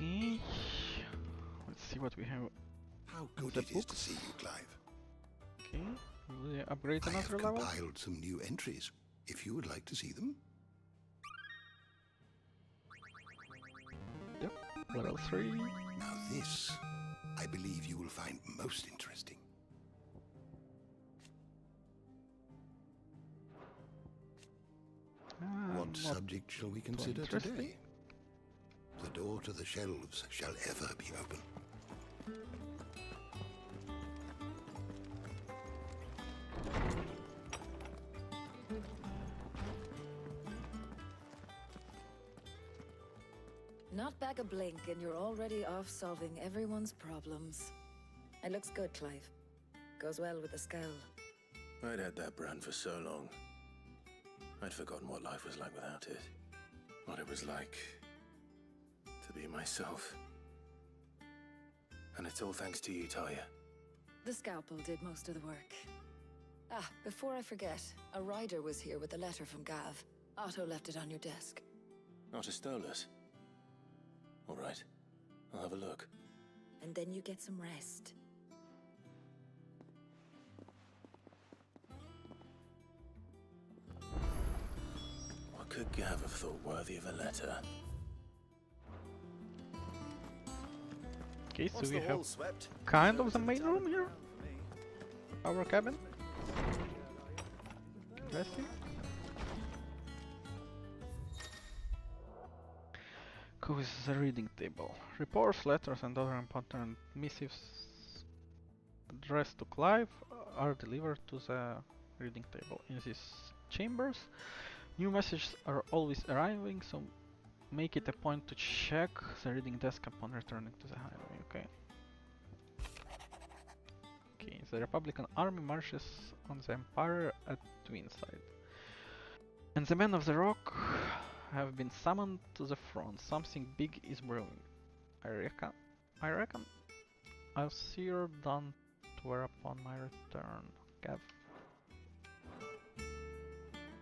Okay. Let's see what we have. How good The it is to books. see you, Clive. Okay. Will they upgrade I have another level? compiled some new entries, if you would like to see them. Yep. Level 3. Now this, I believe you will find most interesting. What Not subject shall we consider interesting. today? The door to the shelves shall ever be open. Not back a blink and you're already off solving everyone's problems. It looks good, Clive. Goes well with the scowl. I'd had that brand for so long. I'd forgotten what life was like without it. What it was like to be myself. And it's all thanks to you, Talia. The scalpel did most of the work. Ah, before I forget, a rider was here with a letter from Gav. Otto left it on your desk. Not a stolus. All right, I'll have a look. And then you get some rest. What could Gav have thought worthy of a letter? Okay, so we have kind of the main room here. Our cabin. Interesting. Who is the reading table? Reports, letters, and other important missives addressed to Clive are delivered to the reading table. In these chambers, new messages are always arriving, so make it a point to check the reading desk upon returning to the highway. Okay. Okay, the Republican army marches on the Empire at Twinside. And the men of the Rock have been summoned to the front. Something big is brewing. I reckon. I'll see you're done to wear upon my return, Gav.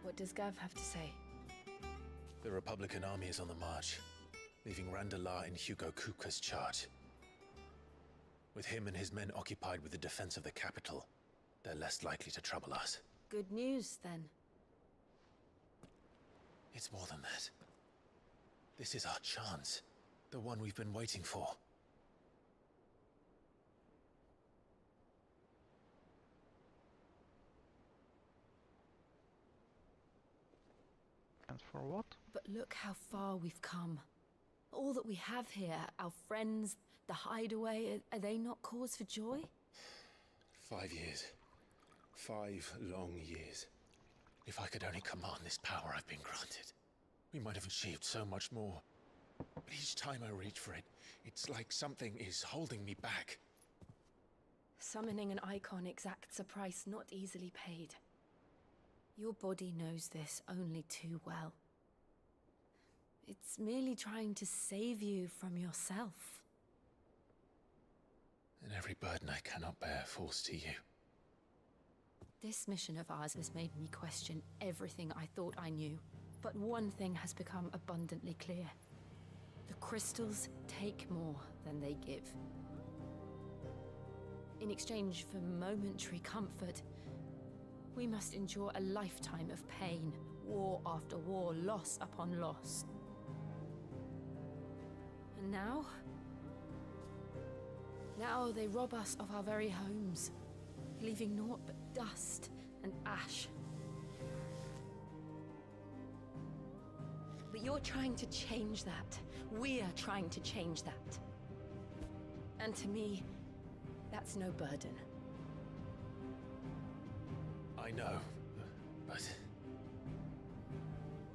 What does Gav have to say? The Republican army is on the march, leaving Randalar in Hugo Kupka's charge. With him and his men occupied with the defense of the capital, they're less likely to trouble us. Good news, then. It's more than that. This is our chance. The one we've been waiting for. And for what? But look how far we've come. All that we have here, our friends, the hideaway, are they not cause for joy? 5 years. 5 long years. If I could only command this power I've been granted, we might have achieved so much more. But each time I reach for it, it's like something is holding me back. Summoning an icon exacts a price not easily paid. Your body knows this only too well. It's merely trying to save you from yourself. And every burden I cannot bear falls to you. This mission of ours has made me question everything I thought I knew. But one thing has become abundantly clear. The crystals take more than they give. In exchange for momentary comfort, we must endure a lifetime of pain, war after war, loss upon loss. And now? Now they rob us of our very homes, leaving naught but dust and ash. But you're trying to change that. We're trying to change that. And to me, that's no burden. I know, but...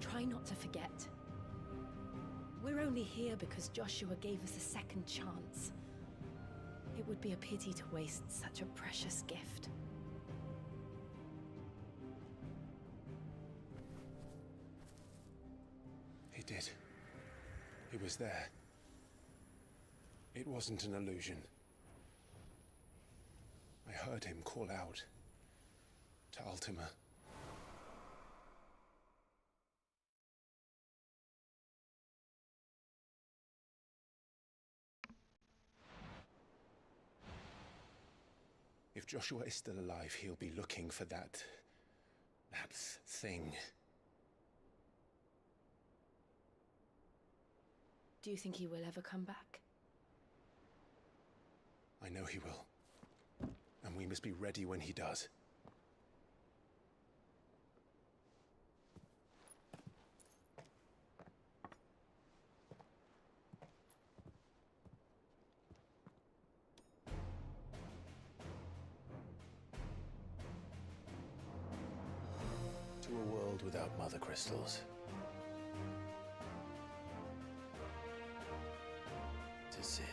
Try not to forget. We're only here because Joshua gave us a second chance. It would be a pity to waste such a precious gift. He did. He was there. It wasn't an illusion. I heard him call out to Ultima. Joshua is still alive, he'll be looking for that thing. Do you think he will ever come back? I know he will. And we must be ready when he does. To a world without mother crystals. To Sid.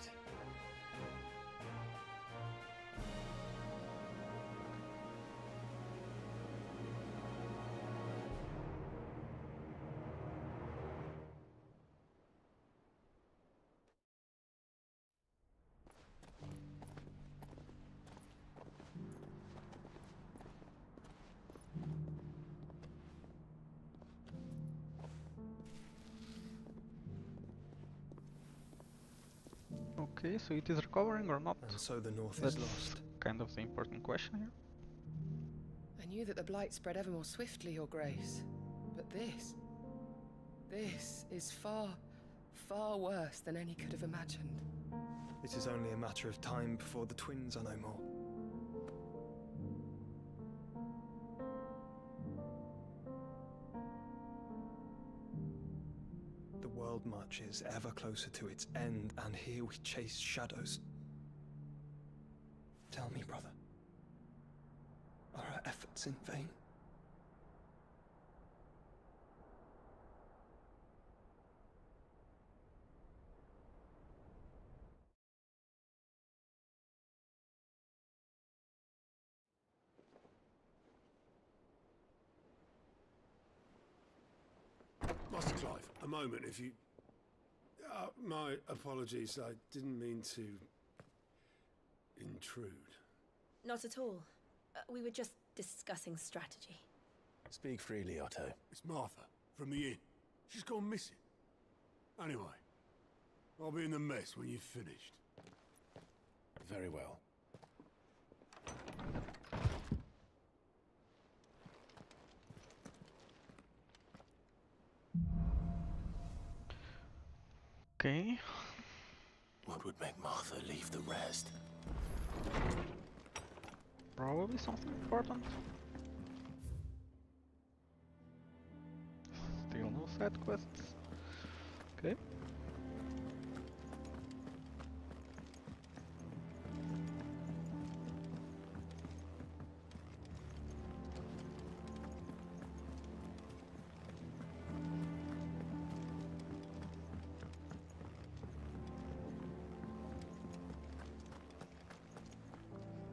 Okay, so it is recovering or not? And so the North That's is lost. kind of the important question here. I knew that the blight spread ever more swiftly, Your Grace. But this is far, far worse than any could have imagined. It is only a matter of time before the twins are no more. The world marches ever closer to its end, and here we chase shadows. Tell me, brother, are our efforts in vain? Master Clive, a moment, if you... my apologies, I didn't mean to... intrude. Not at all. We were just discussing strategy. Speak freely, Otto. It's Martha, from the inn. She's gone missing. Anyway, I'll be in the mess when you've finished. Very well. Okay. What would make Martha leave the rest? Probably something important. Still no side quests. Okay.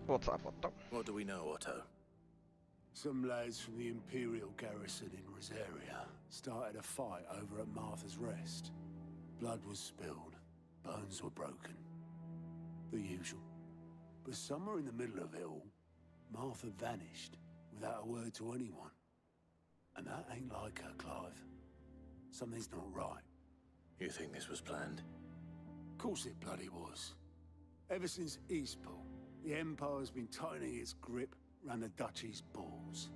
What's up, Otto? What do we know, Otto? Some lads from the Imperial garrison in Rosaria started a fight over at Martha's Rest. Blood was spilled, bones were broken. The usual. But somewhere in the middle of it all, Martha vanished without a word to anyone. And that ain't like her, Clive. Something's not right. You think this was planned? Of course it bloody was. Ever since Eastpool, the Empire's been tightening its grip round the Duchy's balls.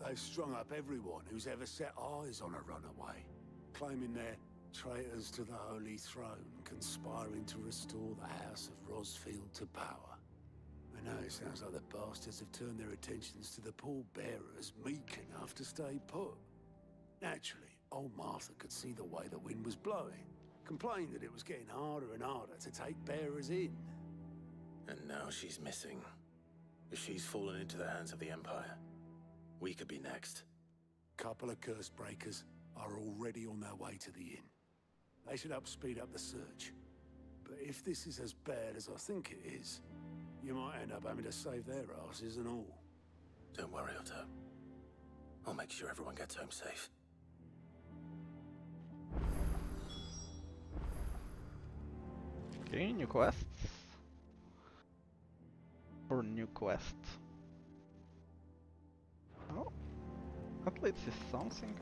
They've strung up everyone who's ever set eyes on a runaway, claiming they're traitors to the Holy Throne, conspiring to restore the House of Rosfield to power. I know it sounds like the bastards have turned their attentions to the pallbearers meek enough to stay put. Naturally, old Martha could see the way the wind was blowing, complained that it was getting harder and harder to take bearers in. And now she's missing. If she's fallen into the hands of the Empire, we could be next. Couple of curse breakers are already on their way to the inn. They should speed up the search. But if this is as bad as I think it is, you might end up having to save their asses and all. Don't worry, Otto. I'll make sure everyone gets home safe. Okay, new quests. Or new quest. Oh, at least it's something.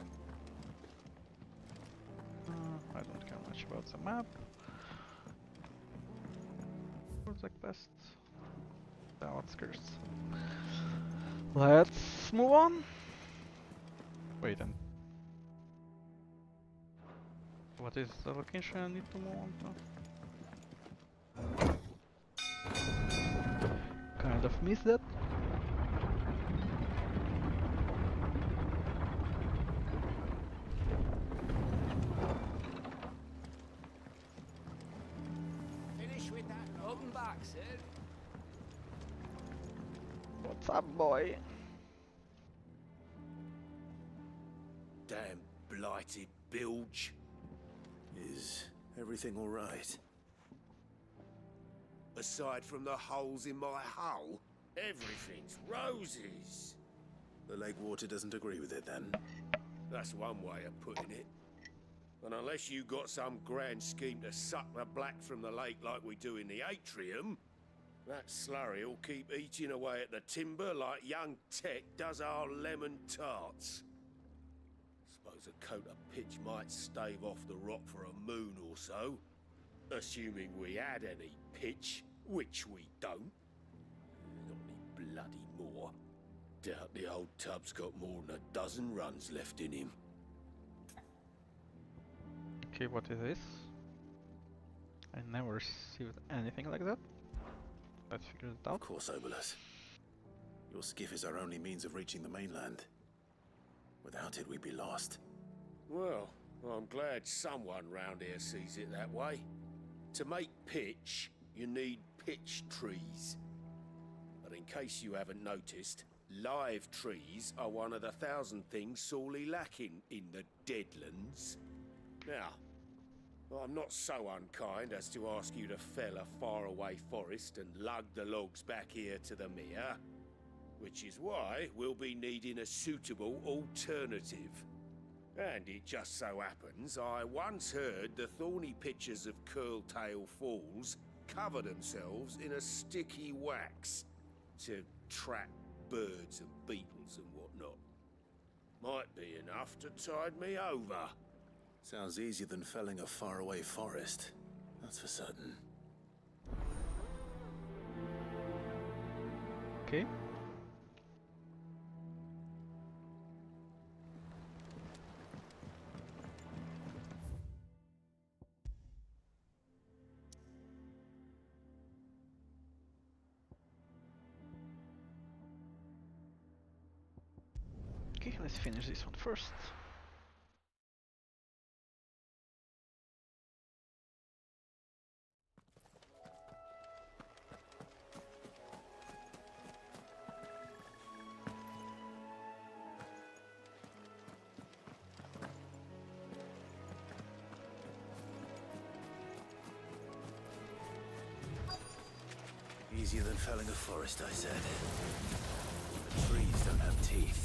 I don't care much about the map. For the quest. the outskirts. Let's move on. Wait, and what is the location I need to move on to? Kind of missed that. Finish with that. Open back, sir. What's up, boy? Damn blighted bilge. Is everything all right? Aside from the holes in my hull, everything's roses. The lake water doesn't agree with it then? That's one way of putting it. And unless you got some grand scheme to suck the black from the lake like we do in the atrium, that slurry'll keep eating away at the timber like young Tech does our lemon tarts. Suppose a coat of pitch might stave off the rock for a moon or so. Assuming we had any pitch, which we don't. Not any bloody more. Doubt the old tub's got more than a dozen runs left in him. Okay, what is this? I never received anything like that. Let's figure it out. Of course, Obolus. Your skiff is our only means of reaching the mainland. Without it, we'd be lost. Well, I'm glad someone round here sees it that way. To make pitch, you need pitch trees. But in case you haven't noticed, live trees are one of the 1,000 things sorely lacking in the Deadlands. Now, I'm not so unkind as to ask you to fell a faraway forest and lug the logs back here to the mere, which is why we'll be needing a suitable alternative. And it just so happens I once heard the thorny pitchers of Curltail Falls cover themselves in a sticky wax to trap birds and beetles and whatnot. Might be enough to tide me over. Sounds easier than felling a faraway forest. That's for certain. Okay. Okay, let's finish this one first. Easier than felling a forest, I said. The trees don't have teeth.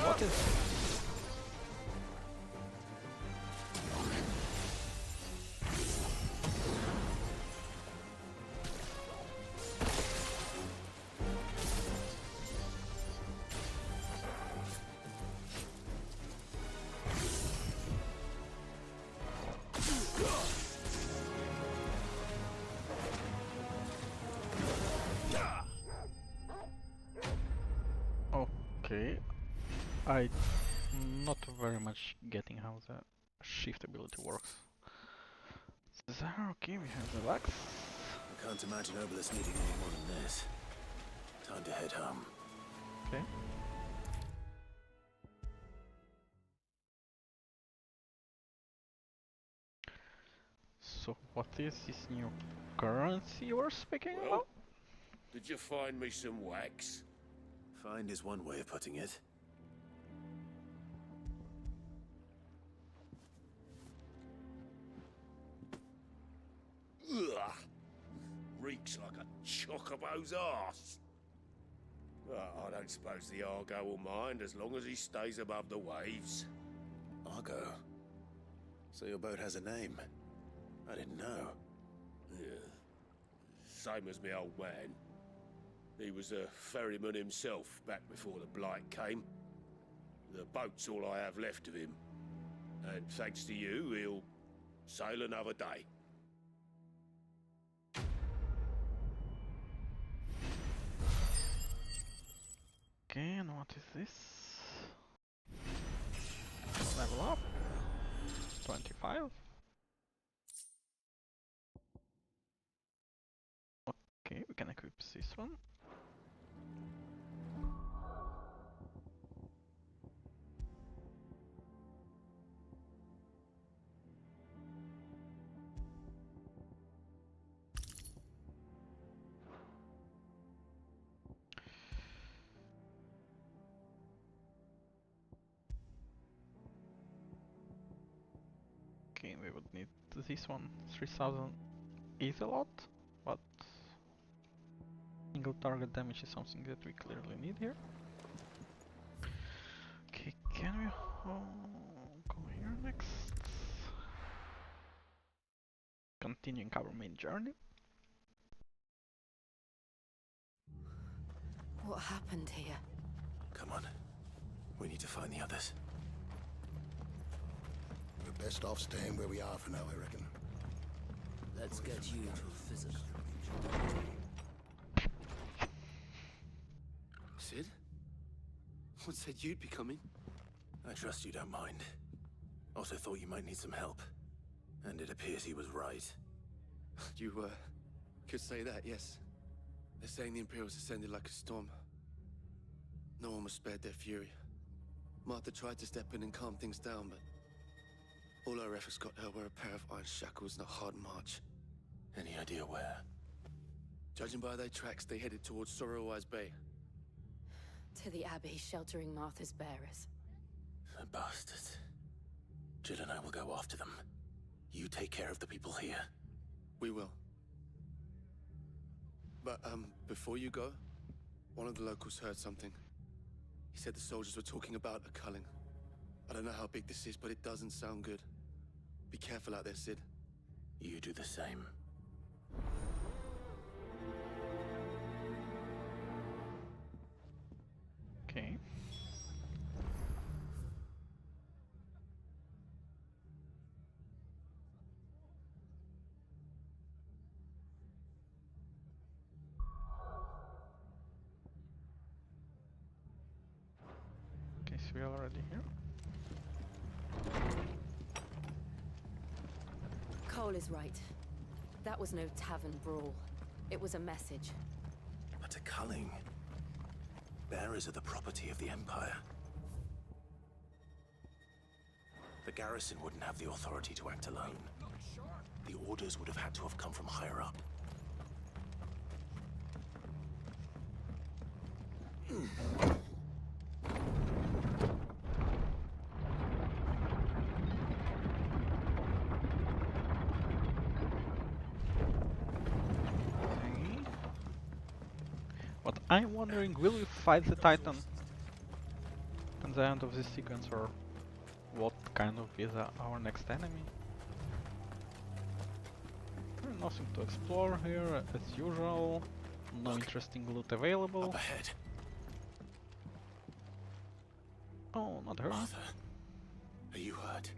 What is... Okay. I'm not very much getting how the shift ability works. So, okay, we have the wax. I can't imagine Obolus needing any more than this. Time to head home. Okay. So, what is this new currency you were speaking about? Did you find me some wax? Find is one way of putting it. Ugh. reeks like a chocobo's arse. Well, I don't suppose the Argo will mind as long as he stays above the waves. Argo? So your boat has a name? I didn't know. Yeah. Same as me old man. He was a ferryman himself back before the Blight came. The boat's all I have left of him. And thanks to you, he'll sail another day. Okay, and what is this? Level up. 25. Okay, we can equip this one. Okay, we would need this one. 3000 is a lot, but single target damage is something that we clearly need here. Okay, can we go here next? Continuing our main journey. What happened here? Come on. We need to find the others. We're best off staying where we are for now, I reckon. Let's get you to a physical. Sid? What said you'd be coming? I trust you don't mind. Also thought you might need some help. And it appears he was right. You, could say that, yes. They're saying the Imperials ascended like a storm. No one was spared their fury. Martha tried to step in and calm things down, but all our efforts got her were a pair of iron shackles and a hard march. Any idea where? Judging by their tracks, they headed towards Sorrowwise Bay. To the Abbey sheltering Martha's bearers. The bastards. Jill and I will go after them. You take care of the people here. We will. But, before you go, one of the locals heard something. He said the soldiers were talking about a culling. I don't know how big this is, but it doesn't sound good. Be careful out there, Sid. You do the same. Okay. Okay, so we're already here. Cole is right. That was no tavern brawl. It was a message. But a culling. Bearers are the property of the Empire. The garrison wouldn't have the authority to act alone. The orders would have had to have come from higher up. But I'm wondering, will we fight the Titan at the end of this sequence, or what kind of is our next enemy? Nothing to explore here, as usual. No interesting loot available. Up ahead. Oh, not her. Martha, are you hurt?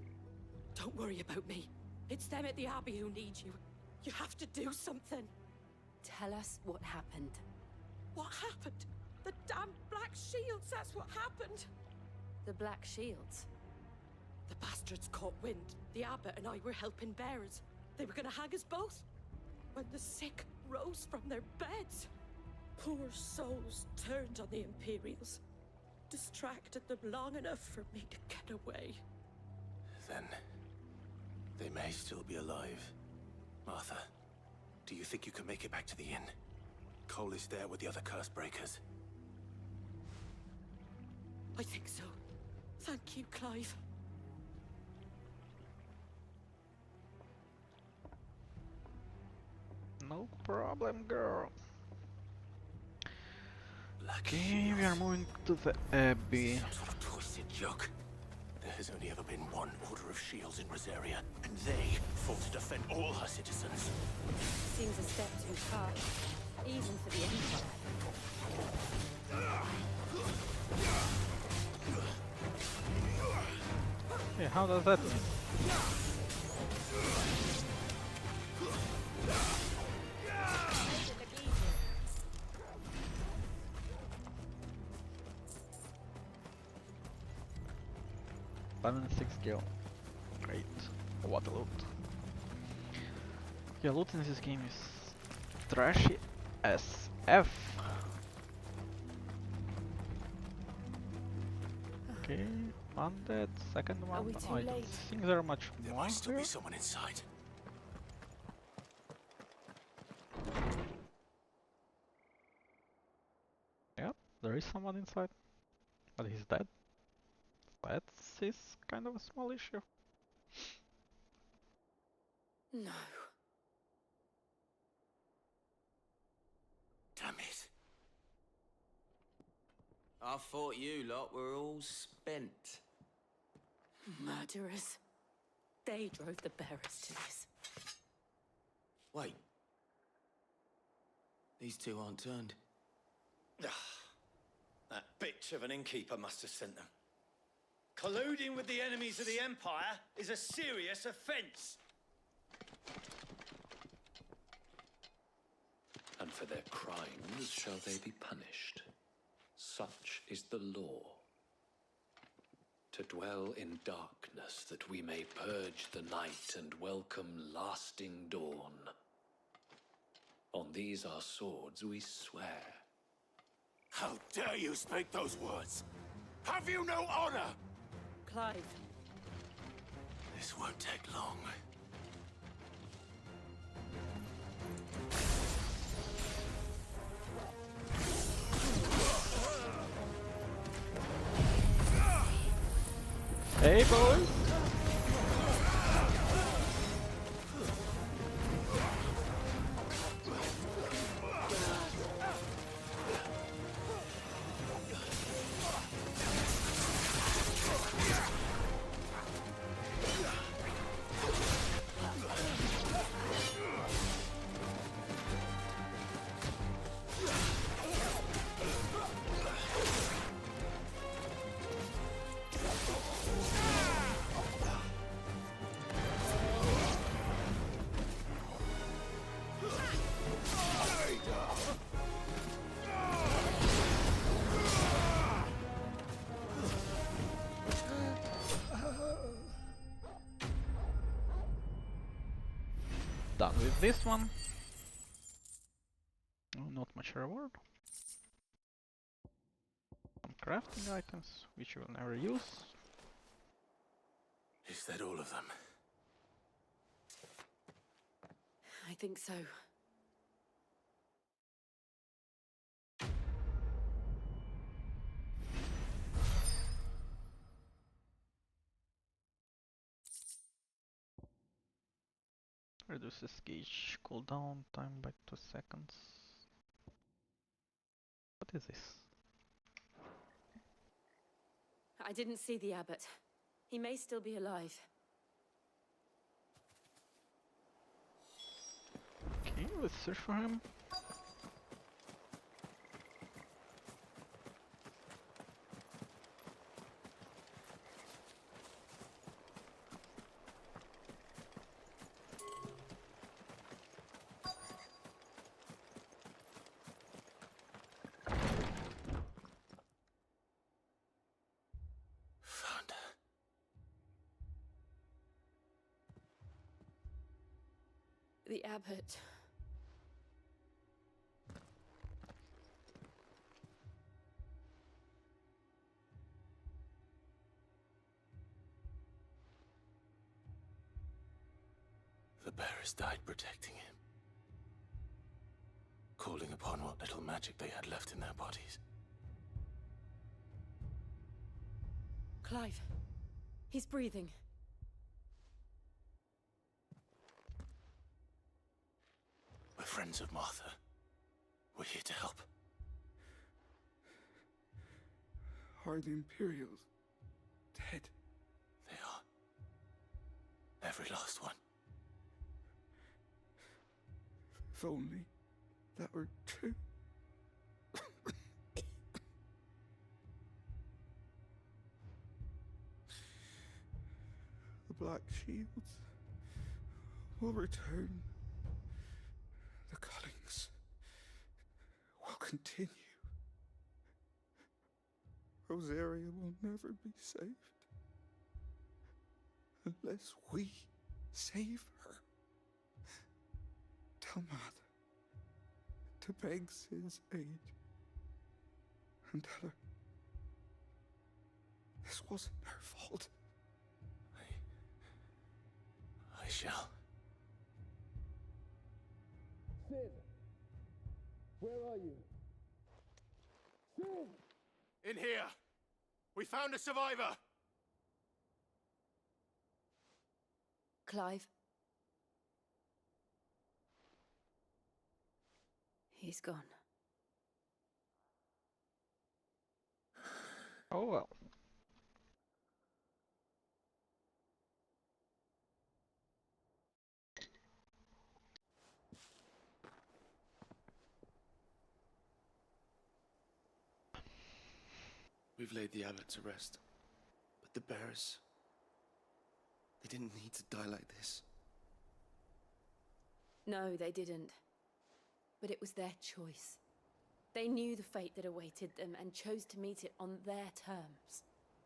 Don't worry about me. It's them at the Abbey who need you. You have to do something. Tell us what happened. What happened? The damned Black Shields, that's what happened! The Black Shields? The bastards caught wind. The abbot and I were helping bearers. They were gonna hang us both. When the sick rose from their beds, poor souls turned on the Imperials. Distracted them long enough for me to get away. Then they may still be alive. Martha, do you think you can make it back to the inn? Cole is there with the other curse breakers. I think so. Thank you, Clive. No No problem, girl. Lucky Okay, we are shields. moving to the Abbey. Some sort of twisted joke. There has only ever been one order of shields in Rosaria, and they fought to defend all her citizens. Seems a step too far, even for the Empire. Yeah, how does that mean? Seven and 6 kill. Great. What a loot. Yeah, loot in this game is trashy as F. Okay, one dead, second one. we too Oh, I don't late? think there are much There more might still here. be someone inside. Yeah, there is someone inside, but he's dead. That's his kind of a small issue. No. Damn it. I thought you lot were all spent. Murderers. They drove the bearers to this. Wait. These two aren't turned. That bitch of an innkeeper must have sent them. Colluding with the enemies of the Empire is a serious offence. And for their crimes shall they be punished. Such is the law. To dwell in darkness that we may purge the night and welcome lasting dawn. On these our swords we swear. How dare you speak those words? Have you no honor? Clive. This won't take long. Hey, boys! Done with this one. Oh, not much reward. Some crafting items, which you will never use. Is that all of them? I think so. Reduces gauge cooldown time by 2 seconds. What is this? I didn't see the abbot. He may still be alive. Okay, let's search for him. Found her. The abbot. The bearers died protecting him. Calling upon what little magic they had left in their bodies. Clive. He's breathing. We're friends of Martha. We're here to help. Are the Imperials dead? They are. Every last one. If only that were true. The Black Shields will return. The cuttings will continue. Rosaria will never be saved unless we save her. Tell Mother to beg Sid's aid and tell her this wasn't her fault. I shall. Sid! Where are you? Sid! In here! We found a survivor! Clive. He's gone. Oh well. We've laid the abbot to rest. But the bearers, they didn't need to die like this. No, they didn't. But it was their choice. They knew the fate that awaited them and chose to meet it on their terms,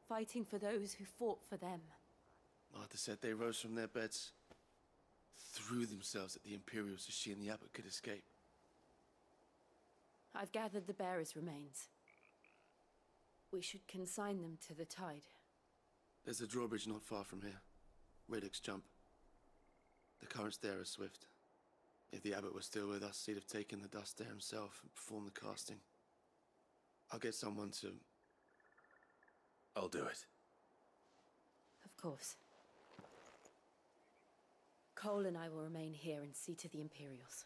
fighting for those who fought for them. Martha said they rose from their beds, threw themselves at the Imperials so she and the abbot could escape. I've gathered the bearers' remains. We should consign them to the tide. There's a drawbridge not far from here. Radix Jump. The currents there are swift. If the abbot was still with us, he'd have taken the dust there himself and performed the casting. I'll get someone to... I'll do it. Of course. Cole and I will remain here and see to the Imperials.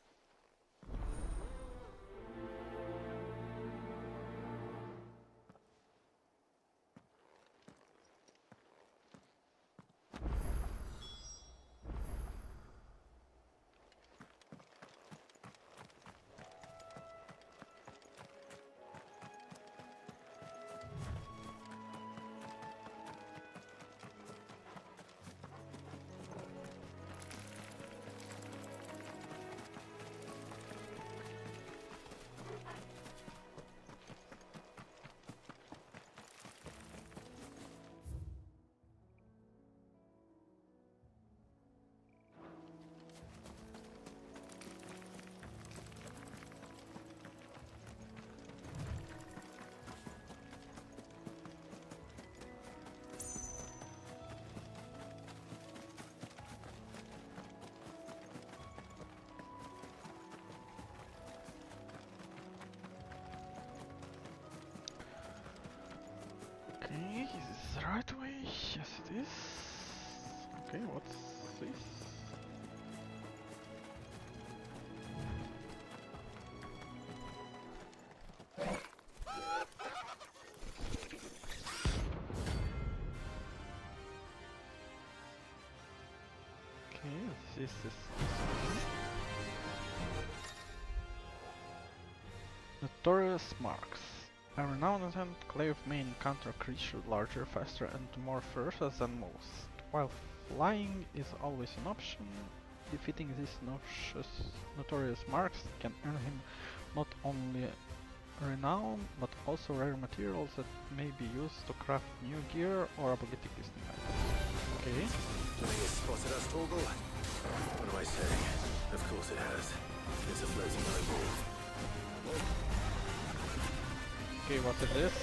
Okay, is this the right way? Yes it is. Okay, what's this? Okay, this is Notorious Marks. A renowned enclave may encounter creatures larger, faster and more ferocious than most. While flying is always an option, defeating these notorious marks can earn him not only renown, but also rare materials that may be used to craft new gear or ability listing items. Okay. Do you think it's spotted us, Torgal? What am I saying? Of course it has. It's a floating eyeball. Okay, what is this?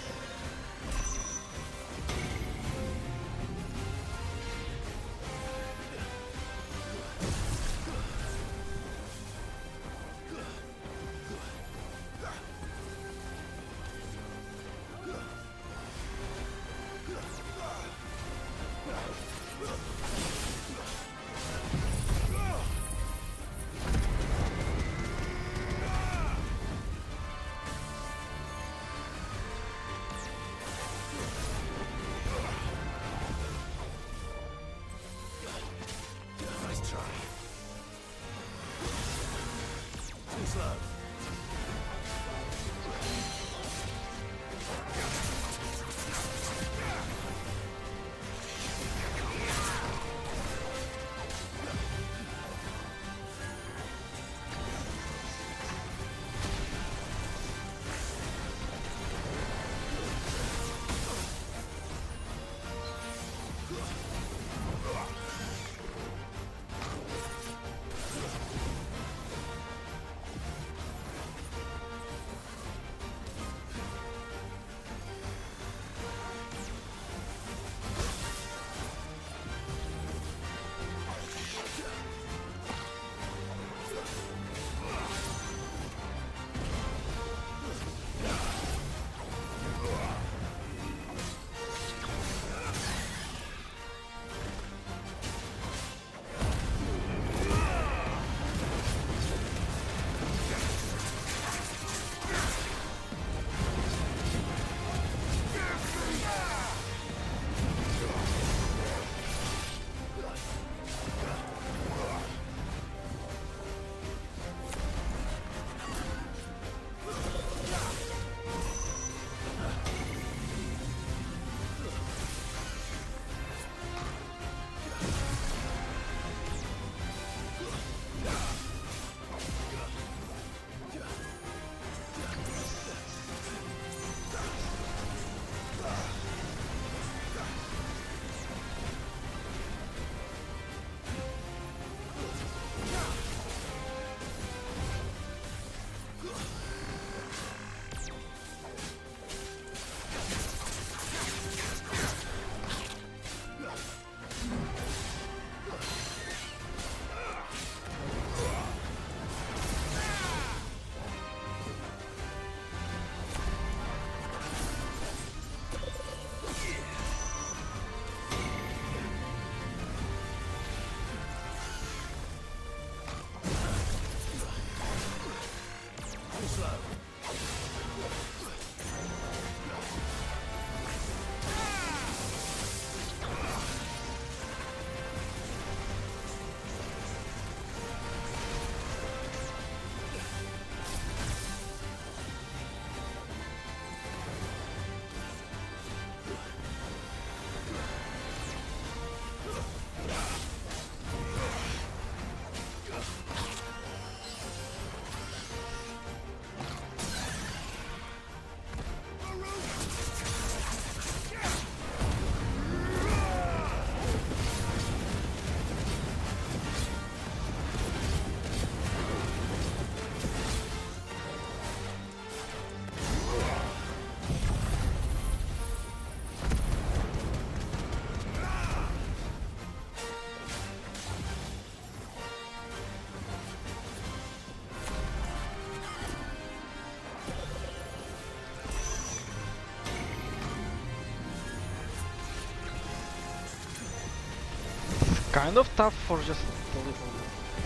Kind of tough for just a little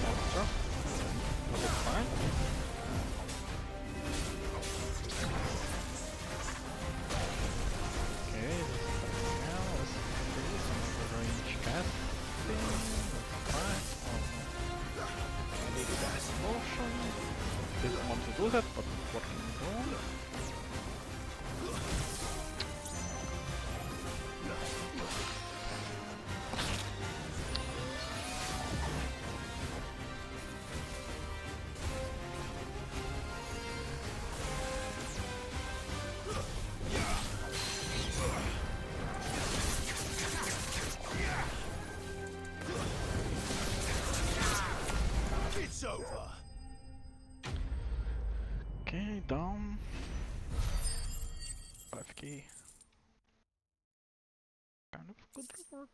monster, but it's fine. Okay, now let's do some range casting. That's fine. Maybe that's motion. Didn't want to do that, but what can we do? It's over. Okay, down. 5k. Kind of good reward.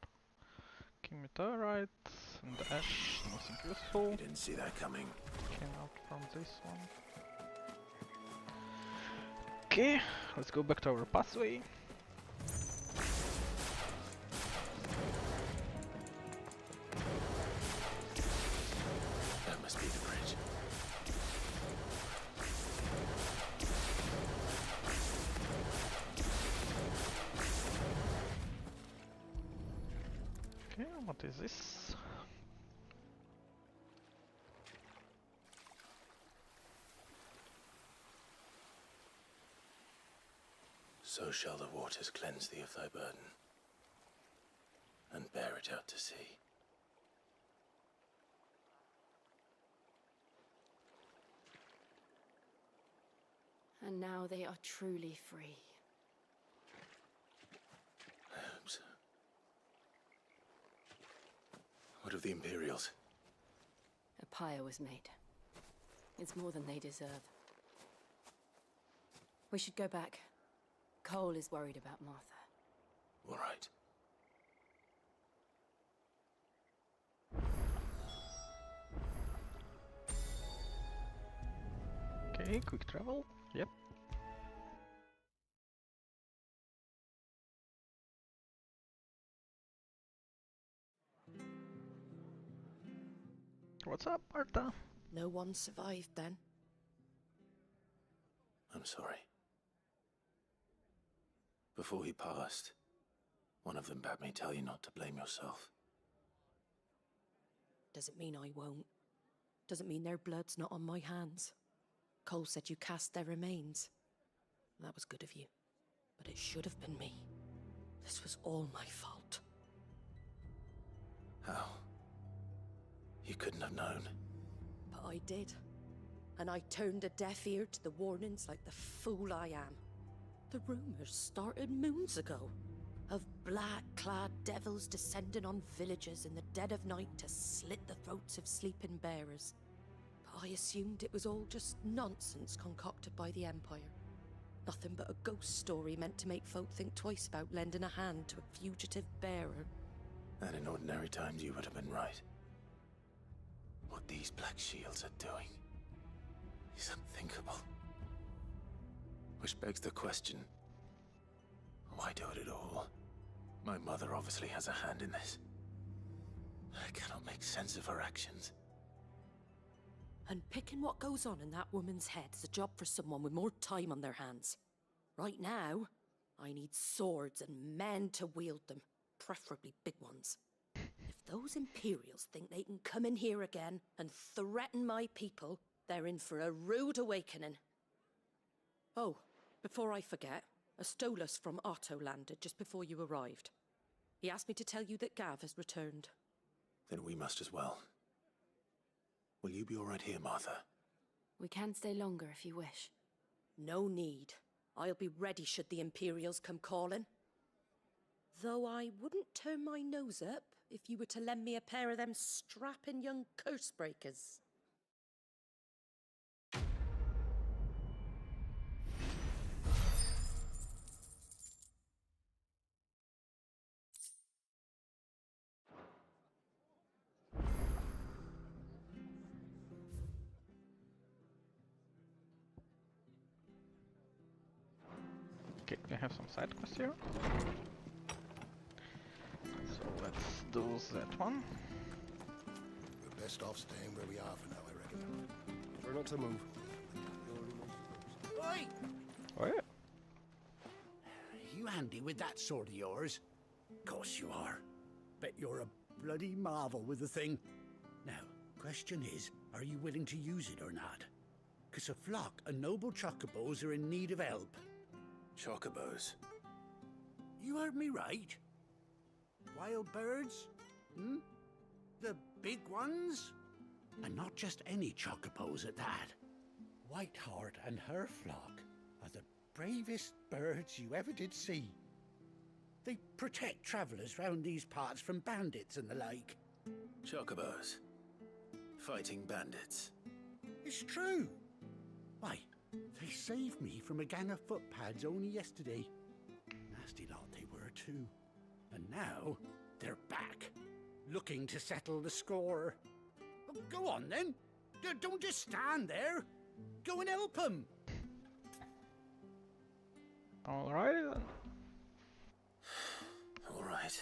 Meteorites and ash, nothing useful. You didn't see that coming. Came out from this one. Okay, let's go back to our pathway. That must be the bridge. Okay, what is this? So shall the waters cleanse thee of thy burden, and bear it out to sea. And now they are truly free. I hope so. What of the Imperials? A pyre was made. It's more than they deserve. We should go back. Cole is worried about Martha. All right. Okay, quick travel. Yep. What's up, Martha? No one survived then. I'm sorry. Before he passed, one of them bade me tell you not to blame yourself. Doesn't mean I won't. Doesn't mean their blood's not on my hands. Cole said you cast their remains. That was good of you. But it should have been me. This was all my fault. How? You couldn't have known. But I did. And I turned a deaf ear to the warnings like the fool I am. The rumors started moons ago. Of black-clad devils descending on villages in the dead of night to slit the throats of sleeping bearers. But I assumed it was all just nonsense concocted by the Empire. Nothing but a ghost story meant to make folk think twice about lending a hand to a fugitive bearer. And in ordinary times you would have been right. What these Black Shields are doing is unthinkable. Which begs the question, why do it at all? My mother obviously has a hand in this. I cannot make sense of her actions. And picking what goes on in that woman's head is a job for someone with more time on their hands. Right now, I need swords and men to wield them, preferably big ones. If those Imperials think they can come in here again and threaten my people, they're in for a rude awakening. Oh, before I forget, a Stolas from Otto landed just before you arrived. He asked me to tell you that Gav has returned. Then we must as well. Will you be all right here, Martha? We can stay longer if you wish. No need. I'll be ready should the Imperials come calling. Though I wouldn't turn my nose up if you were to lend me a pair of them strapping young curse breakers. Okay, we have some side quests here. So let's do that one. We're best off staying where we are for now, I reckon. Try not to move. Oi! Oh yeah. You handy with that sword of yours? Course you are. Bet you're a bloody marvel with the thing. Now, question is, are you willing to use it or not? 'Cause a flock of noble chocobos are in need of help. Chocobos? You heard me right. Wild birds? Hmm? The big ones? And not just any chocobos at that. Whiteheart and her flock are the bravest birds you ever did see. They protect travellers round these parts from bandits and the like. Chocobos? Fighting bandits? It's true. Why, they saved me from a gang of footpads only yesterday. Nasty lot they were too. And now, they're back, looking to settle the score. Oh, go on then. Don't just stand there. Go and help them. Alrighty then. Alright.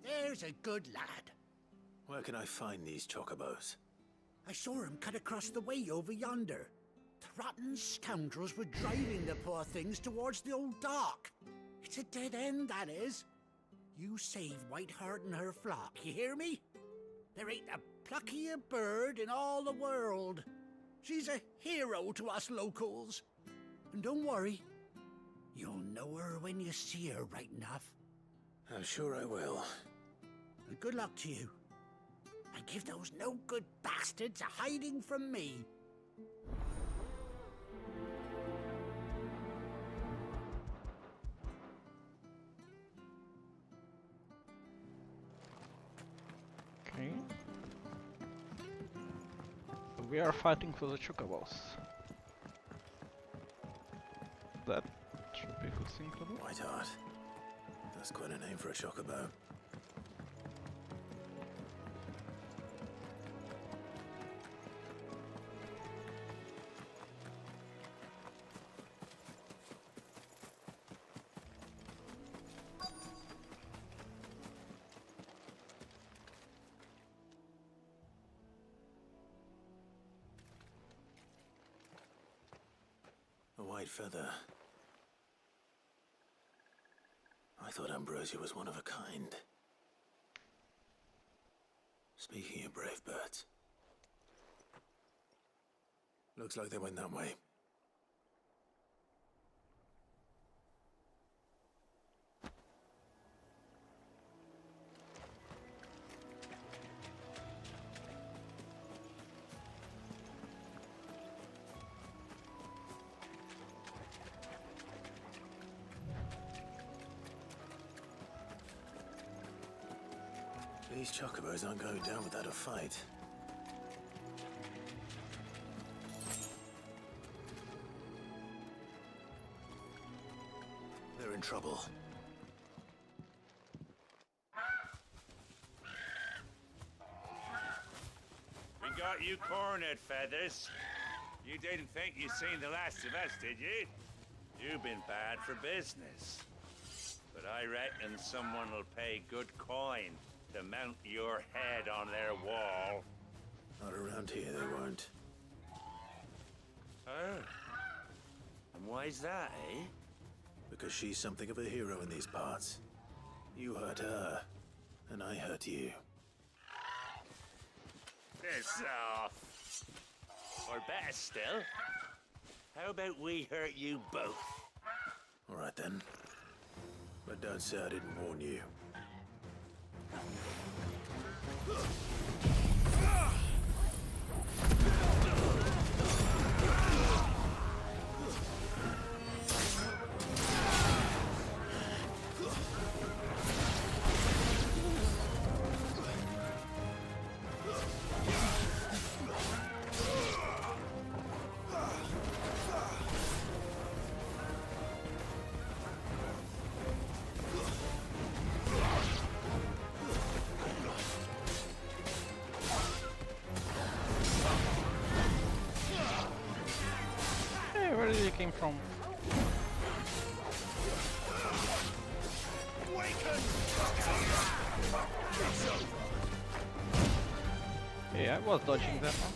There's a good lad. Where can I find these chocobos? I saw him cut across the way over yonder. The rotten scoundrels were driving the poor things towards the old dock. It's a dead end, that is. You save Whiteheart and her flock, you hear me? There ain't a pluckier bird in all the world. She's a hero to us locals. And don't worry, you'll know her when you see her right enough. I'm sure I will. And good luck to you. And give those no-good bastards a hiding from me. Okay. We are fighting for the chocobos. That should be a good thing to do. Whiteheart. That's quite a name for a chocobo. A white feather. I thought Ambrosia was one of a kind. Speaking of brave birds. Looks like they went that way. These chocobos aren't going down without a fight. They're in trouble. We got you cornered, Feathers. You didn't think you'd seen the last of us, did you? You've been bad for business. But I reckon someone will pay good coin to mount your head on their wall. Not around here, they won't. Oh. And why's that, eh? Because she's something of a hero in these parts. You hurt her, and I hurt you. Piss off. Or better still, how about we hurt you both? All right then. But don't say I didn't warn you. Where did he came from? Okay, I was dodging that one.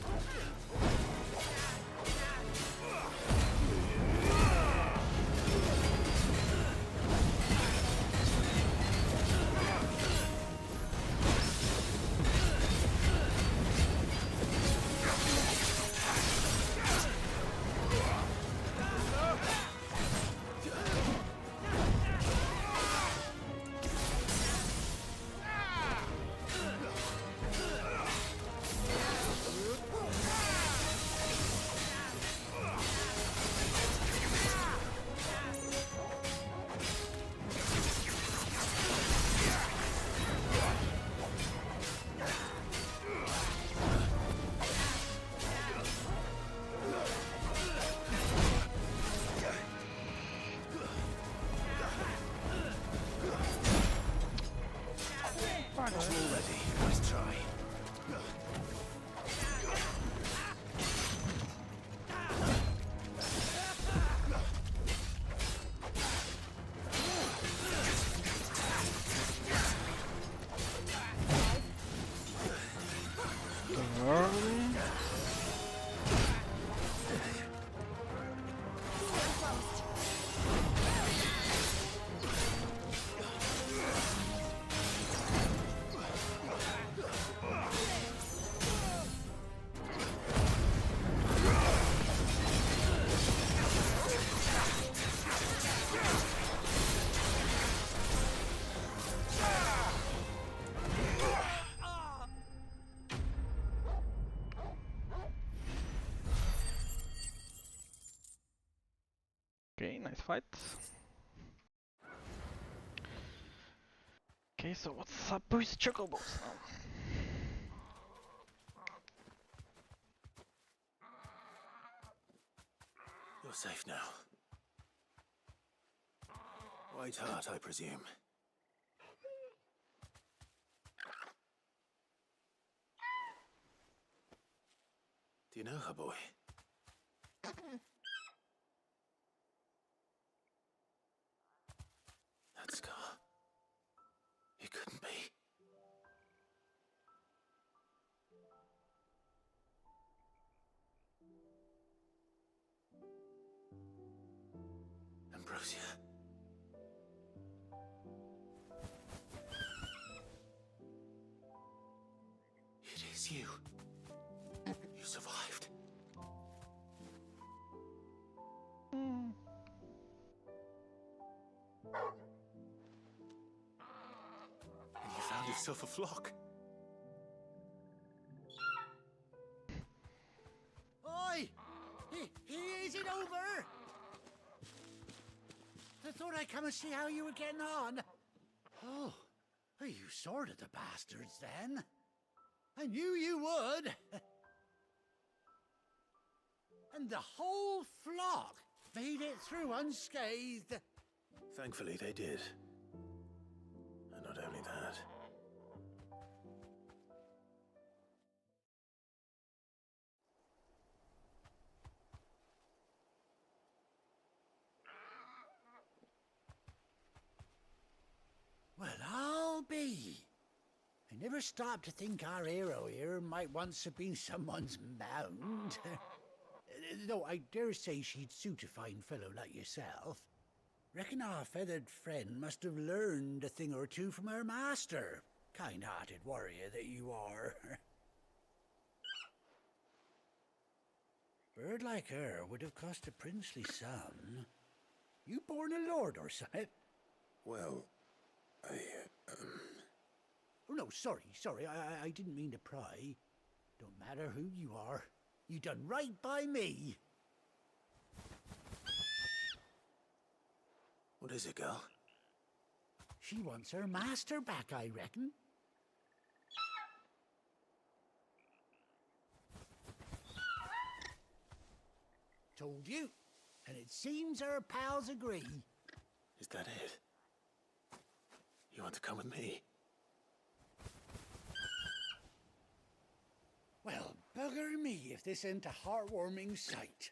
Already, nice try. Okay, nice fight. Okay, so what's up with chocobos now? You're safe now. White Heart, I presume. Do you know her, boy? That scar. It couldn't be. Ambrosia. It is you. You survived. And you found yourself a flock. Oi! Is it over? I thought I'd come and see how you were getting on. Oh, you sorted the bastards then. I knew you would. And the whole flock made it through unscathed. Thankfully, they did. And not only that. Well, I'll be. I never stopped to think our hero here might once have been someone's mount. Though I dare say she'd suit a fine fellow like yourself. Reckon our feathered friend must have learned a thing or two from her master. Kind-hearted warrior that you are. Bird like her would have cost a princely sum. You born a lord or something? Well, Oh, no, sorry, I didn't mean to pry. Don't matter who you are. You done right by me. What is it, girl? She wants her master back, I reckon. Told you. And it seems her pals agree. Is that it? You want to come with me? Well, bugger me if this ain't a heartwarming sight.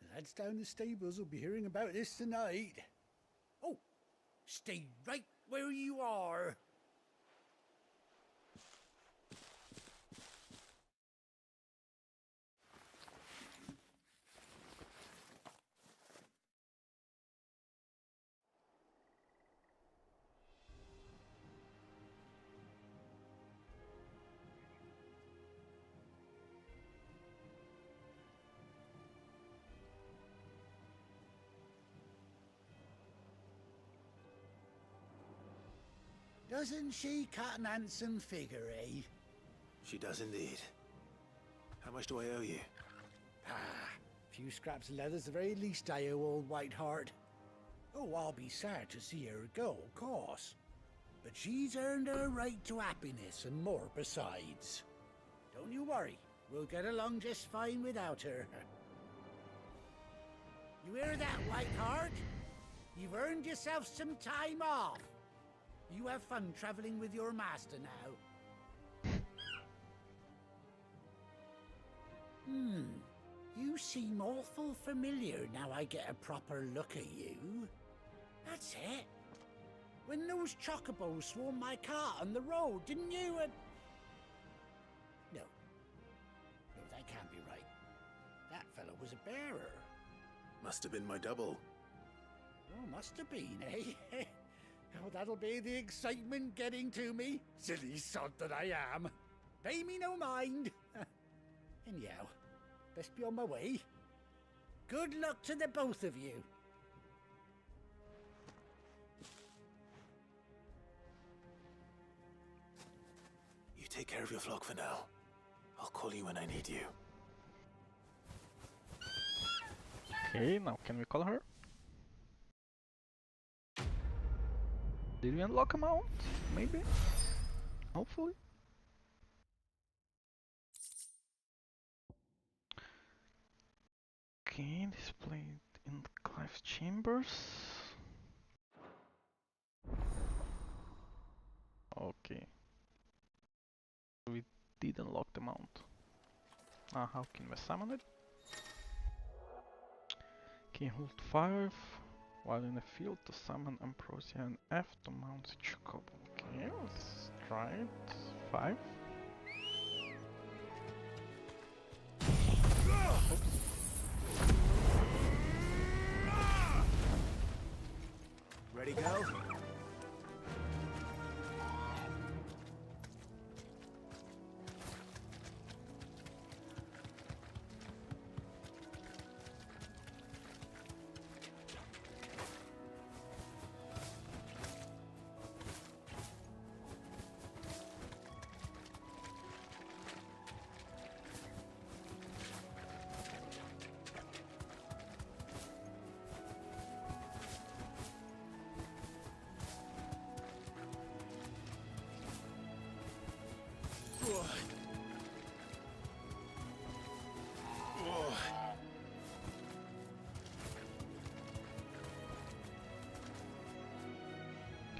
The lads down the stables will be hearing about this tonight. Oh, stay right where you are. Doesn't she cut an handsome figure, eh? She does indeed. How much do I owe you? Few scraps of leather's the very least I owe old Whiteheart. Oh, I'll be sad to see her go, of course. But she's earned her right to happiness and more besides. Don't you worry, we'll get along just fine without her. You hear that, Whiteheart? You've earned yourself some time off. You have fun traveling with your master now. You seem awful familiar now I get a proper look at you. That's it. When those chocobos swarmed my car on the road, didn't you? No. No, that can't be right. That fellow was a bearer. Must have been my double. Oh, must have been, eh? Oh, that'll be the excitement getting to me. Silly sod that I am. Pay me no mind. Anyhow, best be on my way. Good luck to the both of you. You take care of your flock for now. I'll call you when I need you. Okay, now can we call her? Did we unlock a mount? Maybe? Hopefully? Okay, displayed in Clive's chambers. Okay. We did unlock the mount. How can we summon it? Okay, hold 5 while in the field to summon Ambrosia and F to mount the Chocobo. Okay, let's try it. 5. Oops. Ready, go?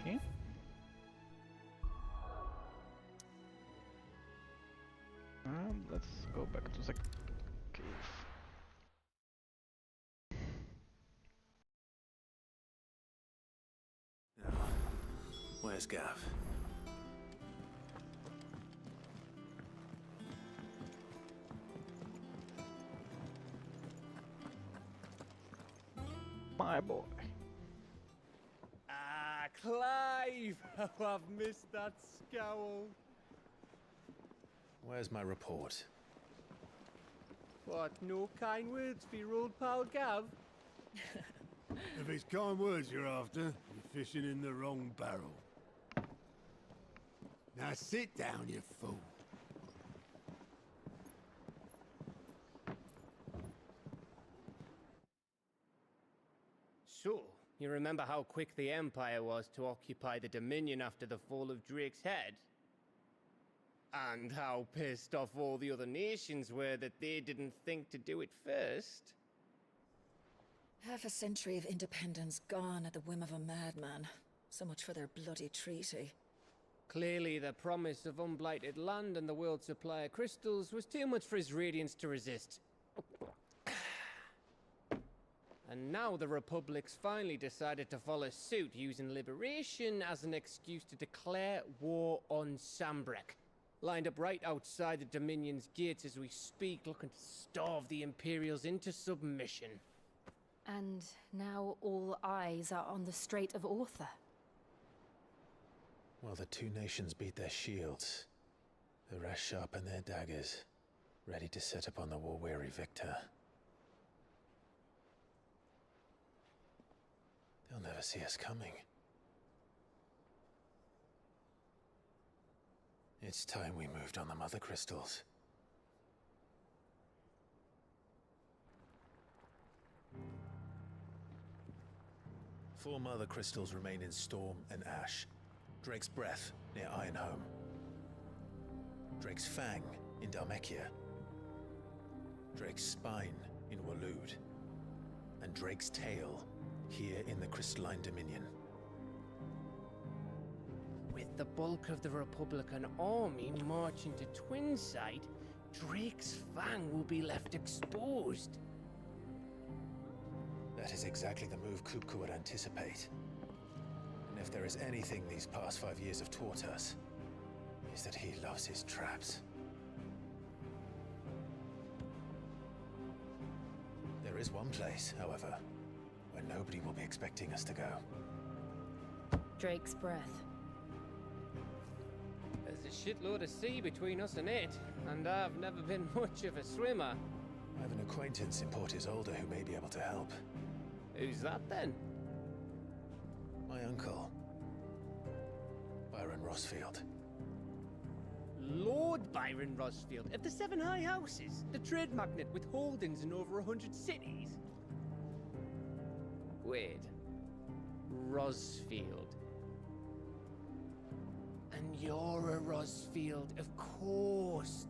Okay. And let's go back to the cave. Now, where's Gav? My boy. Ah, Clive! Oh, I've missed that scowl. Where's my report? What, no kind words for your old pal Gav? If it's kind words you're after, you're fishing in the wrong barrel. Now sit down, you fool. So, you remember how quick the Empire was to occupy the Dominion after the fall of Drake's head? And how pissed off all the other nations were that they didn't think to do it first? Half a century of independence gone at the whim of a madman. So much for their bloody treaty. Clearly, the promise of unblighted land and the world's supply of crystals was too much for his radiance to resist. And now the Republic's finally decided to follow suit, using liberation as an excuse to declare war on Sambrek. Lined up right outside the Dominion's gates as we speak, looking to starve the Imperials into submission. And now all eyes are on the Strait of Author. Well, the two nations beat their shields. The rest sharpen their daggers, ready to set upon the war-weary victor. They'll never see us coming. It's time we moved on the mother crystals. Four mother crystals remain in Storm and Ash. Drake's Breath near Ironhome. Drake's Fang in Dhalmekia. Drake's Spine in Waloed. And Drake's Tail here in the Crystalline Dominion. With the bulk of the Republican army marching to Twinside, Drake's Fang will be left exposed. That is exactly the move Kupka would anticipate. And if there is anything these past 5 years have taught us, is that he loves his traps. There is one place, however, where nobody will be expecting us to go. Drake's Breath. There's a shitload of sea between us and it, and I've never been much of a swimmer. I have an acquaintance in Port Isolde who may be able to help. Who's that then? My uncle, Byron Rosfield. Lord Byron Rosfield of the Seven High Houses, the trade magnate with holdings in over 100 cities. Wait, Rosfield. And you're a Rosfield, of course.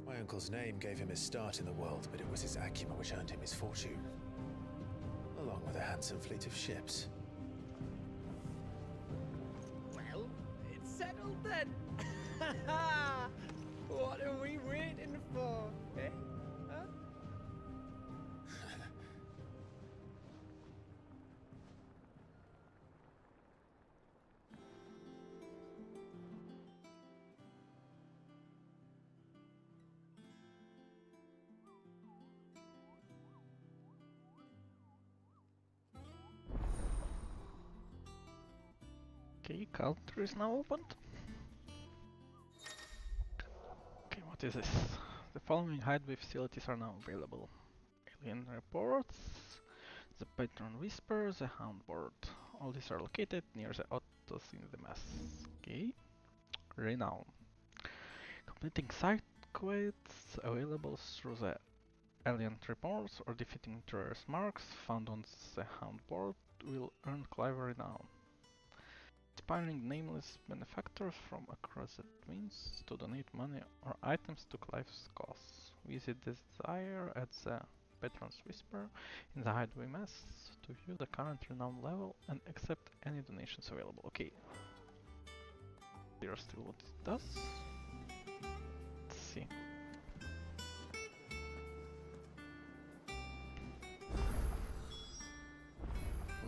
My uncle's name gave him his start in the world, but it was his acumen which earned him his fortune, along with a handsome fleet of ships. Well, it's settled then. What are we waiting for, eh? Huh? Okay, counter is now opened. Okay, what is this? The following hideaway facilities are now available. Alien reports, the Patron Whisper, the Houndboard. All these are located near the Ottos in the Mass. Okay. Renown. Completing side quests available through the Alien reports or defeating terrorist marks found on the Houndboard will earn Clive Renown. Inspiring nameless benefactors from across the twins to donate money or items to Clive's cause. Visit Desire at the Patron's Whisper in the Hideaway Mass to view the current renown level and accept any donations available. Okay. Here's still what it does. Let's see.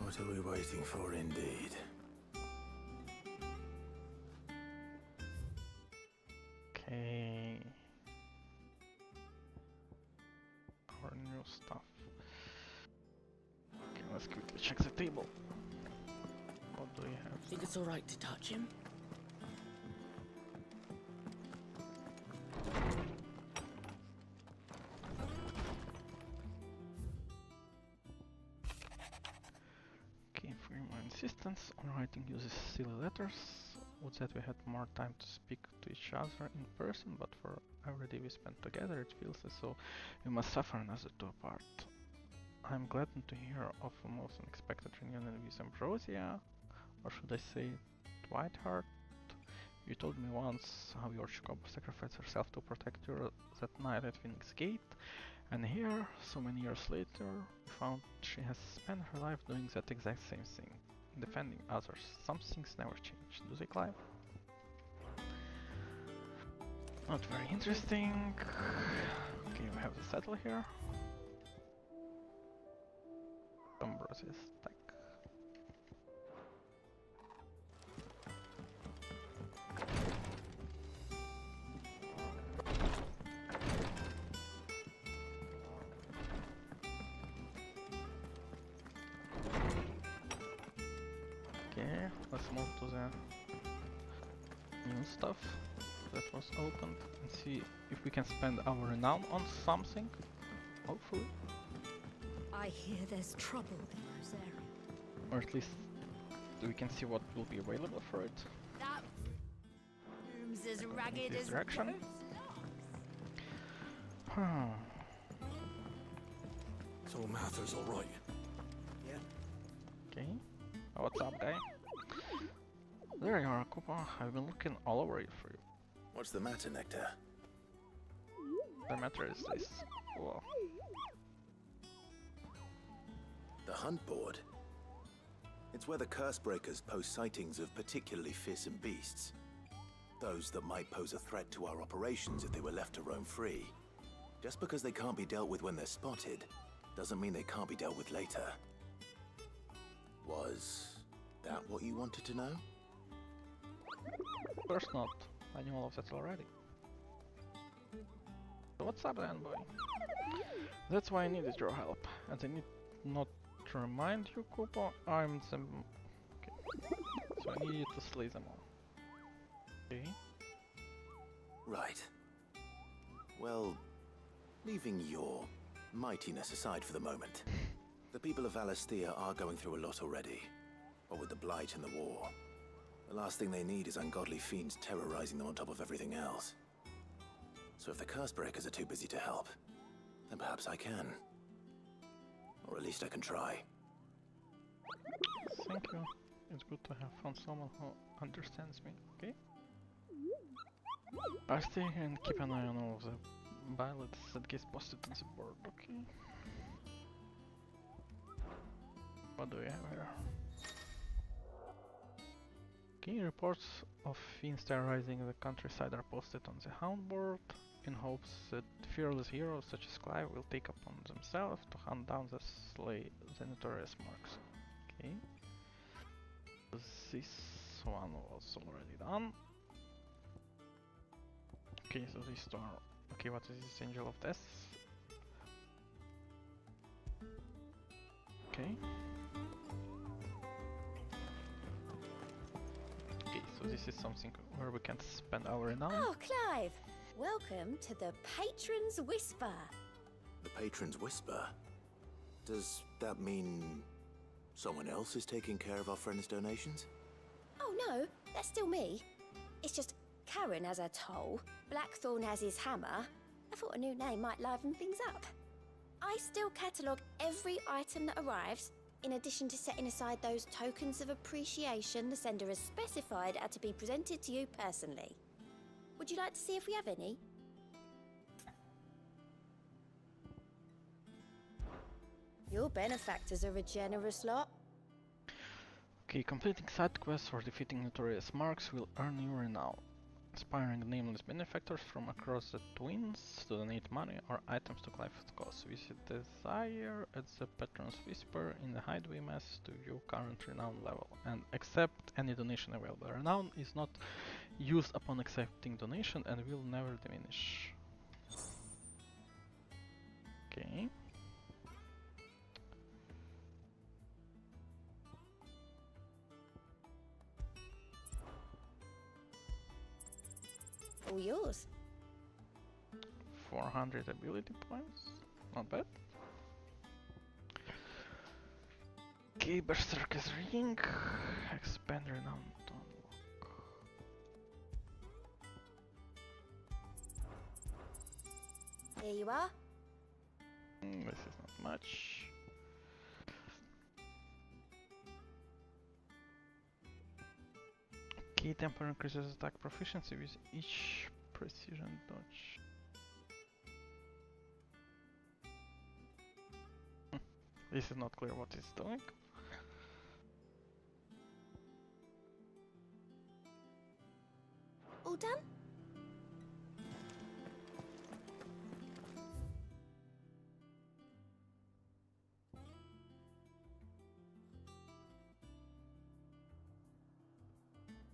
What are we waiting for indeed? Okay. Our new stuff. Okay, let's quickly check the table. What do we have? Think it's alright to touch him? Okay, for my insistence on writing uses silly letters. Would that we had more time to speak to each other in person, but for every day we spent together it feels as though we must suffer another two apart. I'm glad to hear of a most unexpected reunion with Ambrosia, or should I say Whiteheart. You told me once how your Chocobo sacrificed herself to protect you that night at Phoenix Gate, and here, so many years later, we found she has spent her life doing that exact same thing. Defending others. Some things never change, do they, Clive? Not very interesting. Okay, we have the saddle here. Ambrosia's stack. Okay, let's move to the new stuff that was opened and see if we can spend our renown on something, hopefully. I hear there's trouble in Rosaria. Or at least we can see what will be available for it. That broom's as ragged this as direction. Rose. So Martha's all right. Yeah. Okay. Oh, what's up, guy? There you are, Koopa. I've been looking all over it for you. What's the matter, Nectar? The matter is this. Whoa. The hunt board? It's where the curse breakers post sightings of particularly fearsome beasts. Those that might pose a threat to our operations if they were left to roam free. Just because they can't be dealt with when they're spotted, doesn't mean they can't be dealt with later. Was that what you wanted to know? Of course not. I knew all of that already. So what's up then, boy? That's why I needed your help. And I need not to remind you, Koopa, I'm the... Okay. So I need you to slay them all. Okay. Right. Well, leaving your mightiness aside for the moment, the people of Alastia are going through a lot already. What with the Blight and the war. The last thing they need is ungodly fiends terrorizing them on top of everything else. So if the curse breakers are too busy to help, then perhaps I can. Or at least I can try. Thank you. It's good to have found someone who understands me, okay? I'll stay here and keep an eye on all of the ballots that get posted on the board, okay? What do we have here? Okay, reports of fiends terrorizing the countryside are posted on the hound board in hopes that fearless heroes such as Clive will take upon themselves to hunt down the notorious marks. Okay. This one was already done. Okay, so these two are... Okay, what is this Angel of Death? Okay. Okay, so this is something where we can spend our renown. Oh, Clive! Welcome to the Patron's Whisper. The Patron's Whisper? Does that mean someone else is taking care of our friend's donations? Oh no, that's still me. It's just Karen has her toll, Blackthorn has his hammer. I thought a new name might liven things up. I still catalogue every item that arrives, in addition to setting aside those tokens of appreciation the sender has specified are to be presented to you personally. Would you like to see if we have any? Your benefactors are a generous lot. Okay, completing side quests or defeating notorious marks will earn you renown. Inspiring nameless benefactors from across the twins to donate money or items to Clive's cause. Visit Desire at the Patron's Whisper in the Hideaway Mess to view current renown level and accept any donation available. Renown is not used upon accepting donation and will never diminish. Okay. All yours. 400 ability points, not bad. Okay, Berserker's Ring, expand renown to unlock. Here you are. This is not much. Okay, temper increases attack proficiency with each precision dodge. This is not clear what it's doing. All done?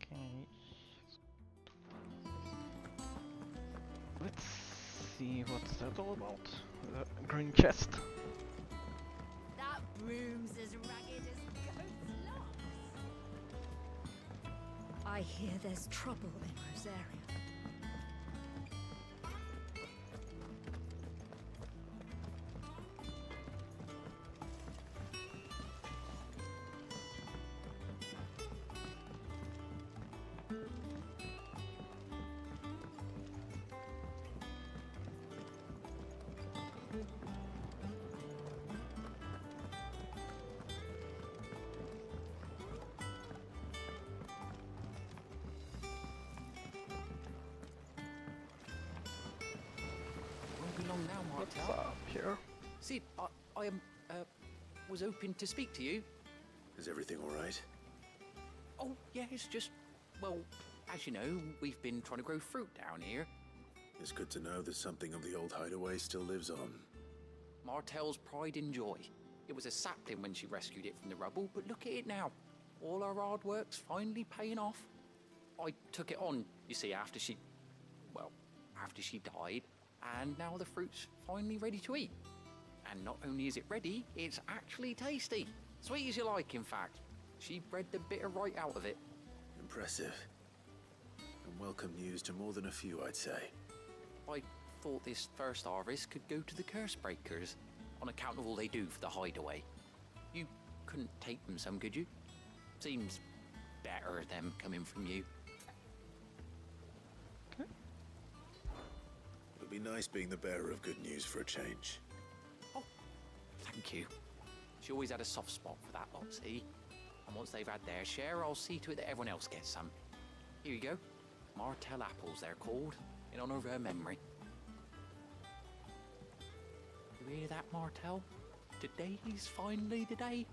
Okay. Let's see what's that all about. The green chest. That broom's as ragged as goat's locks. I hear there's trouble in Rosaria. on now, What's Martel. up here? Sid, I was hoping to speak to you. Is everything all right? Oh, yeah, it's just, well, as you know, we've been trying to grow fruit down here. It's good to know that something of the old hideaway still lives on. Martel's pride and joy. It was a sapling when she rescued it from the rubble, but look at it now. All our hard work's finally paying off. I took it on, you see, after she died, and now the fruit's finally ready to eat. And not only is it ready, it's actually tasty. Sweet as you like, in fact. She bred the bitter right out of it. Impressive. And welcome news to more than a few, I'd say. I thought this first harvest could go to the curse breakers, on account of all they do for the hideaway. You couldn't take them some, could you? Seems better them coming from you. It'll be nice being the bearer of good news for a change. Oh, thank you. She always had a soft spot for that lot, see? And once they've had their share, I'll see to it that everyone else gets some. Here you go. Martel apples, they're called, in honor of her memory. You hear that, Martel? Today's finally the day.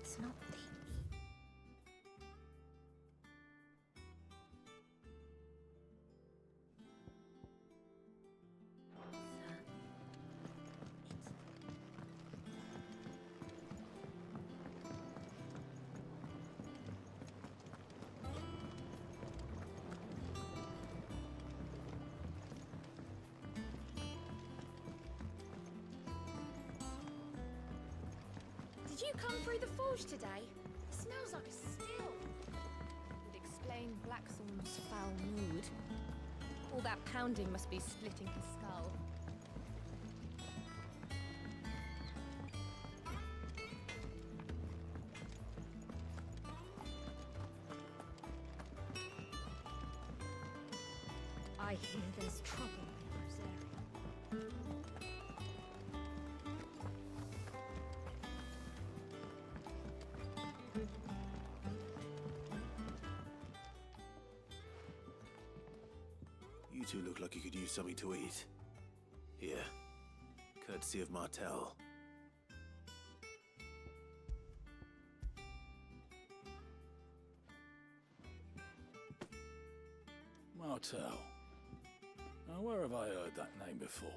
It's not the... Did you come through the forge today? It smells like a still. Would explain Blackthorn's foul mood. All that pounding must be splitting his skull. I hear there's trouble in Rosaria. You two look like you could use something to eat. Here, courtesy of Martel. Martel. Now, where have I heard that name before?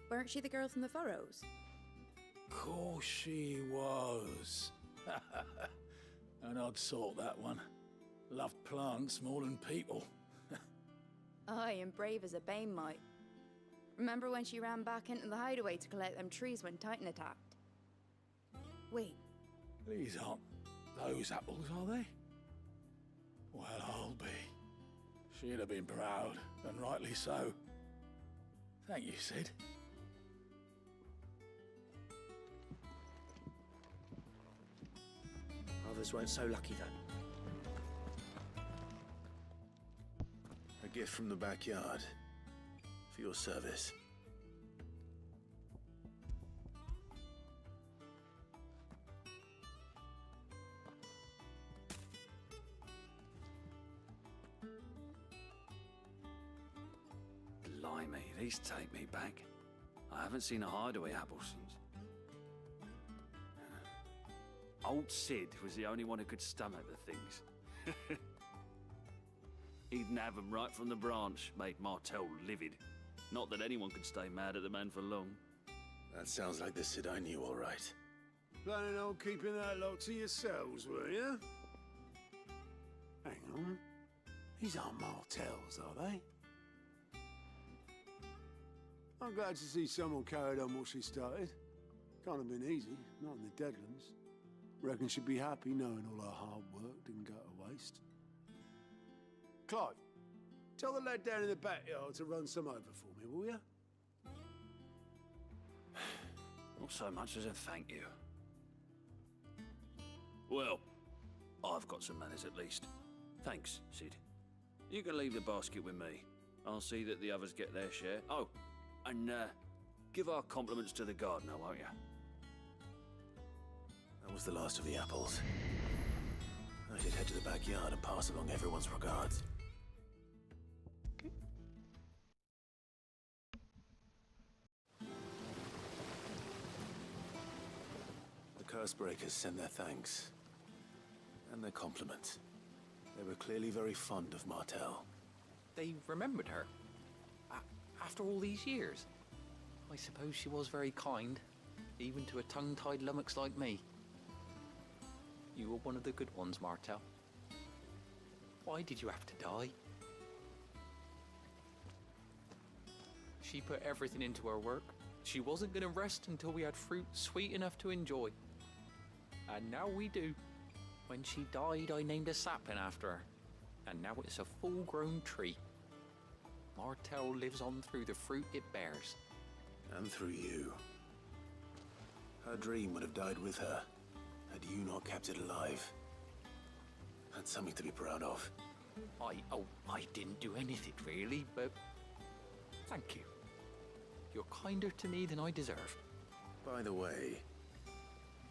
Weren't she the girl from the furrows? Course she was. An odd sort, that one. Loved plants more than people. Aye, and brave as a bane might. Remember when she ran back into the hideaway to collect them trees when Titan attacked? Wait, These aren't those apples, are they? Well, I'll be. She'd have been proud, and rightly so. Thank you, Sid. Others weren't so lucky, though. A gift from the backyard. For your service. Blimey, these take me back. I haven't seen a hideaway apple since. Old Sid was the only one who could stomach the things. He'd nab them right from the branch, made Martel livid. Not that anyone could stay mad at the man for long. That sounds like the Sid I knew, all right. Planning on keeping that lot to yourselves, were you? Hang on. These aren't Martels, are they? I'm glad to see someone carried on what she started. Can't have been easy, not in the Deadlands. Reckon she'd be happy knowing all her hard work didn't go to waste. Clive, tell the lad down in the backyard to run some over for me, will you? Not so much as a thank you. Well, I've got some manners at least. Thanks, Sid. You can leave the basket with me. I'll see that the others get their share. Oh, and give our compliments to the gardener, won't you? That was the last of the apples. I should head to the backyard and pass along everyone's regards. The Cursebreakers send their thanks. And their compliments. They were clearly very fond of Martel. They remembered her. After all these years. I suppose she was very kind, even to a tongue-tied lummox like me. You were one of the good ones, Martel. Why did you have to die? She put everything into her work. She wasn't going to rest until we had fruit sweet enough to enjoy. And now we do. When she died, I named a sapling after her. And now it's a full-grown tree. Martel lives on through the fruit it bears. And through you. Her dream would have died with her, had you not kept it alive. That's something to be proud of. I didn't do anything really, but thank you. You're kinder to me than I deserve. By the way,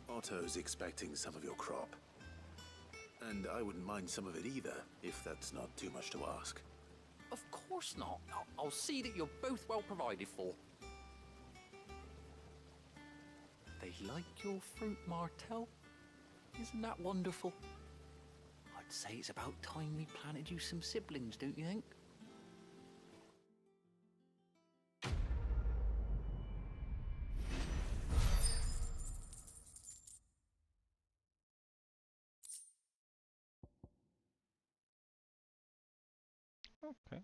Otto's expecting some of your crop. And I wouldn't mind some of it either, if that's not too much to ask. Of course not. I'll see that you're both well provided for. They like your fruit, Martel. Isn't that wonderful? I'd say it's about time we planted you some siblings, don't you think? Okay.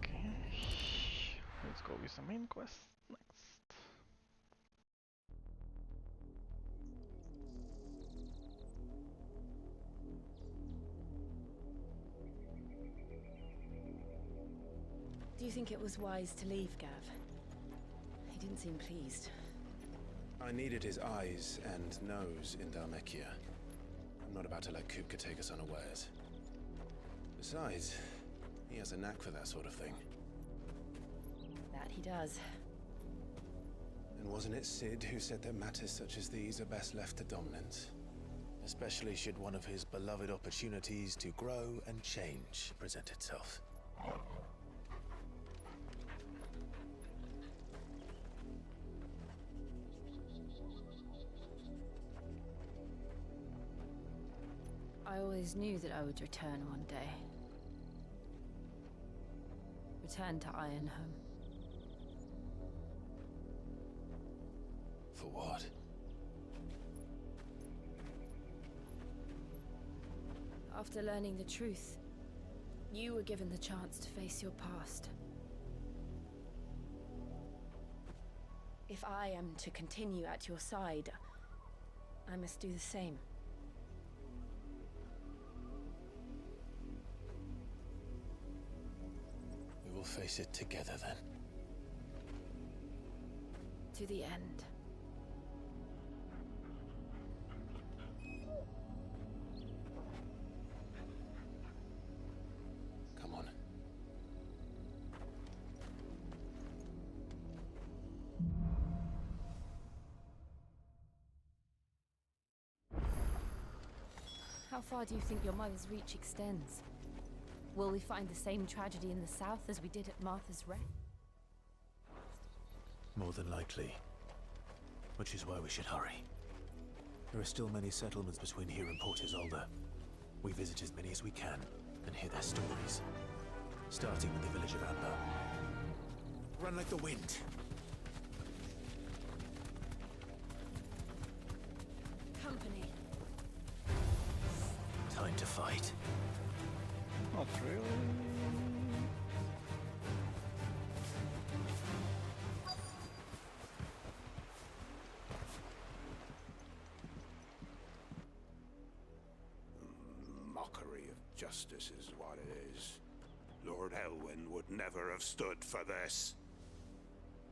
Okay. Let's go with the main quest next. Do you think it was wise to leave, Gav? He didn't seem pleased. I needed his eyes and nose in Dhalmekia. I'm not about to let Kupka take us unawares. Besides, he has a knack for that sort of thing. That he does. And wasn't it Sid who said that matters such as these are best left to dominance? Especially should one of his beloved opportunities to grow and change present itself. I always knew that I would return one day. Return to Ironhome. For what? After learning the truth, you were given the chance to face your past. If I am to continue at your side, I must do the same. We will face it together then. To the end. Come on. How far do you think your mother's reach extends? Will we find the same tragedy in the south as we did at Martha's Wreck? More than likely. Which is why we should hurry. There are still many settlements between here and Port Isolde. We visit as many as we can and hear their stories. Starting with the village of Amber. Run like the wind. Company. Time to fight. Not really. Mockery of justice is what it is. Lord Elwyn would never have stood for this.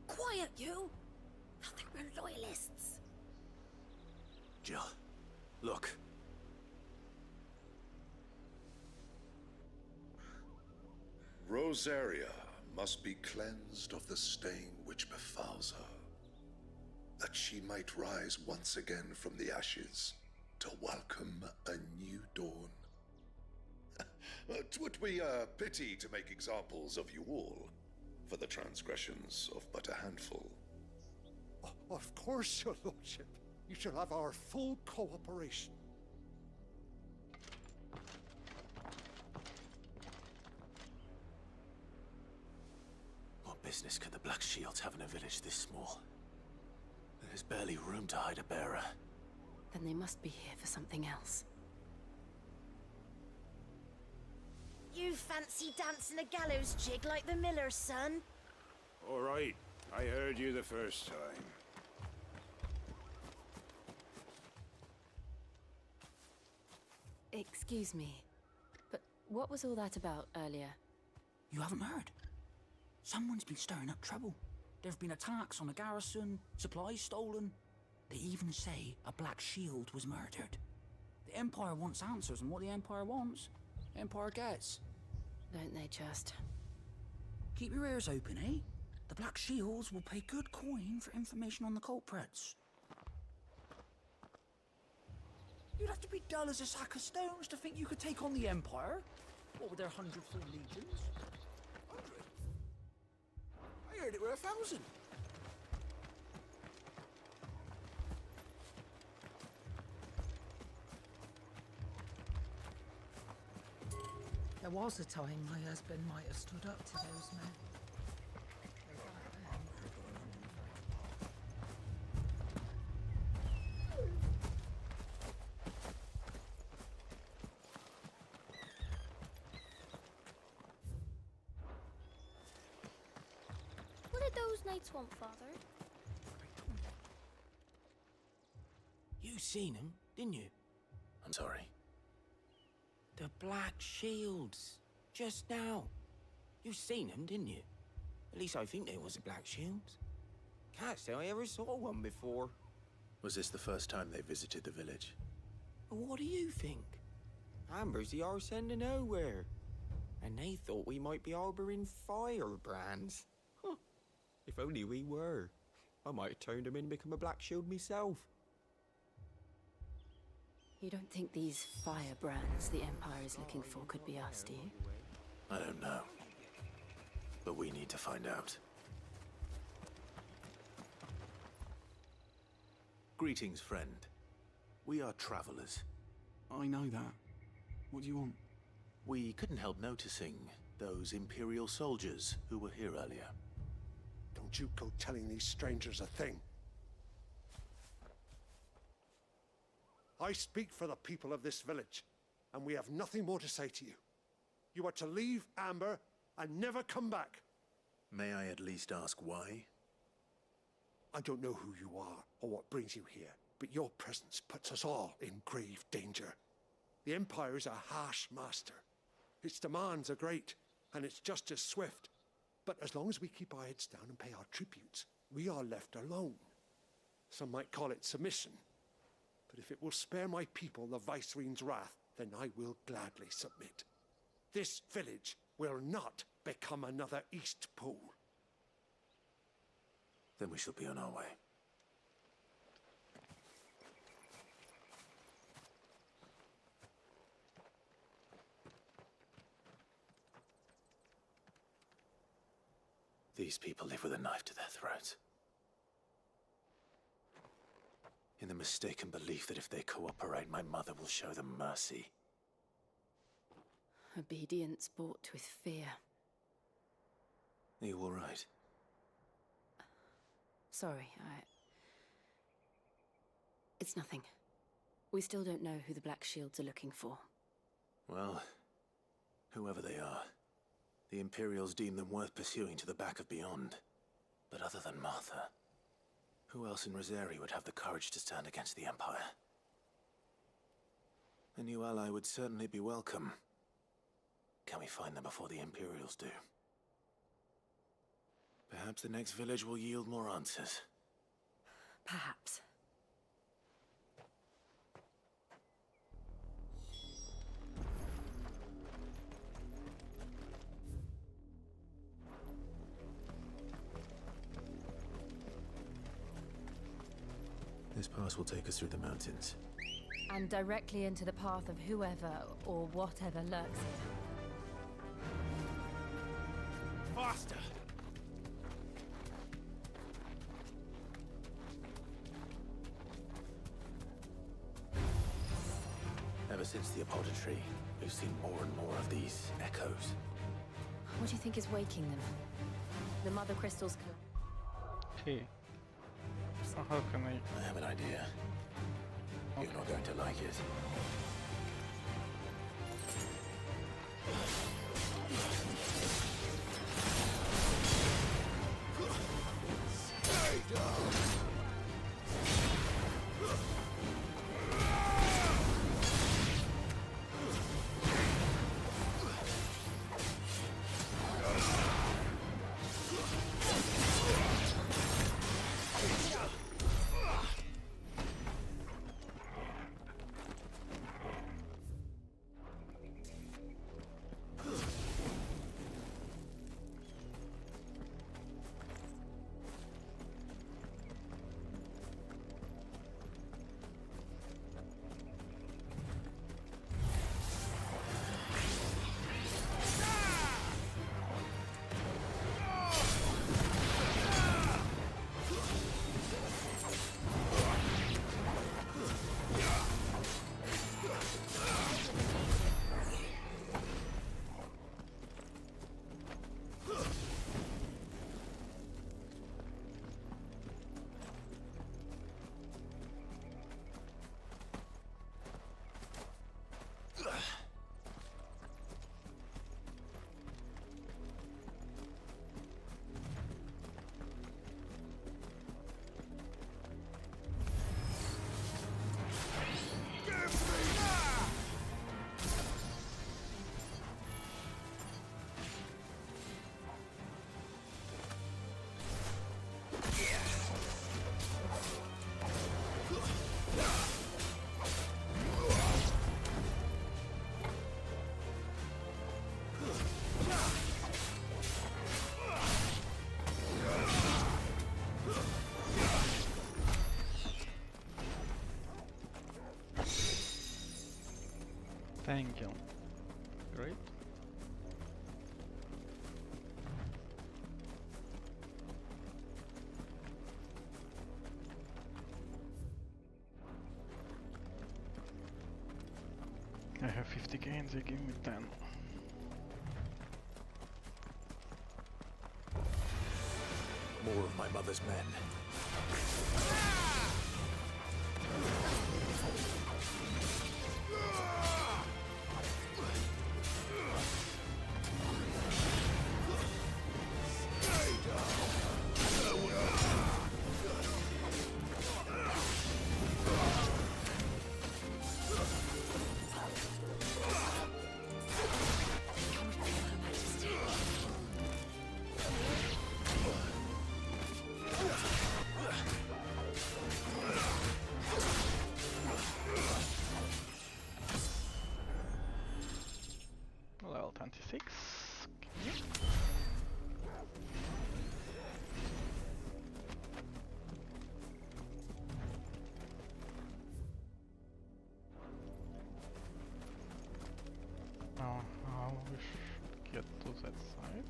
Quiet, you! Thought they were loyalists. Jill, look. Rosaria must be cleansed of the stain which befouls her, that she might rise once again from the ashes to welcome a new dawn. 'Twould be a pity to make examples of you all, for the transgressions of but a handful. Of course, your lordship. You shall have our full cooperation. What business could the Black Shields have in a village this small? There's barely room to hide a bearer. Then they must be here for something else. You fancy dancing a gallows jig like the miller's son? All right, I heard you the first time. Excuse me, but what was all that about earlier? You haven't heard? Someone's been stirring up trouble. There've been attacks on the garrison, supplies stolen. They even say a Black Shield was murdered. The Empire wants answers, and what the Empire wants, the Empire gets. Don't they just? Keep your ears open, eh? The Black Shields will pay good coin for information on the culprits. You'd have to be dull as a sack of stones to think you could take on the Empire. What with their 100-full legions? 100? I heard it were 1,000. There was a time my husband might have stood up to those men. What did those knights want, Father? You seen them, didn't you? I'm sorry. The Black Shields. Just now. You seen them, didn't you? At least I think there was a Black Shields. Can't say I ever saw one before. Was this the first time they visited the village? What do you think? Amber's the arse end of nowhere. And they thought we might be harboring firebrands. Huh. If only we were. I might have turned them in and become a Black Shield myself. You don't think these firebrands the Empire is looking for could be us, do you? I don't know. But we need to find out. Greetings, friend. We are travelers. I know that. What do you want? We couldn't help noticing those Imperial soldiers who were here earlier. Don't you go telling these strangers a thing. I speak for the people of this village, and we have nothing more to say to you. You are to leave Amber and never come back. May I at least ask why? I don't know who you are or what brings you here, but your presence puts us all in grave danger. The Empire is a harsh master. Its demands are great, and its justice swift. But as long as we keep our heads down and pay our tributes, we are left alone. Some might call it submission. But if it will spare my people the Viceroy's wrath, then I will gladly submit. This village will not become another East Pool. Then we shall be on our way. These people live with a knife to their throats. In the mistaken belief that if they cooperate, my mother will show them mercy. Obedience bought with fear. Are you all right? Sorry, It's nothing. We still don't know who the Black Shields are looking for. Well, whoever they are, the Imperials deem them worth pursuing to the back of beyond. But other than Martha, who else in Rosari would have the courage to stand against the Empire? A new ally would certainly be welcome. Can we find them before the Imperials do? Perhaps the next village will yield more answers. Perhaps. This pass will take us through the mountains. And directly into the path of whoever or whatever lurks here. Faster! Ever since the apodatory, we've seen more and more of these echoes. What do you think is waking them? The mother crystals. Okay. So how can I... I have an idea. You're not going to like it. Stay down! Thank you. Great. I have 50 gains, they give me 10. More of my mother's men. Level 26. Okay. Now how we should get to that side.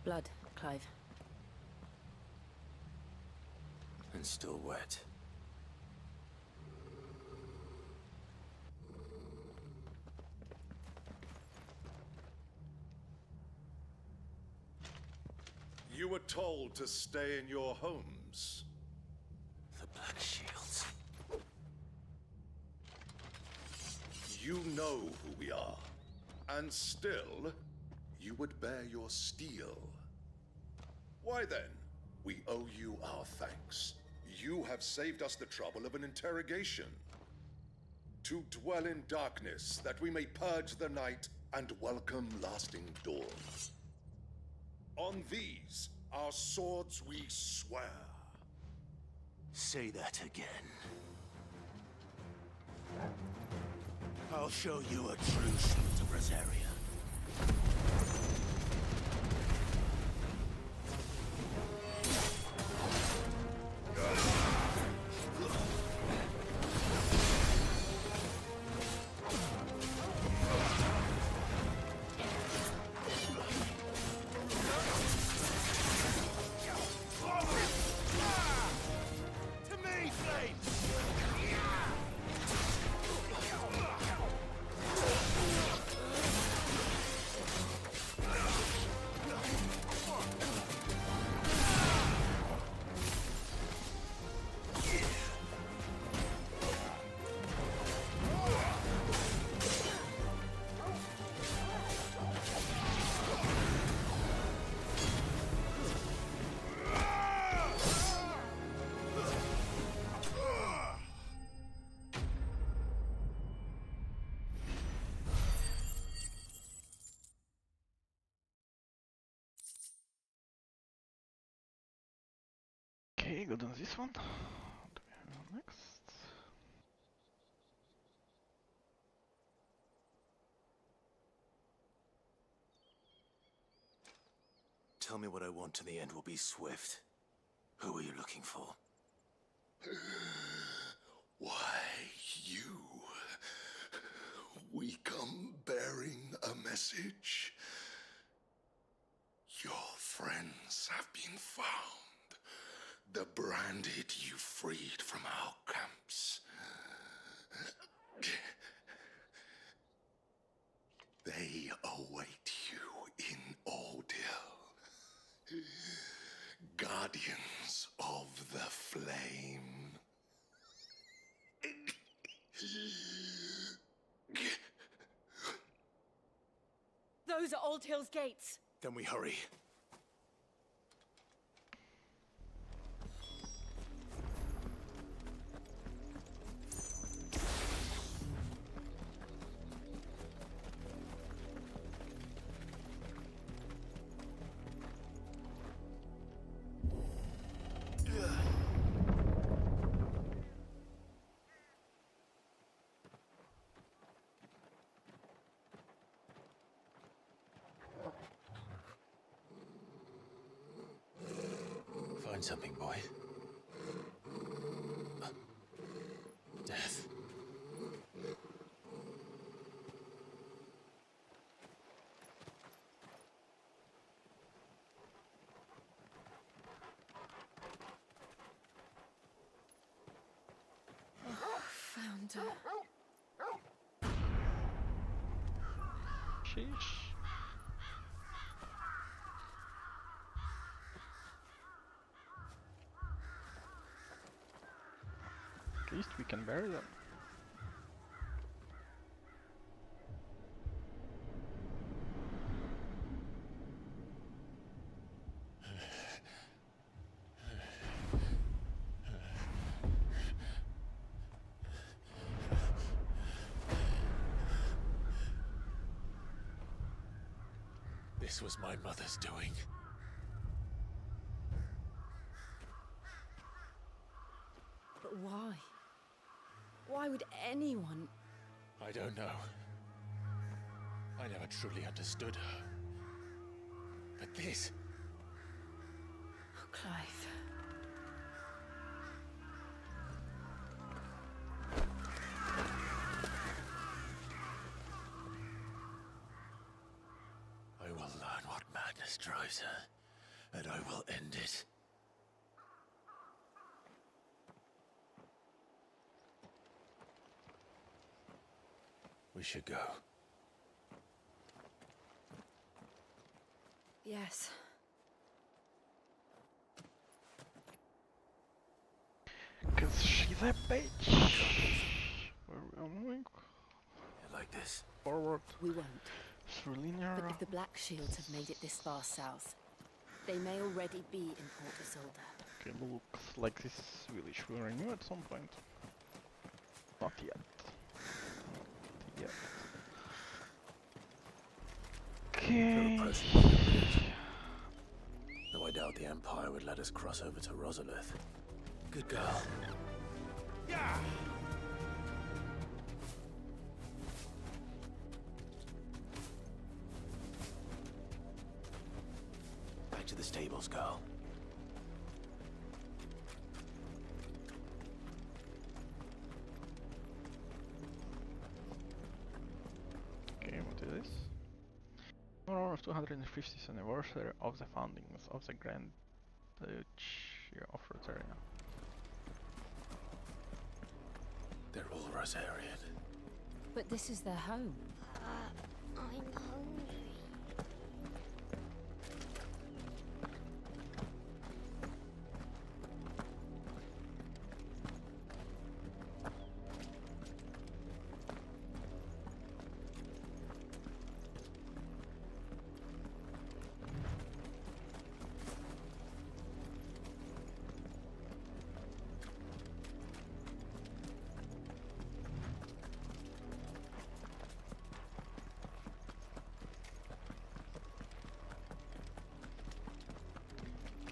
Blood, Clive. And still wet. You were told to stay in your homes. The Black Shields. You know who we are. And still, you would bear your steel. Why then? We owe you our thanks. You have saved us the trouble of an interrogation. To dwell in darkness, that we may purge the night and welcome lasting dawn. On these, our swords we swear. Say that again. I'll show you a true shield of Rosaria. To me, Flames! Okay, good on this one. What do we have next? Tell me what I want and the end will be swift. Who are you looking for? Why, you. We come bearing a message. Your friends have been found. The branded you freed from our camps. They await you in Ordeal. Guardians of the Flame. Those are Old Hill's gates. Then we hurry. Find something, boy. Death. Found her. Sheesh. At least we can bury them. This was my mother's doing. But why? Why would anyone? I don't know. I never truly understood her. But this... Oh, Clive. I will learn what madness drives her, and I will end it. We should go. Yes. the page. Where we are moving Like this. forward We won't. through linear. But if the Black Shields have made it this far south, they may already be in Port Isolde. Okay, looks like this village will renew at some point. Not yet. Not yet. Okay. Though I doubt the Empire would let us cross over to Rosalith. Good girl. Yeah! Back to the stables, girl. Okay, what is this? In honor of 250th anniversary of the foundings of the Grand Duchy of Rosaria. They're all Rosarian. But this is their home. I'm hungry.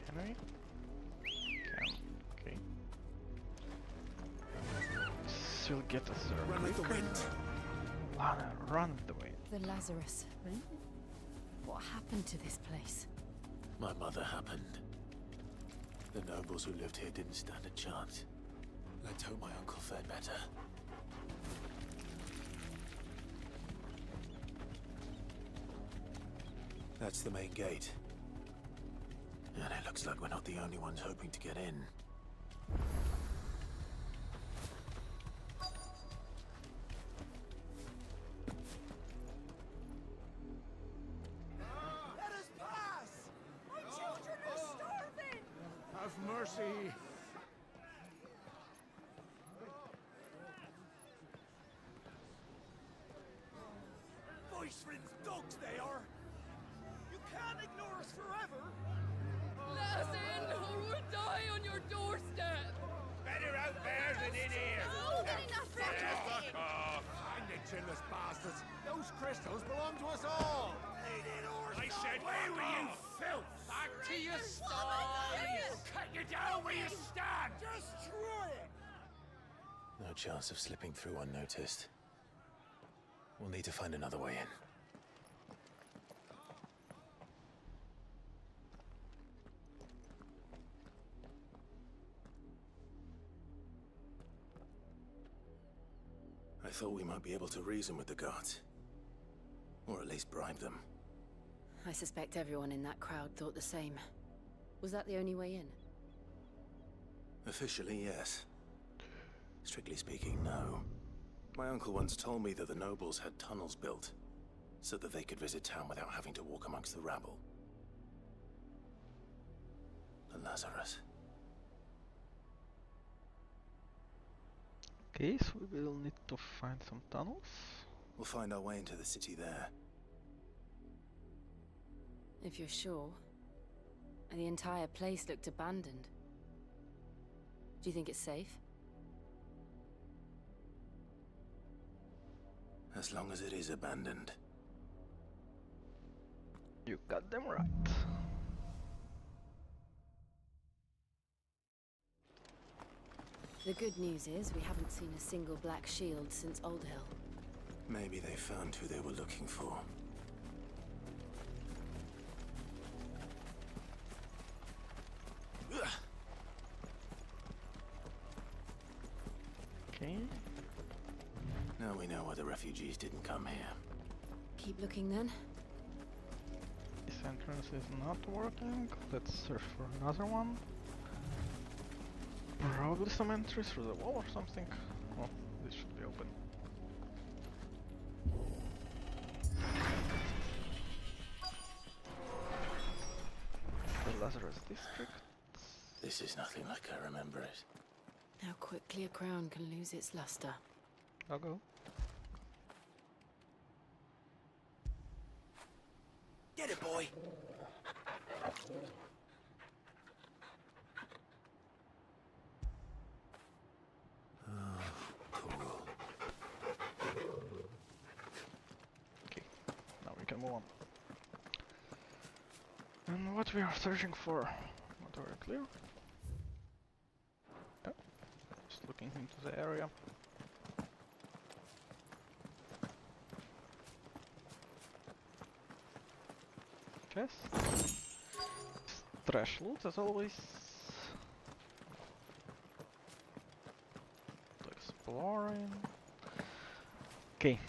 Can we? Can. Okay. This will get us there. Run with the wind. Lana, run with the wind. The Lazarus. What happened to this place? My mother happened. The nobles who lived here didn't stand a chance. Let's hope my uncle fared better. That's the main gate. And it looks like we're not the only ones hoping to get in. Let us pass! My children are starving! Have mercy. Voice-rin's dogs they are! You can't ignore us forever! Let us in, or we'll die on your doorstep! Better out there than in here. Fuck off! Find the chinless bastards! Those crystals belong to us all! I said, away with you, filth! Back to your stalls! Cut you down where you stand! Destroy it! No chance of slipping through unnoticed. We'll need to find another way in. I thought we might be able to reason with the guards. Or at least bribe them. I suspect everyone in that crowd thought the same. Was that the only way in? Officially, yes. Strictly speaking, no. My uncle once told me that the nobles had tunnels built, so that they could visit town without having to walk amongst the rabble. The Lazarus. Okay, so we will need to find some tunnels. We'll find our way into the city there. If you're sure. The entire place looked abandoned. Do you think it's safe? As long as it is abandoned. You got them right. The good news is we haven't seen a single black shield since Old Hill. Maybe they found who they were looking for. Okay. Now we know why the refugees didn't come here. Keep looking then. This entrance is not working. Let's search for another one. Probably some entries through the wall or something. Oh, this should be open. The Lazarus district. This is nothing like I remember it. How quickly a crown can lose its luster. I'll go. Get it, boy! Now we can move on. And what we are searching for? Not very clear. Yeah. Just looking into the area. Chest. Trash loot as always. Exploring. Okay.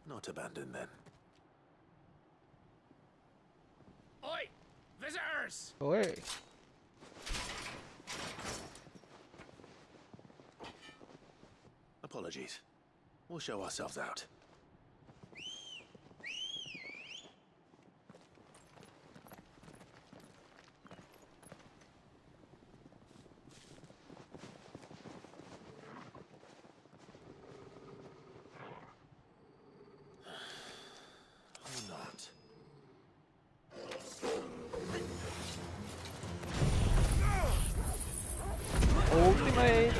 Not abandoned then. Oi! Visitors! Oi! Apologies. We'll show ourselves out. Or not. Ultimate!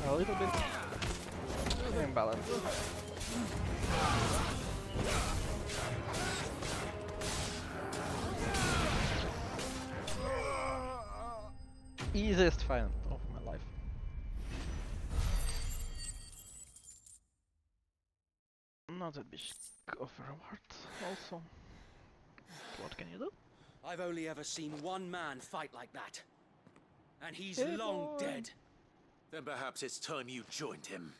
A little bit imbalanced. Easiest fight of my life. Not a big of a reward also. What can you do? I've only ever seen one man fight like that. And he's Hey, long boy. dead. Then perhaps it's time you joined him.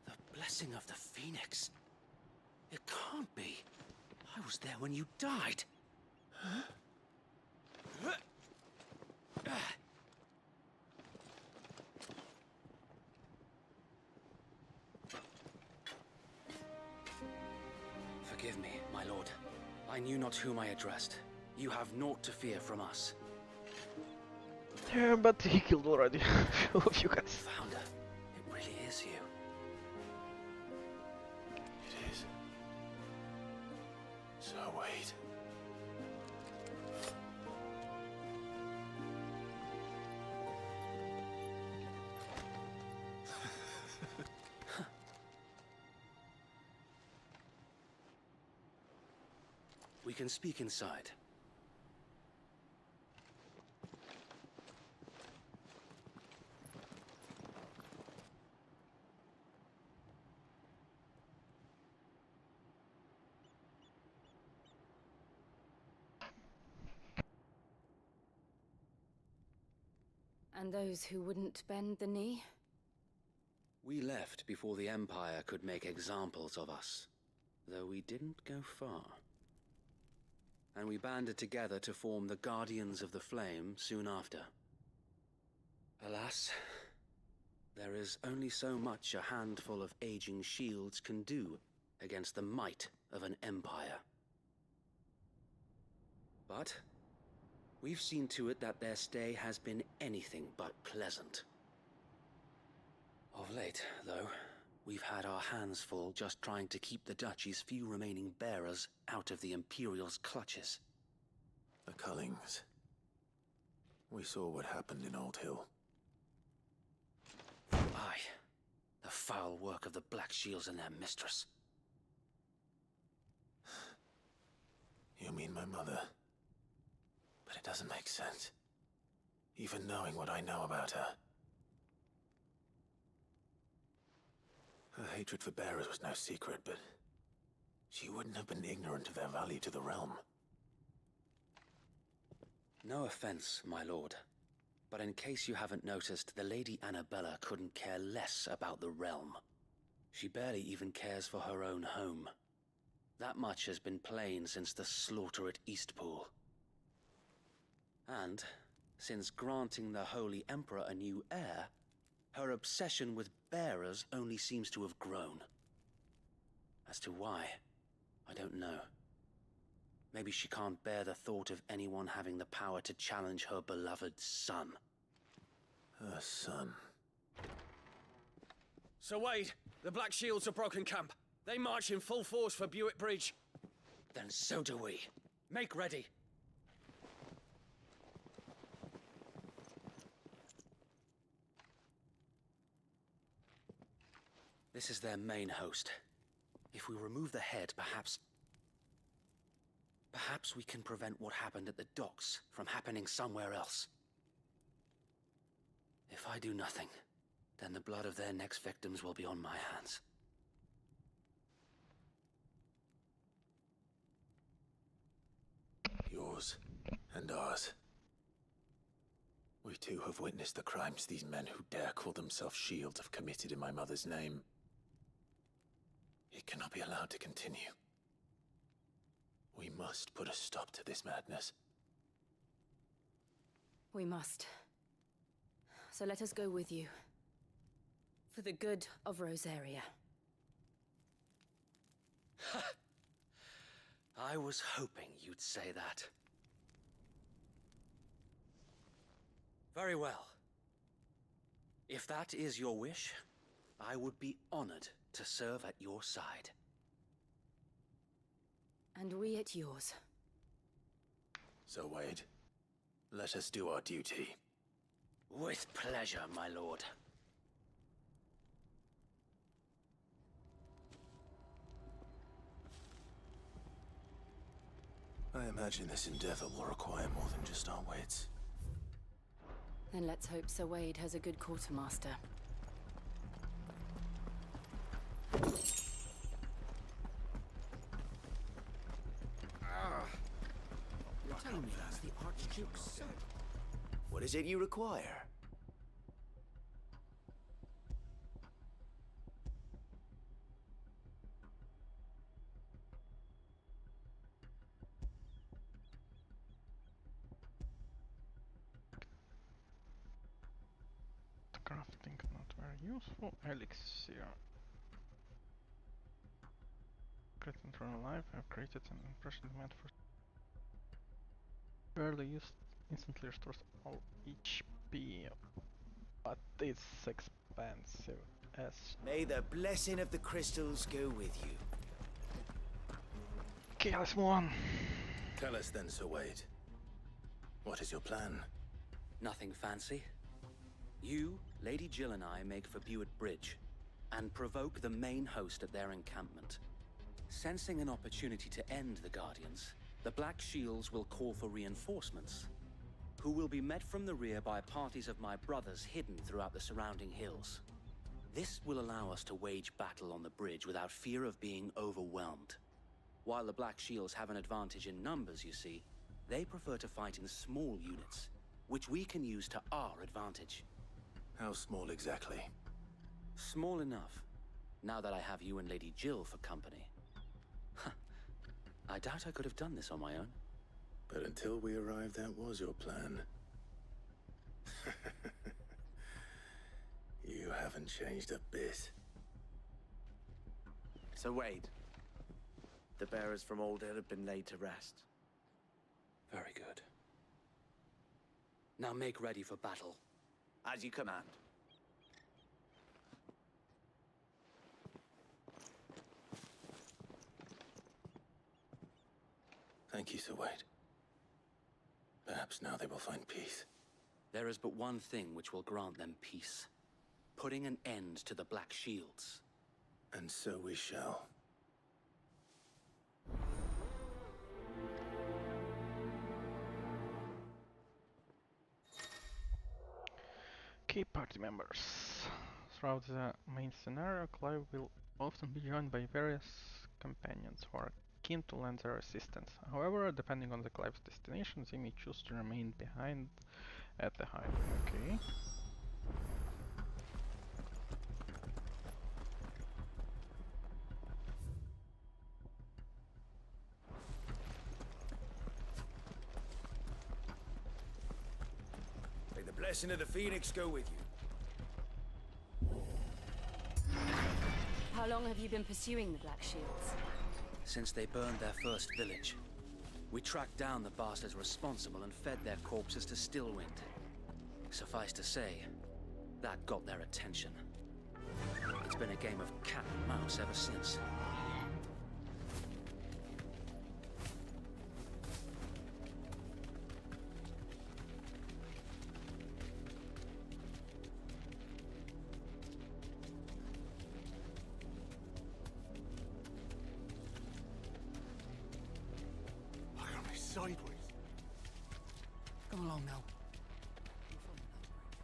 The blessing of the Phoenix. It can't be. I was there when you died. Forgive me, my lord. I knew not whom I addressed. You have naught to fear from us. Yeah, but he killed already a few of you guys. Founder, it really is you. It is. So wait. We can speak inside. And those who wouldn't bend the knee? We left before the Empire could make examples of us, though we didn't go far. And we banded together to form the Guardians of the Flame soon after. Alas, there is only so much a handful of aging shields can do against the might of an empire. But we've seen to it that their stay has been anything but pleasant. Of late, though, we've had our hands full just trying to keep the Duchy's few remaining bearers out of the Imperial's clutches. The Cullings. We saw what happened in Old Hill. Aye, the foul work of the Black Shields and their mistress. You mean my mother? But it doesn't make sense. Even knowing what I know about her. Her hatred for bearers was no secret, but she wouldn't have been ignorant of their value to the realm. No offense, my lord, but in case you haven't noticed, the Lady Annabella couldn't care less about the realm. She barely even cares for her own home. That much has been plain since the slaughter at Eastpool. And, since granting the Holy Emperor a new heir, Her obsession with bearers only seems to have grown. As to why, I don't know. Maybe she can't bear the thought of anyone having the power to challenge her beloved son. Her son. Sir Wade, the Black Shields have broken camp. They march in full force for Buick Bridge. Then so do we. Make ready. This is their main host. If we remove the head, perhaps we can prevent what happened at the docks from happening somewhere else. If I do nothing, then the blood of their next victims will be on my hands. Yours and ours. We too have witnessed the crimes these men who dare call themselves Shields have committed in my mother's name. It cannot be allowed to continue. We must put a stop to this madness. We must. So let us go with you. For the good of Rosaria. I was hoping you'd say that. Very well. If that is your wish, I would be honored to serve at your side. And we at yours. So, Wade, let us do our duty. With pleasure, my lord. I imagine this endeavor will require more than just our wits. Then let's hope Sir Wade has a good quartermaster. You're telling me that's the Archduke's son? What is it you require? Crafting not very useful. Elixir. Crit and run alive. I've created an impression meant for barely used, instantly restores all HP, but it's expensive as. May the blessing of the crystals go with you. Okay, let's move on. Tell us then, Sir Wade. What is your plan? Nothing fancy. You, Lady Jill and I make for Buick Bridge, and provoke the main host at their encampment. Sensing an opportunity to end the Guardians, the Black Shields will call for reinforcements, who will be met from the rear by parties of my brothers hidden throughout the surrounding hills. This will allow us to wage battle on the bridge without fear of being overwhelmed. While the Black Shields have an advantage in numbers, you see, they prefer to fight in small units, which we can use to our advantage. How small exactly? Small enough, now that I have you and Lady Jill for company. I doubt I could have done this on my own. But until we arrived, that was your plan. You haven't changed a bit. Sir Wade, the bearers from Alder have been laid to rest. Very good. Now make ready for battle. As you command. Thank you, Sir Wade. Perhaps now they will find peace. There is but one thing which will grant them peace. Putting an end to the Black Shields. And so we shall. Key party members. Throughout the main scenario, Clive will often be joined by various companions who are keen to lend their assistance. However, depending on the Clive's destination, they may choose to remain behind at the hideout. Okay. May the blessing of the Phoenix go with you. How long have you been pursuing the Black Shields? Since they burned their first village. We tracked down the bastards responsible and fed their corpses to Stillwind. Suffice to say, that got their attention. It's been a game of cat and mouse ever since. Look at me sideways. Come along now.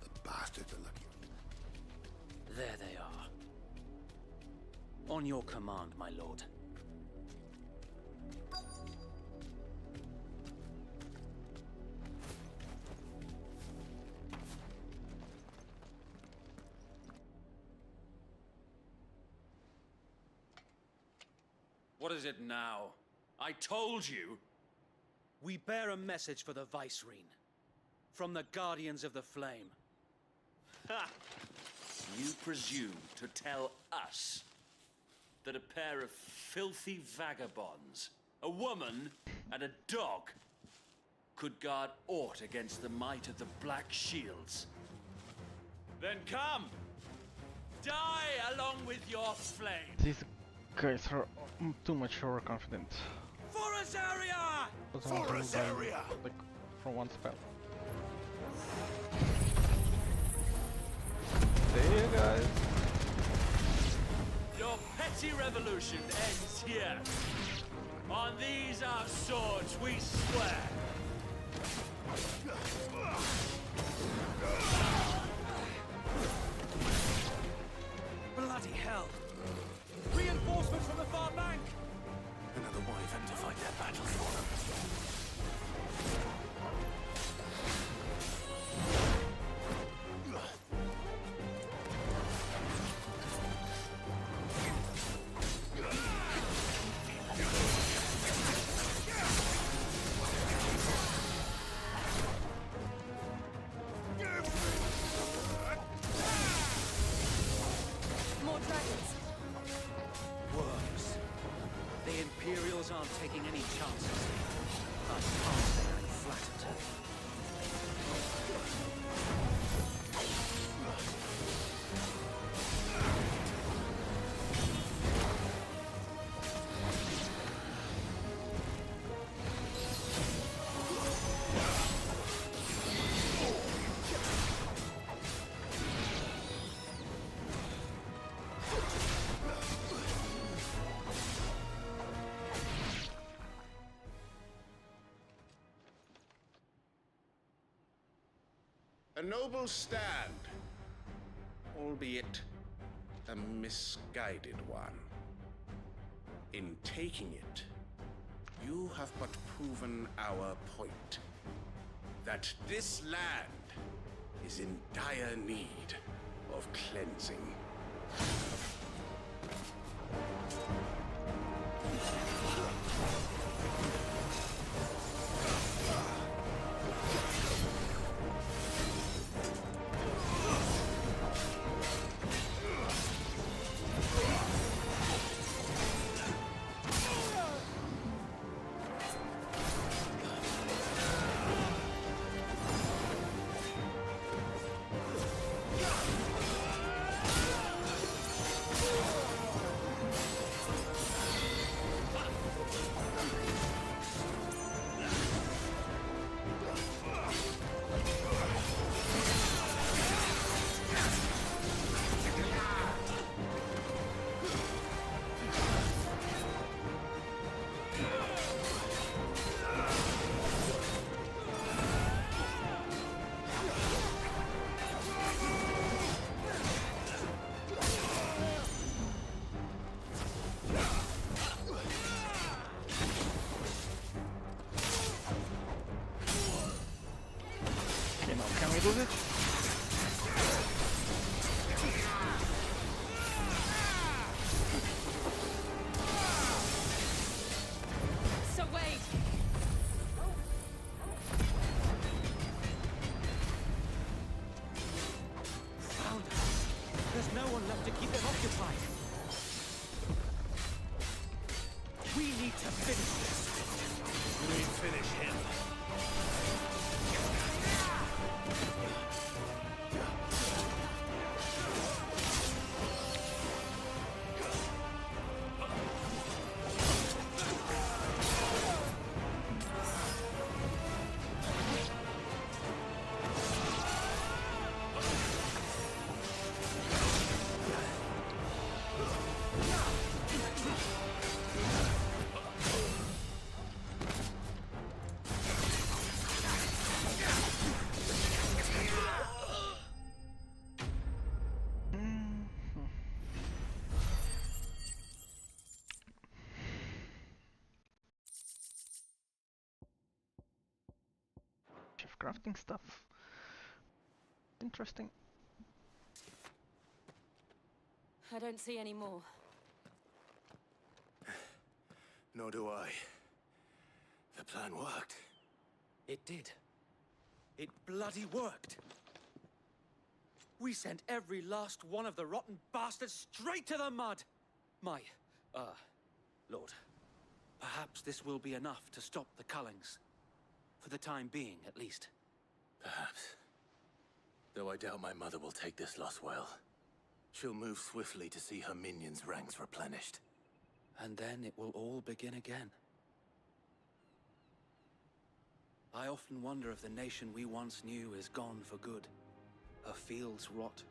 The bastards are lucky. There they are. On your command, my lord. What is it now? I told you! We bear a message for the Vicereine. From the Guardians of the Flame. Ha! You presume to tell us that a pair of filthy vagabonds, a woman and a dog, could guard aught against the might of the Black Shields? Then come! Die along with your flame! These guys are too much overconfident. For Azaria! For Azaria! Like, for one spell. See you guys! Your petty revolution ends here. On these our swords we swear. Bloody hell! Reinforcements from the far bank! Another wyvern to fight their battle for them. More dragons. Worms. The Imperials aren't taking any chances. Us aren't bearing flattered. A noble stand, albeit a misguided one. In taking it, you have but proven our point. That this land is in dire need of cleansing. Does it? So wait. Found us. There's no one left to keep them occupied. to finish this. You mean finish him? Chef crafting stuff. Interesting. I don't see any more. Nor do I. The plan worked. It did. It bloody worked. We sent every last one of the rotten bastards straight to the mud. My, Lord, perhaps this will be enough to stop the Cullings. For the time being, at least. Perhaps. Though I doubt my mother will take this loss well. She'll move swiftly to see her minions' ranks replenished. And then it will all begin again. I often wonder if the nation we once knew is gone for good. Her fields rot.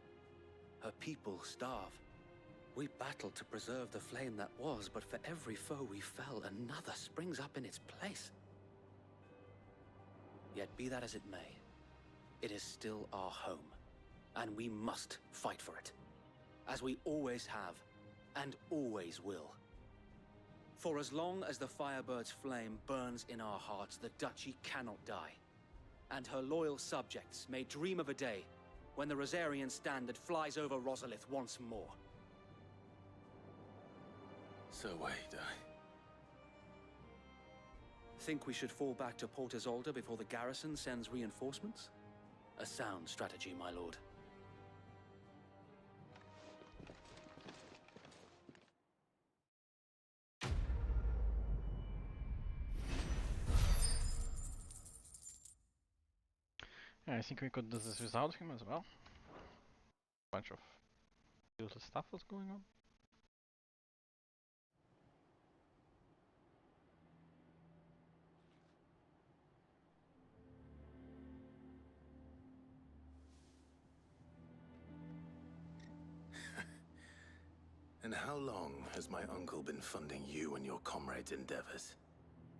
Her people starve. We battled to preserve the flame that was, but for every foe we fell, another springs up in its place. Yet be that as it may, it is still our home, and we must fight for it, as we always have, and always will. For as long as the Firebird's flame burns in our hearts, the Duchy cannot die, and her loyal subjects may dream of a day when the Rosarian standard flies over Rosalith once more. So wait, Think we should fall back to Port Isolde before the garrison sends reinforcements? A sound strategy, my lord. Yeah, I think we could do this without him as well. Bunch of useless stuff was going on. And how long has my uncle been funding you and your comrades' endeavors?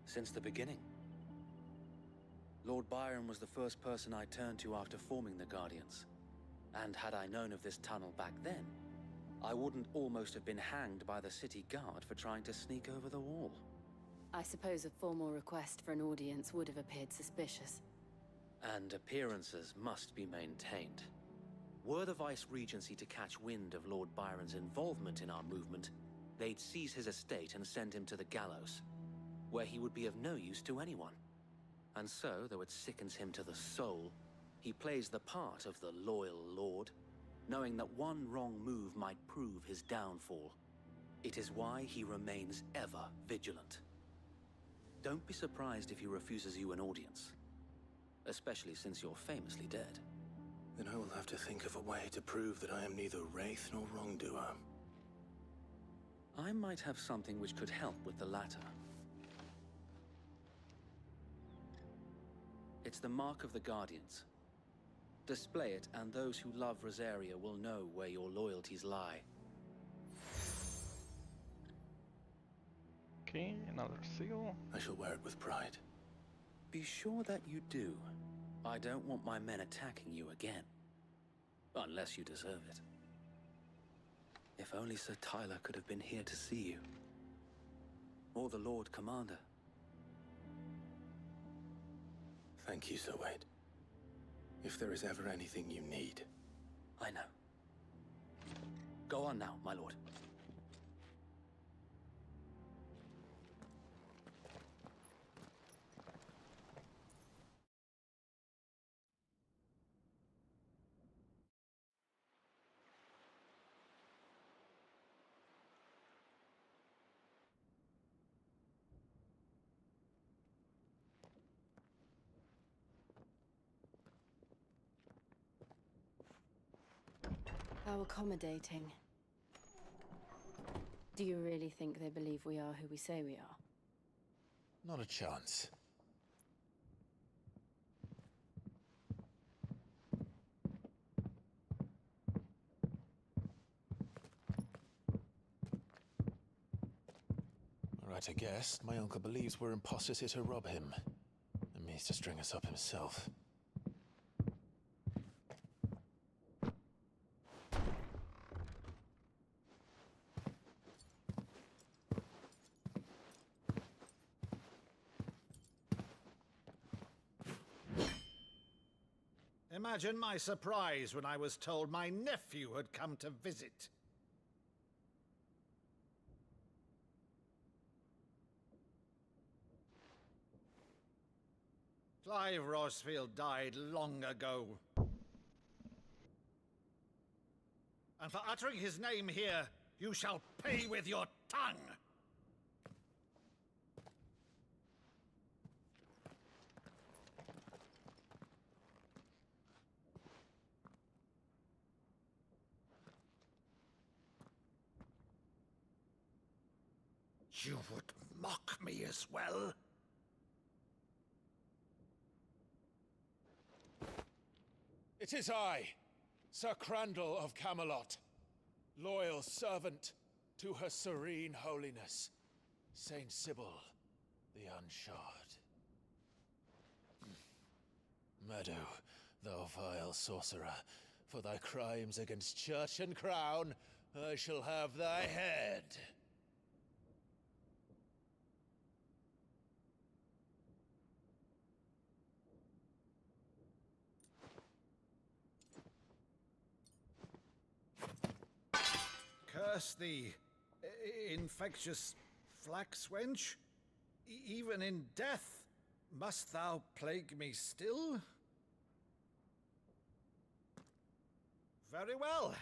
Since the beginning. Lord Byron was the first person I turned to after forming the Guardians. And had I known of this tunnel back then, I wouldn't almost have been hanged by the city guard for trying to sneak over the wall. I suppose a formal request for an audience would have appeared suspicious. And appearances must be maintained. Were the Vice-Regency to catch wind of Lord Byron's involvement in our movement, they'd seize his estate and send him to the gallows, where he would be of no use to anyone. And so, though it sickens him to the soul, he plays the part of the loyal lord, knowing that one wrong move might prove his downfall. It is why he remains ever vigilant. Don't be surprised if he refuses you an audience, especially since you're famously dead. Then I will have to think of a way to prove that I am neither wraith nor wrongdoer. I might have something which could help with the latter. It's the mark of the Guardians. Display it, and those who love Rosaria will know where your loyalties lie. Okay, another seal. I shall wear it with pride. Be sure that you do. I don't want my men attacking you again. Unless you deserve it. If only Sir Tyler could have been here to see you. Or the Lord Commander. Thank you, Sir Wade. If there is ever anything you need. I know. Go on now, my lord. How accommodating. Do you really think they believe we are who we say we are? Not a chance. Right, I guess. My uncle believes we're imposters here to rob him. And means to string us up himself. Imagine my surprise when I was told my nephew had come to visit. Clive Rosfield died long ago. And for uttering his name here, you shall pay with your tongue! You would mock me as well? It is I, Sir Crandall of Camelot, loyal servant to Her Serene Holiness, Saint Sybil the Unshod. Meadow, thou vile sorcerer, for thy crimes against church and crown, I shall have thy head. Curse thee, infectious flax wench. Even in death, must thou plague me still? Very well.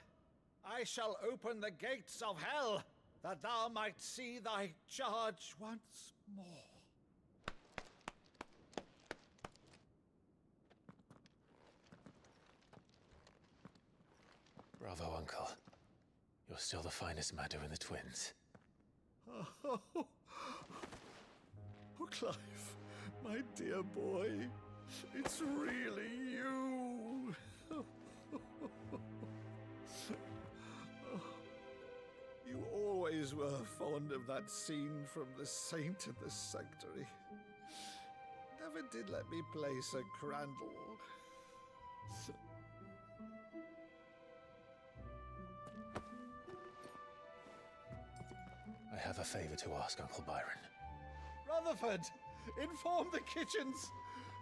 I shall open the gates of hell, that thou might see thy charge once more. Bravo, Uncle. You're still the finest Meadow in the twins. Oh, Clive, my dear boy, it's really you. You always were fond of that scene from The Saint and the Sanctuary. Never did let me play Sir Crandall. I have a favor to ask, Uncle Byron. Rutherford, inform the kitchens.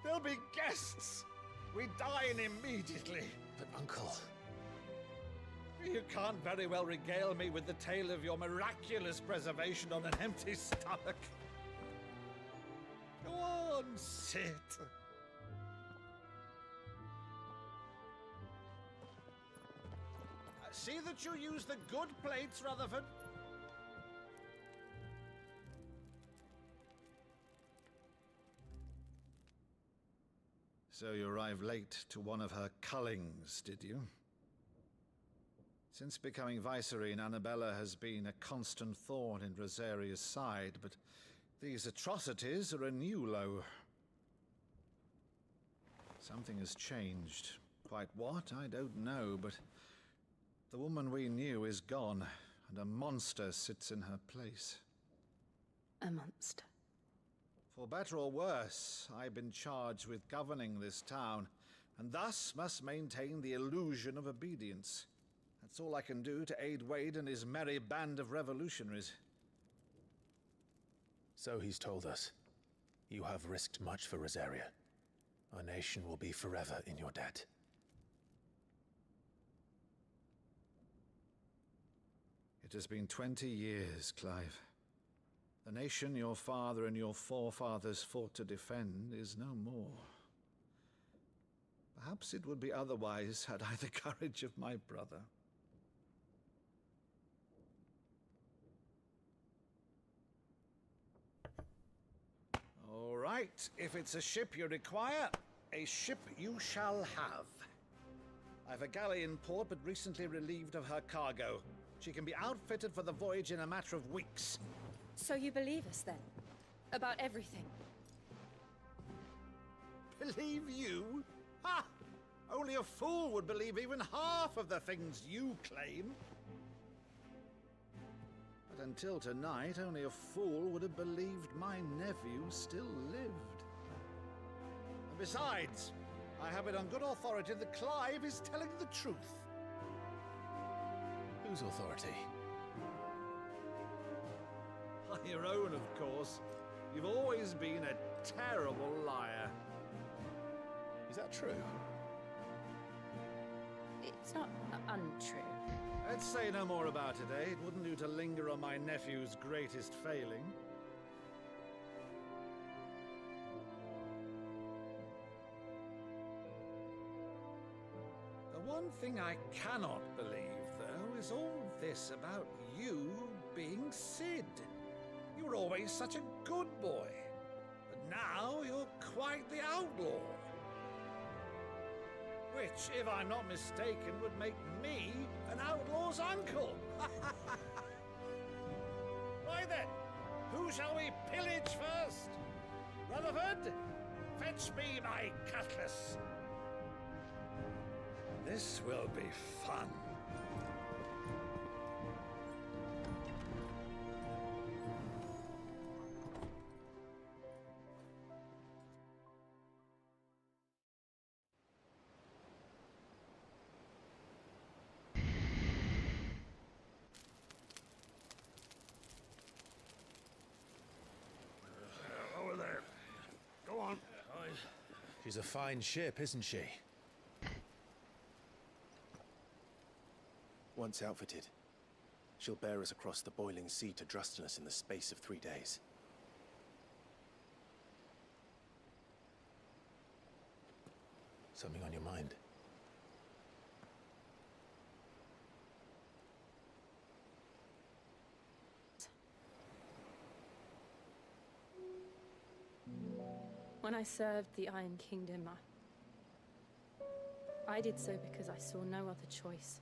There'll be guests. We dine immediately. But, Uncle... You can't very well regale me with the tale of your miraculous preservation on an empty stomach. Go on, sit. See that you use the good plates, Rutherford. So you arrived late to one of her cullings, did you? Since becoming Vicereine, Annabella has been a constant thorn in Rosaria's side, but these atrocities are a new low. Something has changed. Quite what, I don't know, but the woman we knew is gone, and a monster sits in her place. A monster? For better or worse, I've been charged with governing this town, and thus must maintain the illusion of obedience. That's all I can do to aid Wade and his merry band of revolutionaries. So he's told us. You have risked much for Rosaria. Our nation will be forever in your debt. It has been 20 years, Clive. The nation your father and your forefathers fought to defend is no more. Perhaps it would be otherwise had I the courage of my brother. All right, if it's a ship you require, a ship you shall have. I've a galley in port, but recently relieved of her cargo. She can be outfitted for the voyage in a matter of weeks. So you believe us then? About everything? Believe you? Ha! Only a fool would believe even half of the things you claim. But until tonight, only a fool would have believed my nephew still lived. And besides, I have it on good authority that Clive is telling the truth. Whose authority? By your own, of course. You've always been a terrible liar. Is that true? It's not untrue. Let's say no more about it, eh? It wouldn't do to linger on my nephew's greatest failing. The one thing I cannot believe, though, is all this about you being Sid. You were always such a good boy, but now you're quite the outlaw. Which, if I'm not mistaken, would make me an outlaw's uncle. Why then, who shall we pillage first? Rutherford, fetch me my cutlass. This will be fun. Over there. Go on. She's a fine ship, isn't she? Once outfitted, she'll bear us across the boiling sea to Drustinus in the space of 3 days. Something on your mind? When I served the Iron Kingdom, I did so because I saw no other choice.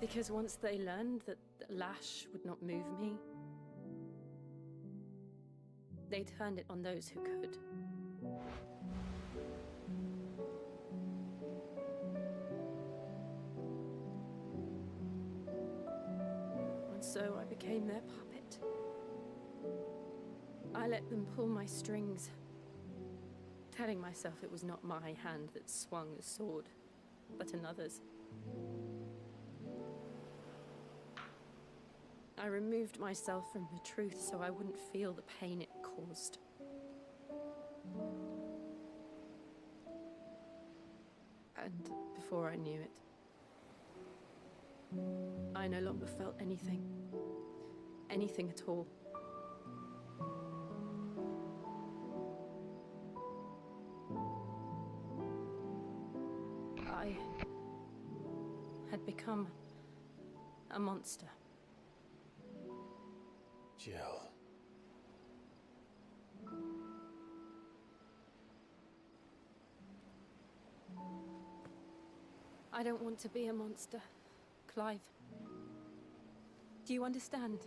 Because once they learned that the lash would not move me, they turned it on those who could. And so I became their puppet. I let them pull my strings, telling myself it was not my hand that swung the sword, but another's. I removed myself from the truth so I wouldn't feel the pain it caused. And before I knew it, I no longer felt anything. Anything at all. I had become a monster. Jill. I don't want to be a monster, Clive. Do you understand?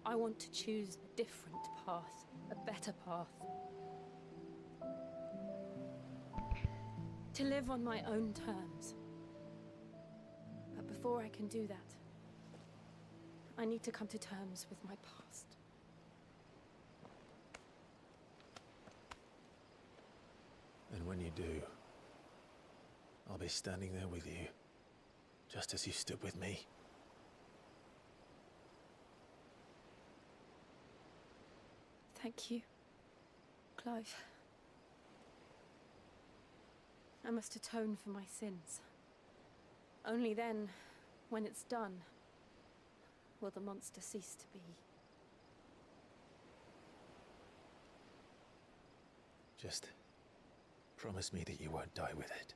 I want to choose a different path, a better path. To live on my own terms. But before I can do that, I need to come to terms with my past. And when you do, I'll be standing there with you, just as you stood with me. Thank you, Clive. I must atone for my sins. Only then, when it's done, will the monster cease to be. Just promise me that you won't die with it.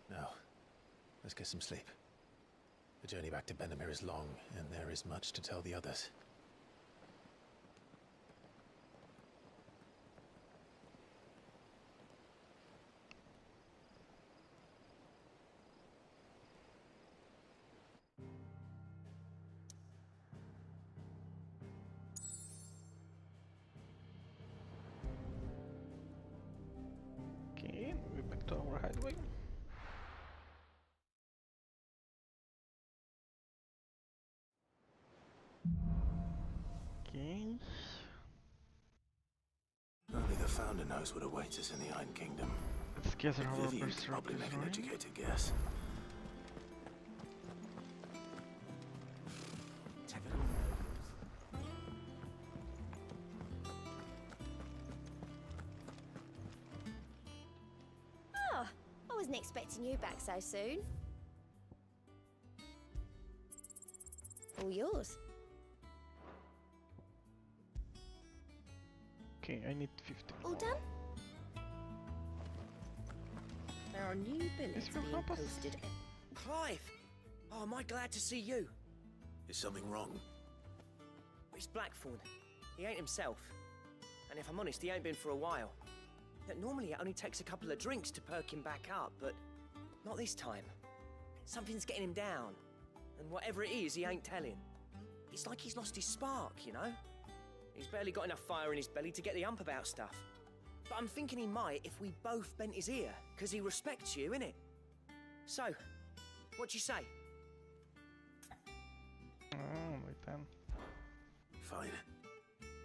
Now, let's get some sleep. The journey back to Benamir is long, and there is much to tell the others. wonder knows what awaits us in the Iron Kingdom. Let's gather our Vivian could probably make an educated guess. Oh, I wasn't expecting you back so soon. All yours. Okay, I need 50 All more. done? There are new billets This will being help us. posted. Clive! Oh, am I glad to see you? Is something wrong? It's Blackthorn. He ain't himself. And if I'm honest, he ain't been for a while. Yet normally it only takes a couple of drinks to perk him back up, but not this time. Something's getting him down. And whatever it is, he ain't telling. It's like he's lost his spark, you know? He's barely got enough fire in his belly to get the ump about stuff. But I'm thinking he might if we both bent his ear, because he respects you, innit? So, what you say? Wait then. Fine.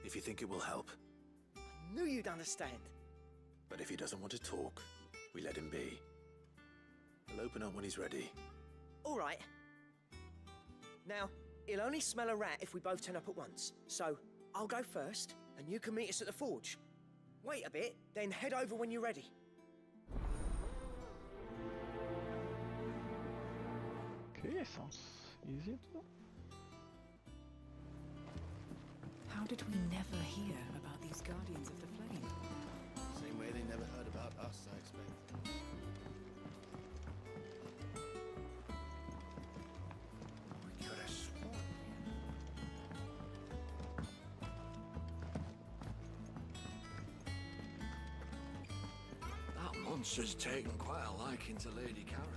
If you think it will help. Knew you'd understand. But if he doesn't want to talk, we let him be. He'll open up when he's ready. All right. Now, he'll only smell a rat if we both turn up at once. So, I'll go first, and you can meet us at the forge. Wait a bit, then head over when you're ready. Okay, sounds easy to do. How did we never hear about these Guardians of the Flame? Same way they never heard about us, I expect. We could have sworn. That monster's taken quite a liking to Lady Karen.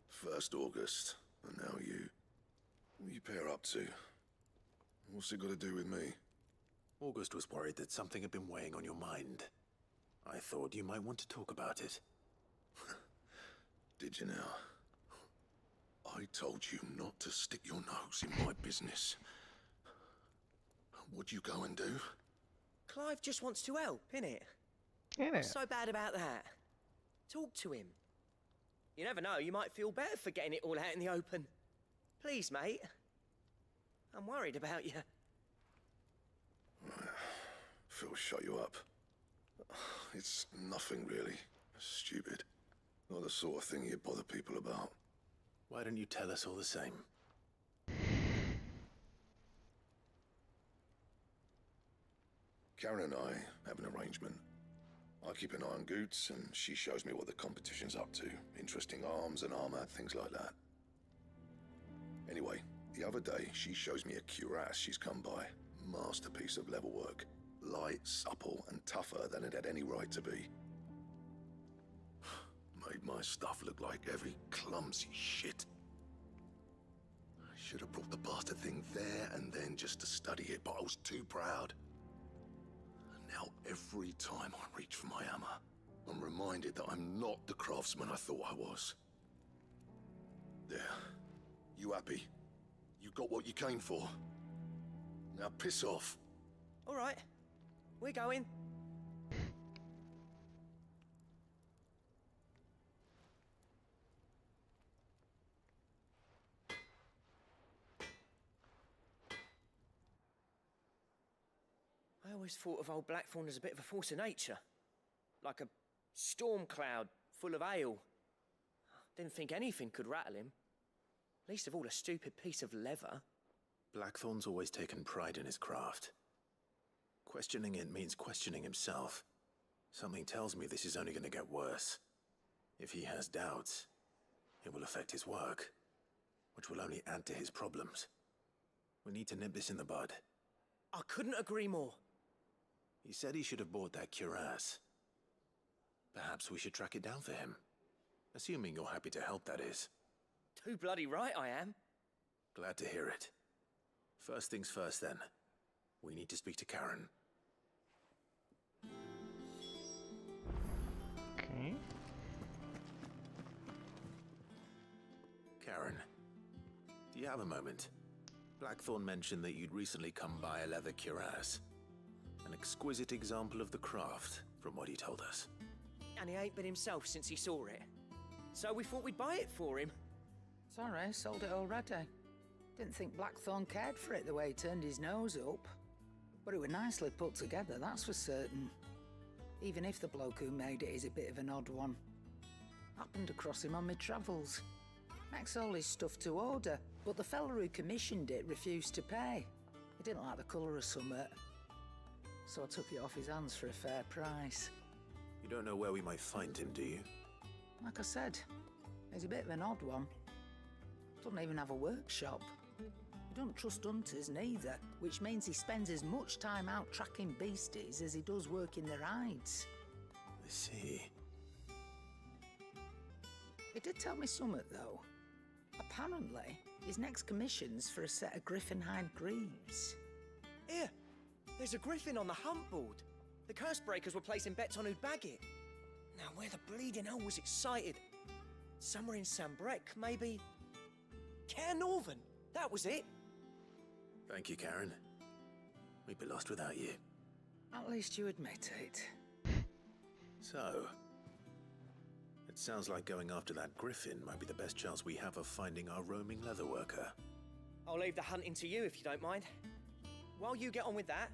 First August, and now you. What you pair up to? What's it got to do with me? August was worried that something had been weighing on your mind. I thought you might want to talk about it. Did you now? I told you not to stick your nose in my business. What'd you go and do? Clive just wants to help, innit? Innit? What's so bad about that? Talk to him. You never know, you might feel better for getting it all out in the open. Please, mate. I'm worried about you. Phil, shut you up. It's nothing really. Stupid. Not the sort of thing you bother people about. Why don't you tell us all the same? Karen and I have an arrangement. I keep an eye on Goots, and she shows me what the competition's up to. Interesting arms and armor, things like that. Anyway, the other day, she shows me a cuirass she's come by. Masterpiece of level work. Light, supple, and tougher than it had any right to be. Made my stuff look like heavy, clumsy shit. I should have brought the bastard thing there and then just to study it, but I was too proud. Now, every time I reach for my hammer, I'm reminded that I'm not the craftsman I thought I was. There. You happy? You got what you came for? Now piss off. All right. We're going. I always thought of old Blackthorn as a bit of a force of nature. Like a storm cloud full of hail. Didn't think anything could rattle him. Least of all a stupid piece of leather. Blackthorn's always taken pride in his craft. Questioning it means questioning himself. Something tells me this is only going to get worse. If he has doubts, it will affect his work, which will only add to his problems. We need to nip this in the bud. I couldn't agree more. He said he should have bought that cuirass. Perhaps we should track it down for him. Assuming you're happy to help, that is. Too bloody right I am. Glad to hear it. First things first, then. We need to speak to Karen. Okay. Karen, do you have a moment? Blackthorn mentioned that you'd recently come by a leather cuirass. An exquisite example of the craft, from what he told us. And he ain't been himself since he saw it. So we thought we'd buy it for him. Sorry, sold it already. Didn't think Blackthorn cared for it the way he turned his nose up. But it was nicely put together, that's for certain. Even if the bloke who made it is a bit of an odd one. Happened across him on my travels. Makes all his stuff to order, but the fella who commissioned it refused to pay. He didn't like the colour of summit. So I took it off his hands for a fair price. You don't know where we might find him, do you? Like I said, he's a bit of an odd one. Doesn't even have a workshop. He don't trust hunters neither, which means he spends as much time out tracking beasties as he does working the rides. I see. He did tell me something, though. Apparently, his next commission's for a set of griffin hide greaves. Here, there's a griffin on the hunt board. The curse breakers were placing bets on who'd bag it. Now, where the bleeding hell was it sighted? Somewhere in Sambrec, maybe? Care Northern, that was it. Thank you, Karen. We'd be lost without you. At least you admit it. So, it sounds like going after that griffin might be the best chance we have of finding our roaming leatherworker. I'll leave the hunting to you if you don't mind. While you get on with that,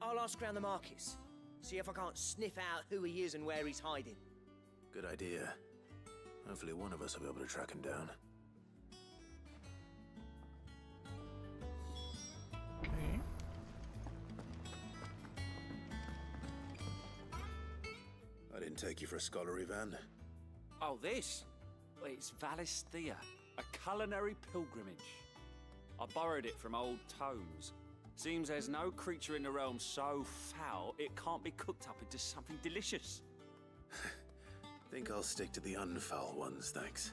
I'll ask around the markets. See if I can't sniff out who he is and where he's hiding. Good idea. Hopefully one of us will be able to track him down. Okay. I didn't take you for a scholar, Ivan. Oh, this? Well, it's Valisthea, a culinary pilgrimage. I borrowed it from old tomes. Seems there's no creature in the realm so foul it can't be cooked up into something delicious. Think I'll stick to the unfoul ones, thanks.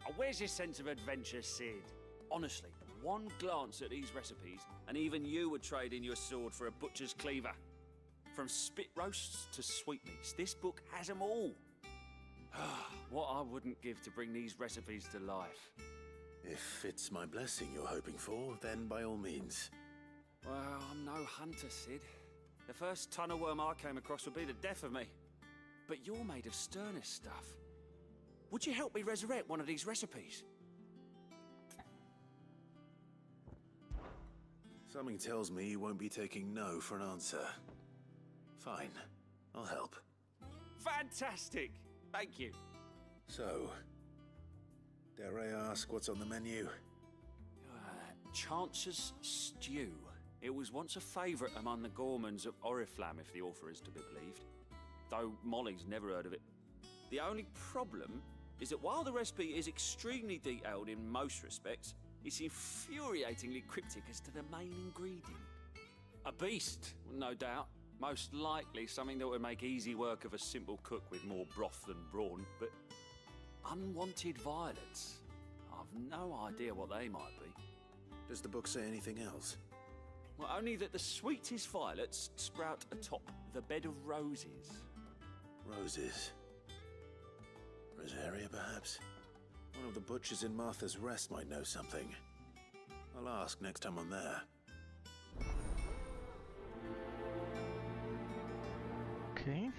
Oh, where's your sense of adventure, Sid? Honestly, one glance at these recipes, and even you would trade in your sword for a butcher's cleaver. From spit roasts to sweetmeats, this book has them all. What I wouldn't give to bring these recipes to life. If it's my blessing you're hoping for, then by all means. Well, I'm no hunter, Sid. The first tunnel worm I came across would be the death of me. But you're made of sterner stuff. Would you help me resurrect one of these recipes? Something tells me you won't be taking no for an answer. Fine, I'll help. Fantastic! Thank you. So, dare I ask what's on the menu? Chance's Stew. It was once a favourite among the gourmands of Oriflamme, if the author is to be believed. Though Molly's never heard of it. The only problem is that while the recipe is extremely detailed in most respects, it's infuriatingly cryptic as to the main ingredient. A beast, no doubt. Most likely something that would make easy work of a simple cook with more broth than brawn, but unwanted violets. I've no idea what they might be. Does the book say anything else? Well, only that the sweetest violets sprout atop the bed of roses. Roses. Rosaria, perhaps? One of the butchers in Martha's Rest might know something. I'll ask next time I'm there. Okay.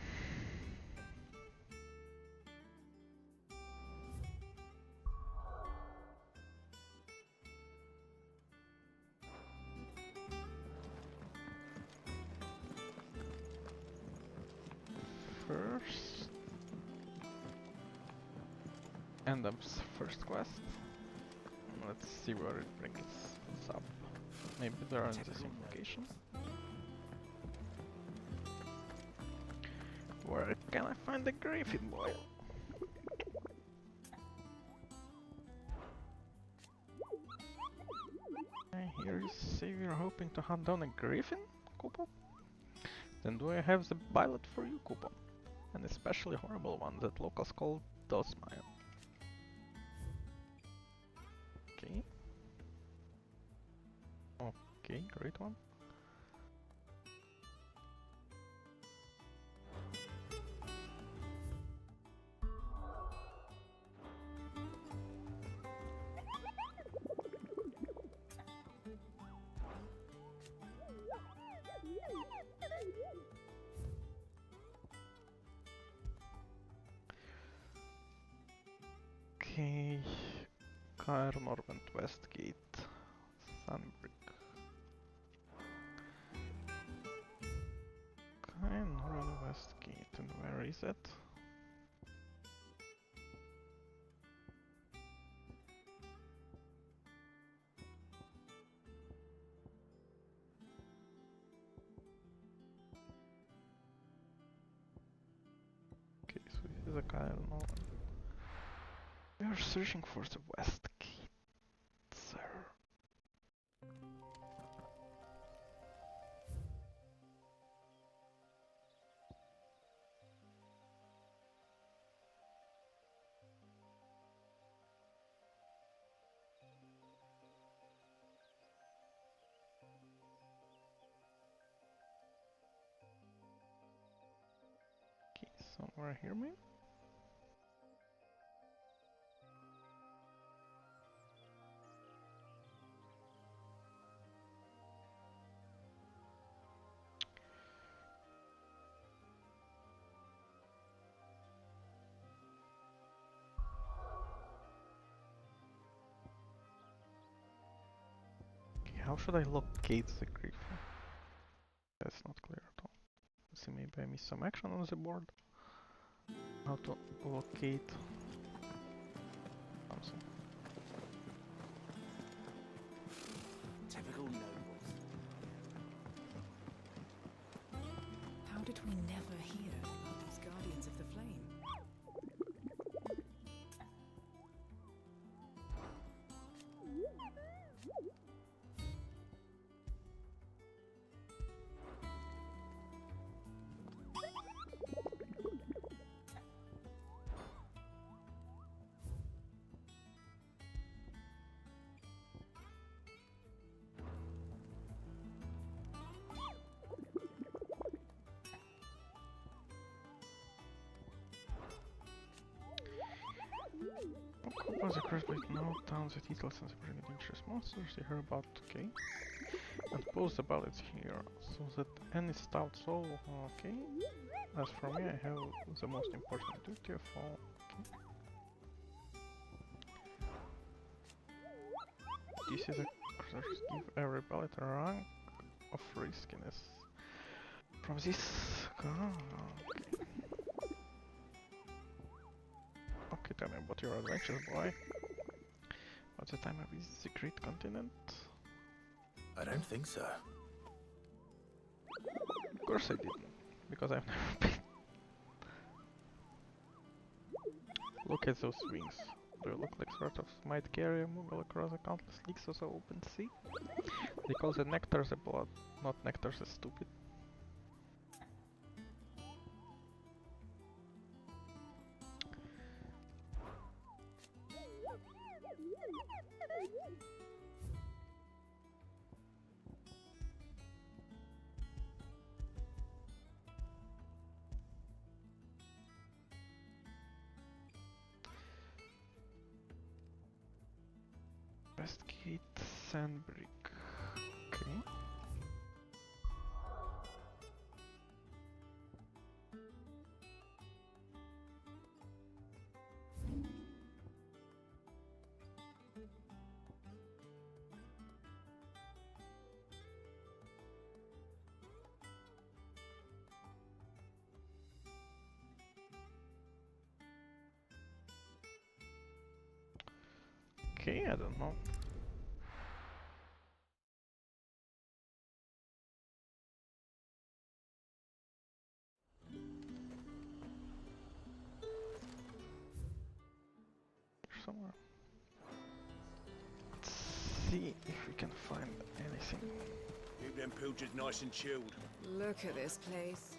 First, end of first quest. Let's see where it brings us up. Maybe there are this implication. Where can I find the Griffin boy? I hear you say you're hoping to hunt down a Griffin, Kupo? Then do I have the billet for you, Kupo? An especially horrible one that locals call Dosmire. Okay. Okay, great one. Caernarvon and Westgate. Sunbrick. Caernarvon Westgate, and where is it? Okay, so this is a Caernarvon. We are searching for the Westgate, sir. Okay, somewhere here maybe? Okay, how should I locate the griffin? That's not clear at all. See, maybe I missed some action on the board. How to locate something. Typical nobles. How did we never hear about these Guardians of the Flame? Was a crossbait now towns the details and the bring dangerous monsters they hear about, okay. And post the ballots here, so that any stout soul, okay. As for me, I have the most important duty of all, okay. This is a curse, give every ballot a rank of riskiness. From this, okay. Okay, tell me about your adventures, boy. What's the time of visit the great continent? I don't think so. Of course I didn't, because I've never been. Look at those wings. Do you look like sort of might carry a Moogle across the countless leagues of the open sea? They call the nectar the blood, not nectar the stupid. Westgate Sandbrick. Okay. Okay, I don't know. Somewhere. Let's see if we can find anything. Keep them pilchards nice and chilled. Look at this place.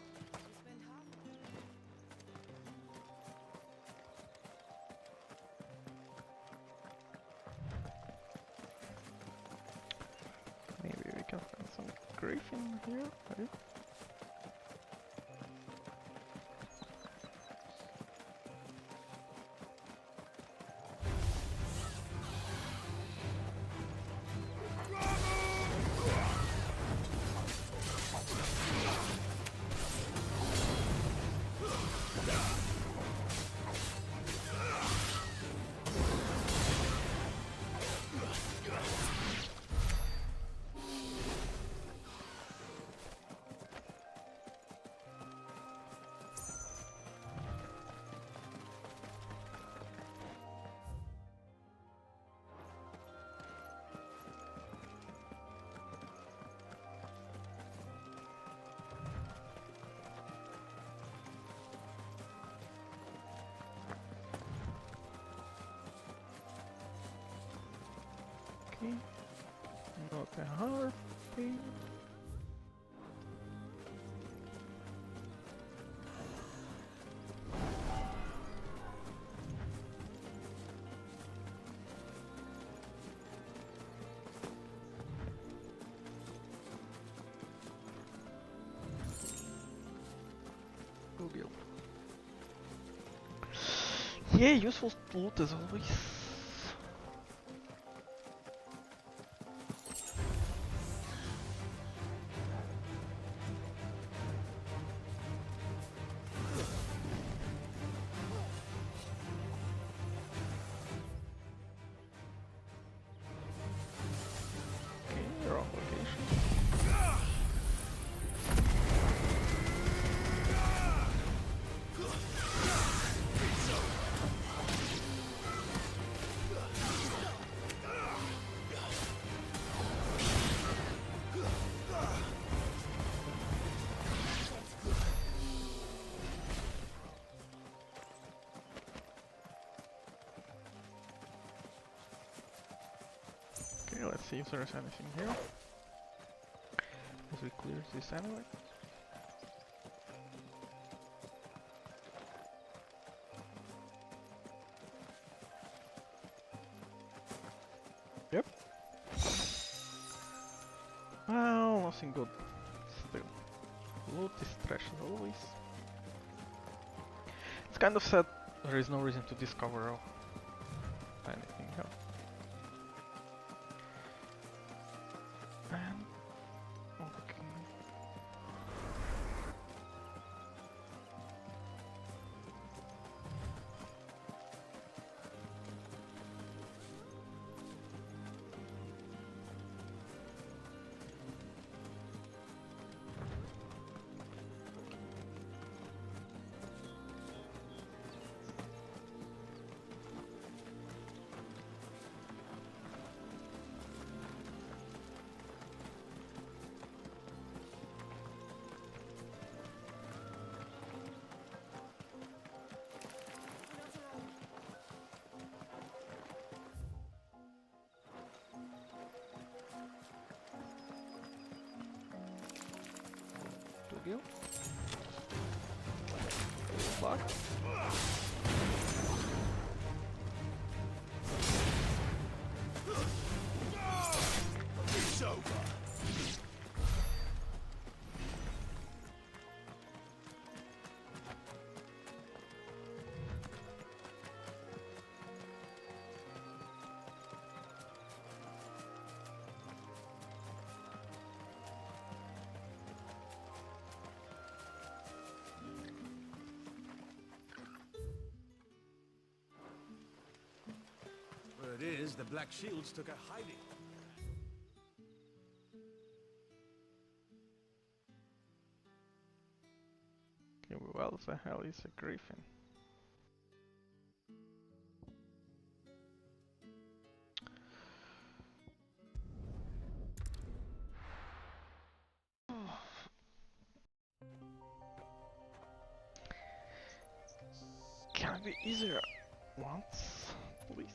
Maybe we can find some griffin here, right? Okay. Not a harpy. Google. Yeah, useful loot as always. Okay, wrong location. Okay, let's see if there's anything here. As we clear this anyway. Yep. Well, nothing good. Still. Loot is trash as always. It's kind of sad there is no reason to discover anything here. And okay. You? Fuck. It's over. Word is, the Black Shields took a hiding. Okay, well, the hell is a griffin? Can it be easier once, please?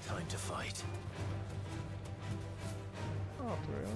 Time to fight. Not really.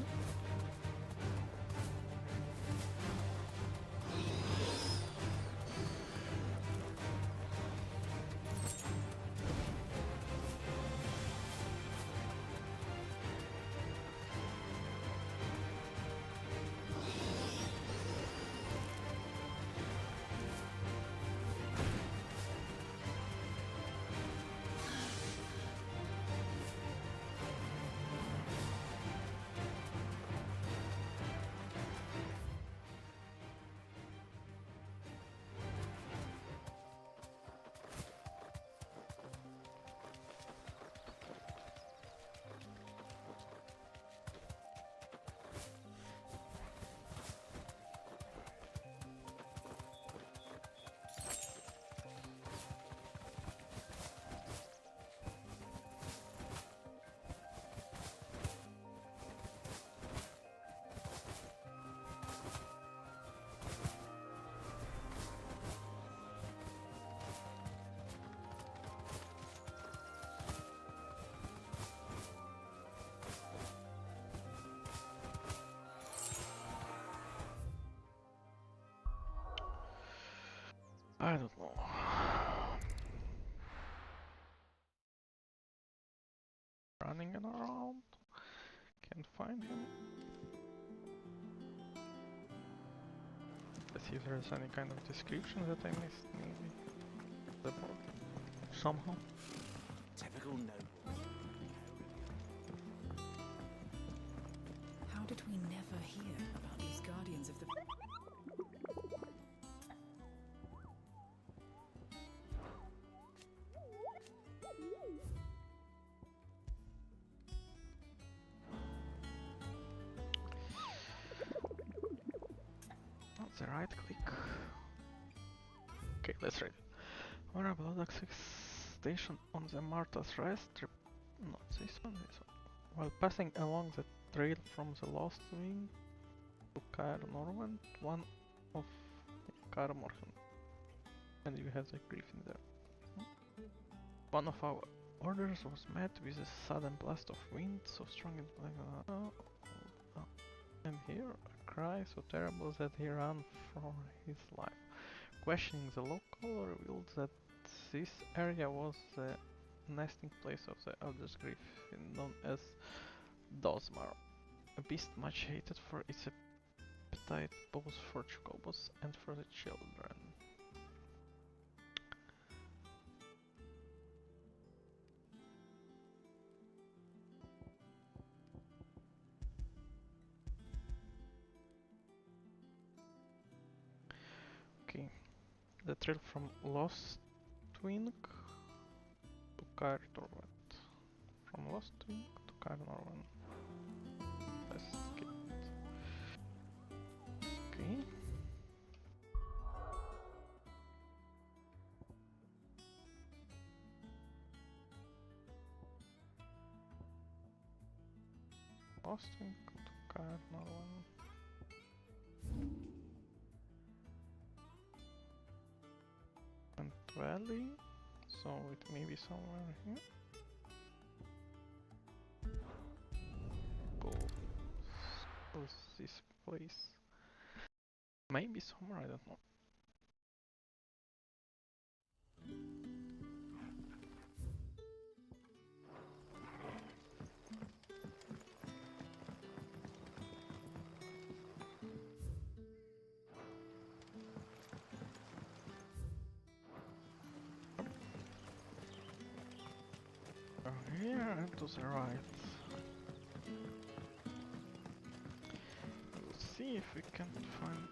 running around. Can't find him. Let's see if there's any kind of description that I missed, maybe. The board. Somehow. Typical noble. How did we never hear about these guardians of the... That's the right click. Okay, let's read it. Honorable access station on the Martha's Rest. Not this one, this one. While passing along the trail from the Lost Wing to Caer Norwent, one of Caer Morhen. And you have the griffin there. One of our orders was met with a sudden blast of wind so strong it and here a cry so terrible that he ran for his life. Questioning the local revealed that this area was the nesting place of the eldest griffin known as Dosmar, a beast much hated for its appetite both for chocobos and for the children. Okay, the trail from Lost Wing to Caer Norwent. From Lost Wing to Caer Norwent. Let's skip it. Okay. Lost Wing to Caer Norwent. And Valley, so it may be somewhere here. What's this place? Maybe somewhere, I don't know. Here and to the right. We'll see if we can find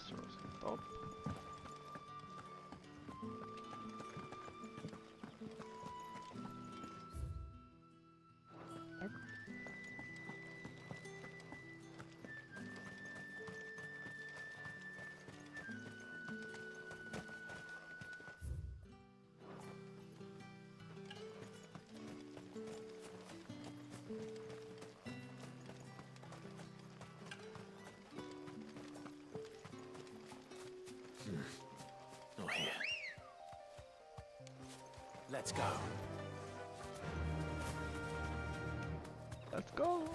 through the top. Not here. Let's go. Let's go.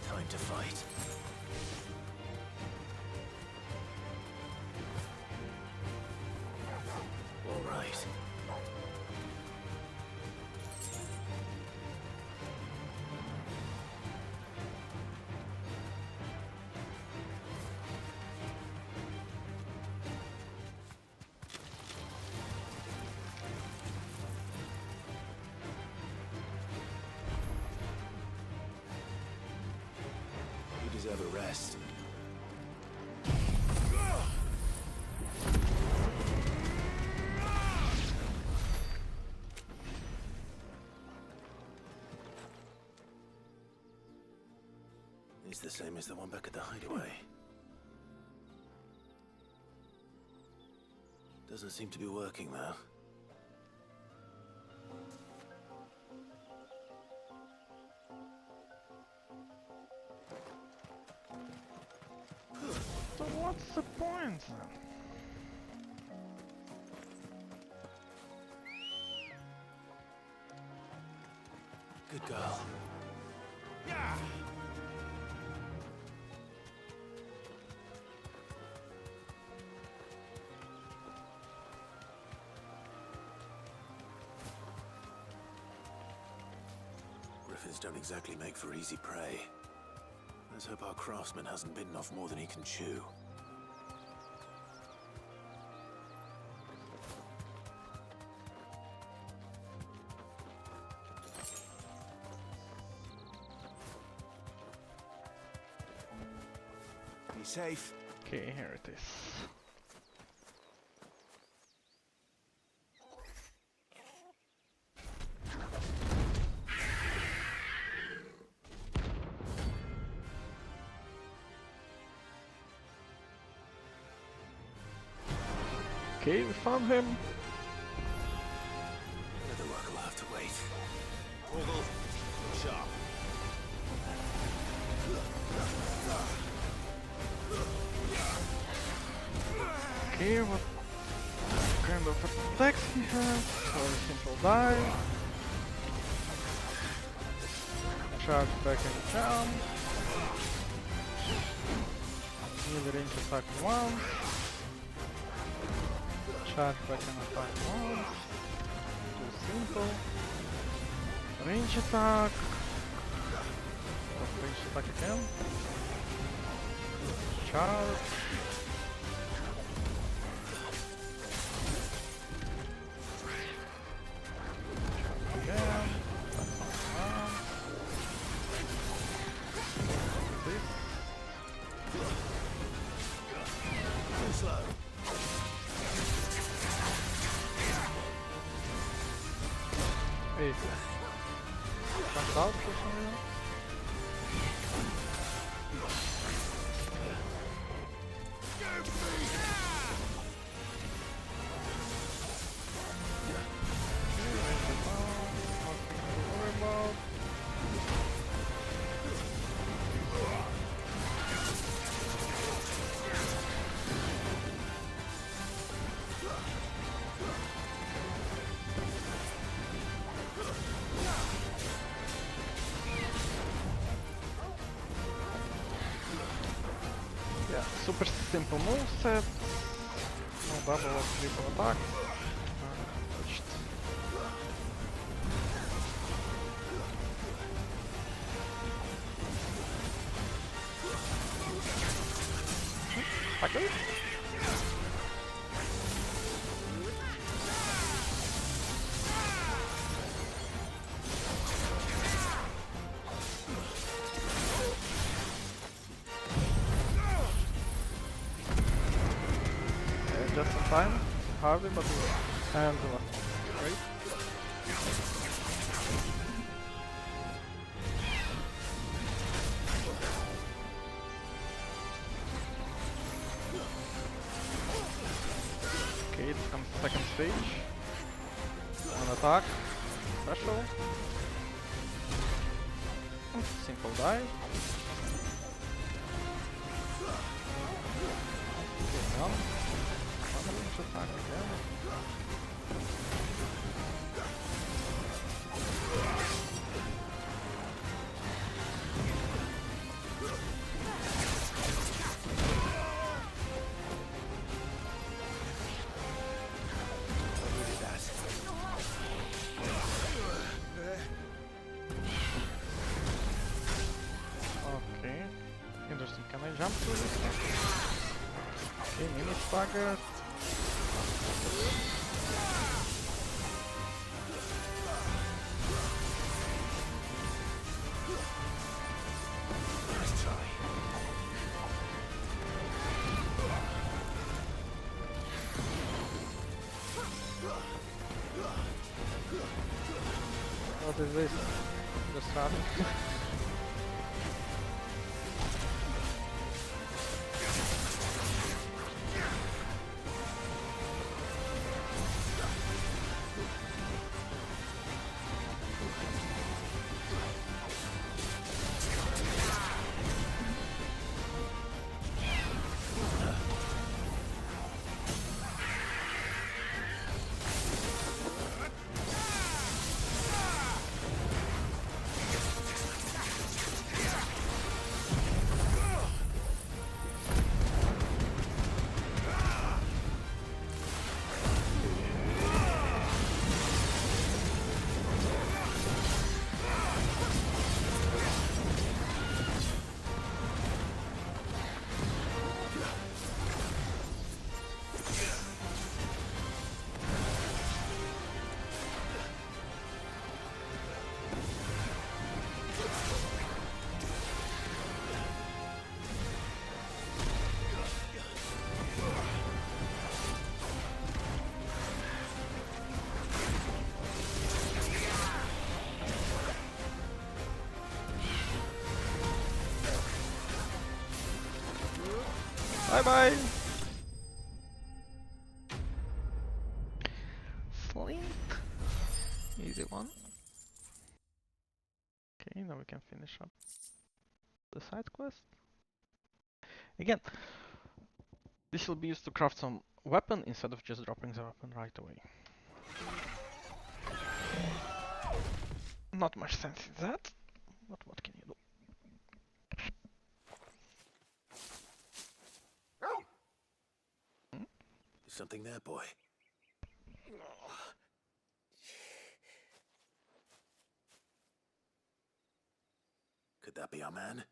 Time to fight. All right. deserve a rest. It's the same as the one back at the hideaway. Doesn't seem to be working though. So what's the point then? Good girl. Yeah. Griffins don't exactly make for easy prey. Let's hope our craftsman hasn't bitten off more than he can chew. Be safe. Okay, here it is. Okay, we found him. The work will have to wait. Ogle, sharp. Okay, what kind of attacks he has? So a simple dive. Charge back and jump. Melee range attack once. Charge back and attack once. Too simple. Range attack. Range attack again. Charge. Again. This. Too slow. Hey. Comes out for some reason. Yeah, super simple moveset. No double or triple attack. Touched. Okay. Just in time, Harvey, but and great. Okay, this comes second stage. One attack, special. Simple dive. Okay, done. Range attack again. Okay, interesting. Can I jump through this? Okay, mini stagger. Nice try. resist the stabbing. Bye bye! Flint. Easy one. Okay, now we can finish up the side quest. Again, this will be used to craft some weapon instead of just dropping the weapon right away. Not much sense in that, but what can you do? Something there, boy. Could that be our man?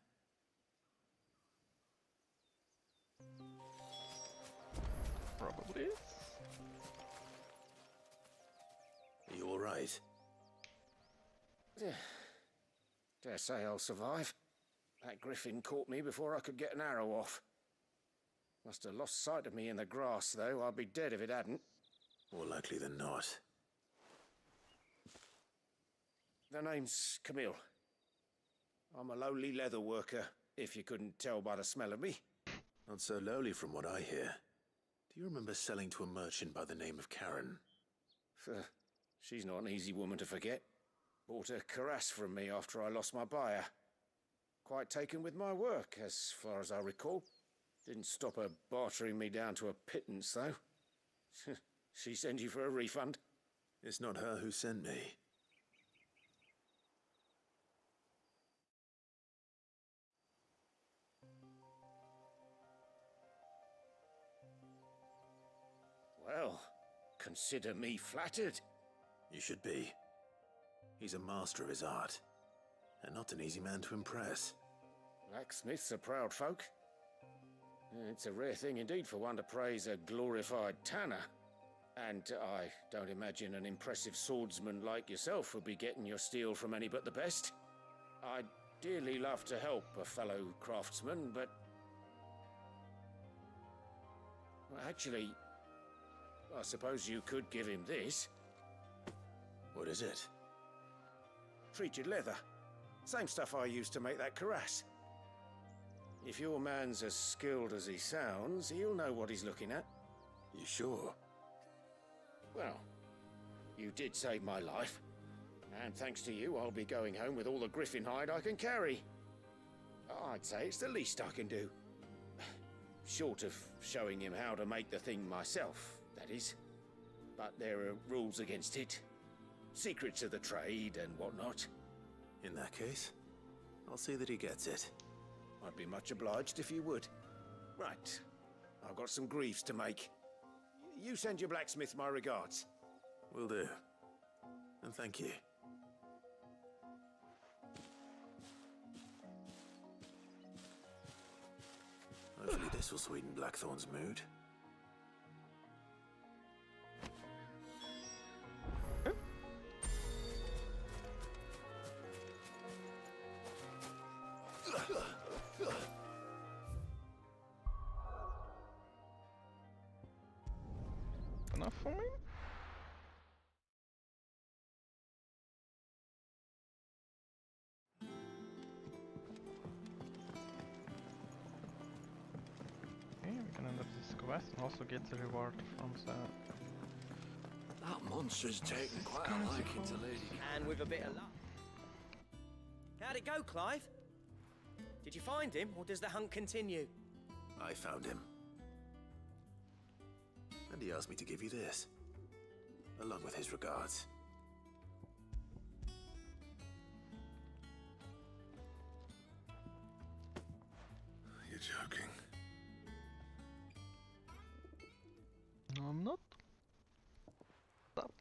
Probably. Are you all right? Dare say I'll survive. That griffin caught me before I could get an arrow off. Must have lost sight of me in the grass, though. I'd be dead if it hadn't. More likely than not. The name's Camille. I'm a lowly leather worker, if you couldn't tell by the smell of me. Not so lowly from what I hear. Do you remember selling to a merchant by the name of Karen? She's not an easy woman to forget. Bought a cuirass from me after I lost my buyer. Quite taken with my work, as far as I recall. Didn't stop her bartering me down to a pittance, though. She sent you for a refund? It's not her who sent me. Well, consider me flattered. You should be. He's a master of his art, and not an easy man to impress. Blacksmiths are proud folk. It's a rare thing indeed for one to praise a glorified tanner. And I don't imagine an impressive swordsman like yourself would be getting your steel from any but the best. I'd dearly love to help a fellow craftsman, but... well, actually, I suppose you could give him this. What is it? Treated leather. Same stuff I used to make that cuirass. If your man's as skilled as he sounds, he'll know what he's looking at. You sure? Well, you did save my life. And thanks to you, I'll be going home with all the griffin hide I can carry. I'd say it's the least I can do. Short of showing him how to make the thing myself, that is. But there are rules against it. Secrets of the trade and whatnot. In that case, I'll see that he gets it. I'd be much obliged if you would. Right. I've got some greaves to make. You send your blacksmith my regards. Will do. And thank you. Hopefully this will sweeten Blackthorn's mood. Enough for me? Okay, we can end up this quest and also get the reward from the... That monster's taken quite a liking to Lady. And with a bit of luck. How'd it go, Clive? Did you find him, or does the hunt continue? I found him. And he asked me to give you this, along with his regards. You're joking. No, I'm not. Stop.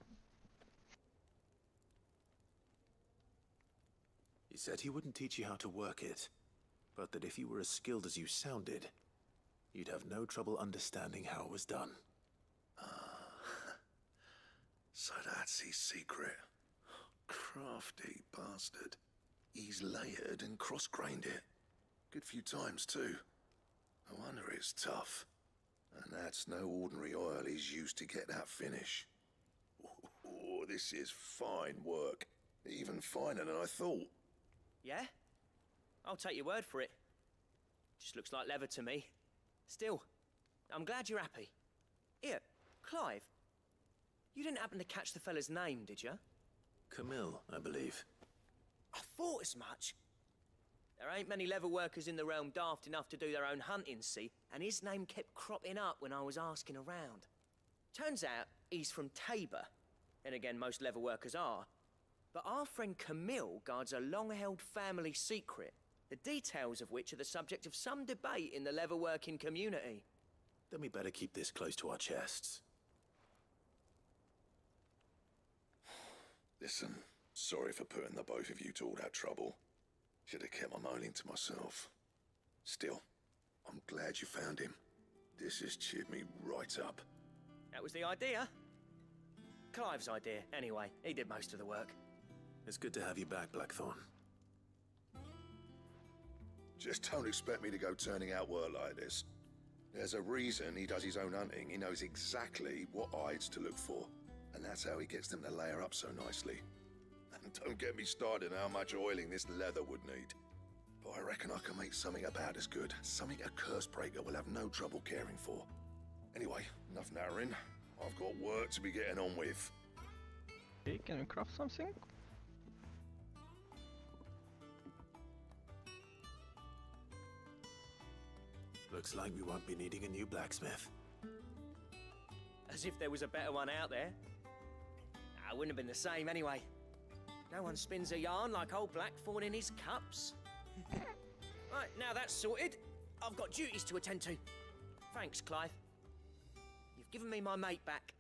He said he wouldn't teach you how to work it, but that if you were as skilled as you sounded, you'd have no trouble understanding how it was done. So that's his secret. Crafty bastard. He's layered and cross-grained it. Good few times, too. No wonder it's tough. And that's no ordinary oil he's used to get that finish. Oh, this is fine work. Even finer than I thought. Yeah? I'll take your word for it. Just looks like leather to me. Still, I'm glad you're happy. Here, Clive. You didn't happen to catch the fella's name, did you? Camille, I believe. I thought as much. There ain't many leather workers in the realm daft enough to do their own hunting, see? And his name kept cropping up when I was asking around. Turns out he's from Tabor. And again, most leather workers are. But our friend Camille guards a long-held family secret, the details of which are the subject of some debate in the leather-working community. Then we better keep this close to our chests. Listen, sorry for putting the both of you to all that trouble. Should have kept my moaning to myself. Still, I'm glad you found him. This has cheered me right up. That was the idea. Clive's idea, anyway. He did most of the work. It's good to have you back, Blackthorn. Just don't expect me to go turning out work like this. There's a reason he does his own hunting. He knows exactly what hides to look for. And that's how he gets them to layer up so nicely. And don't get me started on how much oiling this leather would need. But I reckon I can make something about as good. Something a Cursebreaker will have no trouble caring for. Anyway, enough narrowing. I've got work to be getting on with. Okay, can we craft something? Looks like we won't be needing a new blacksmith. As if there was a better one out there. I wouldn't have been the same anyway. No one spins a yarn like old Blackthorn in his cups. Right, now that's sorted, I've got duties to attend to. Thanks, Clive. You've given me my mate back.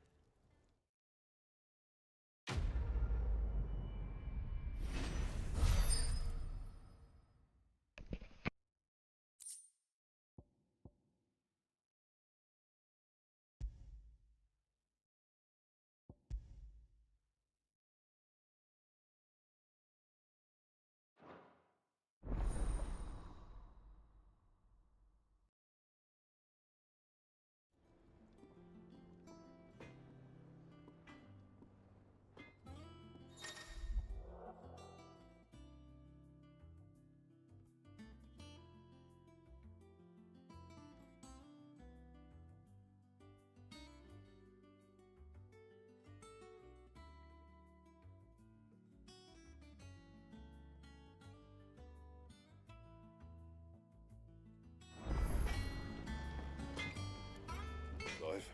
Clive.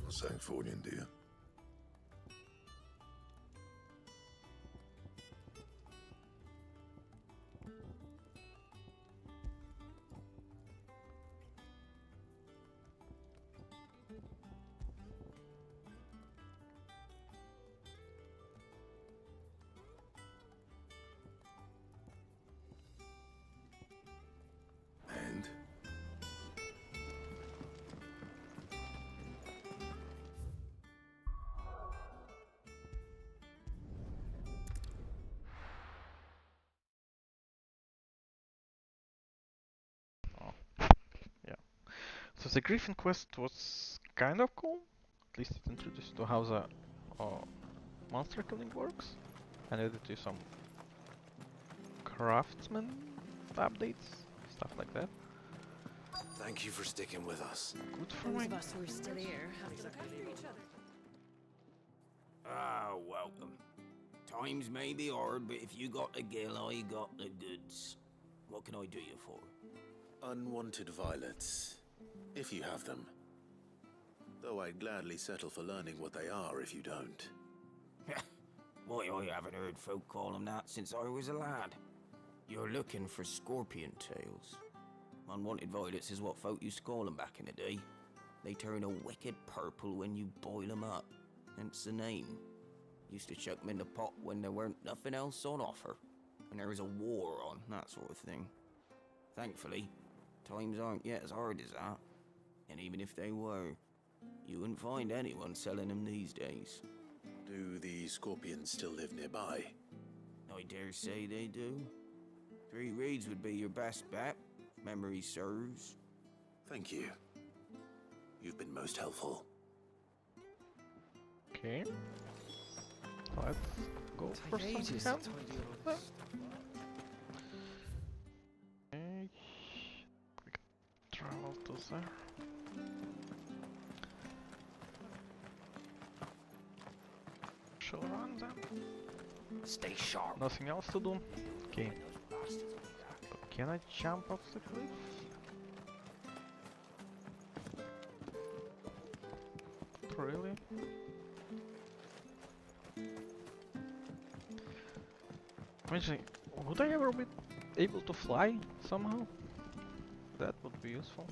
Not saying fortune, do you? And? Yeah. So the Griffin quest was kind of cool. At least it introduced to how the monster killing works. And added to some craftsman updates, stuff like that. Thank you for sticking with us. Good for Those me. of us who are still here have to look after each other. Ah, welcome. Times may be hard, but if you got the gill, I got the goods. What can I do you for? Unwanted violets, if you have them. Though I'd gladly settle for learning what they are if you don't. Why, I haven't heard folk call them that since I was a lad. You're looking for scorpion tails. Unwanted violets is what folk used to call them back in the day. They turn a wicked purple when you boil them up, hence the name. Used to chuck them in the pot when there weren't nothing else on offer, when there was a war on, that sort of thing. Thankfully, times aren't yet as hard as that. And even if they were, you wouldn't find anyone selling them these days. Do the scorpions still live nearby? I dare say they do. 3 Reeds would be your best bet, if memory serves. Thank you. You've been most helpful. Okay. Let's go for some help. Okay. We can travel to there. Shall run then. Stay sharp. Nothing else to do. Okay. Can I jump off the cliff? Really? Imagine, would I ever be able to fly somehow? That would be useful.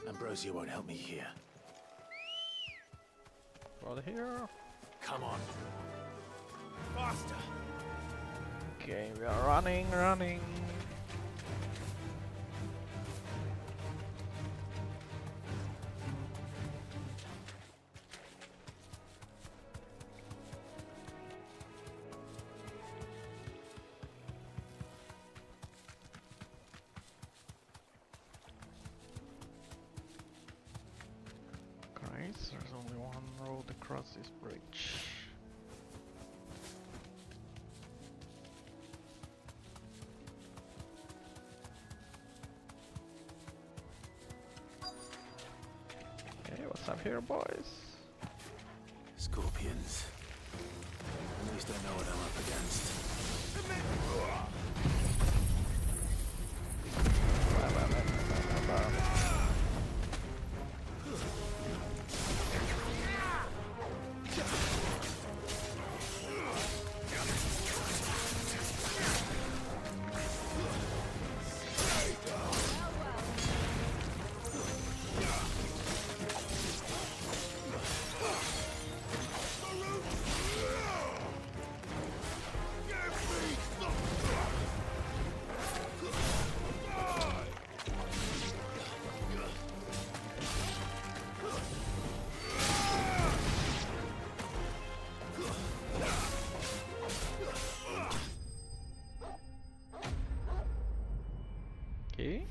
Ambrosia won't help me here. Right here. Come on. Faster. Okay, we are running. Great, there's only one road across this bridge. Okay, what's up here, boys? Scorpions. At least I know what I'm up against. Okay.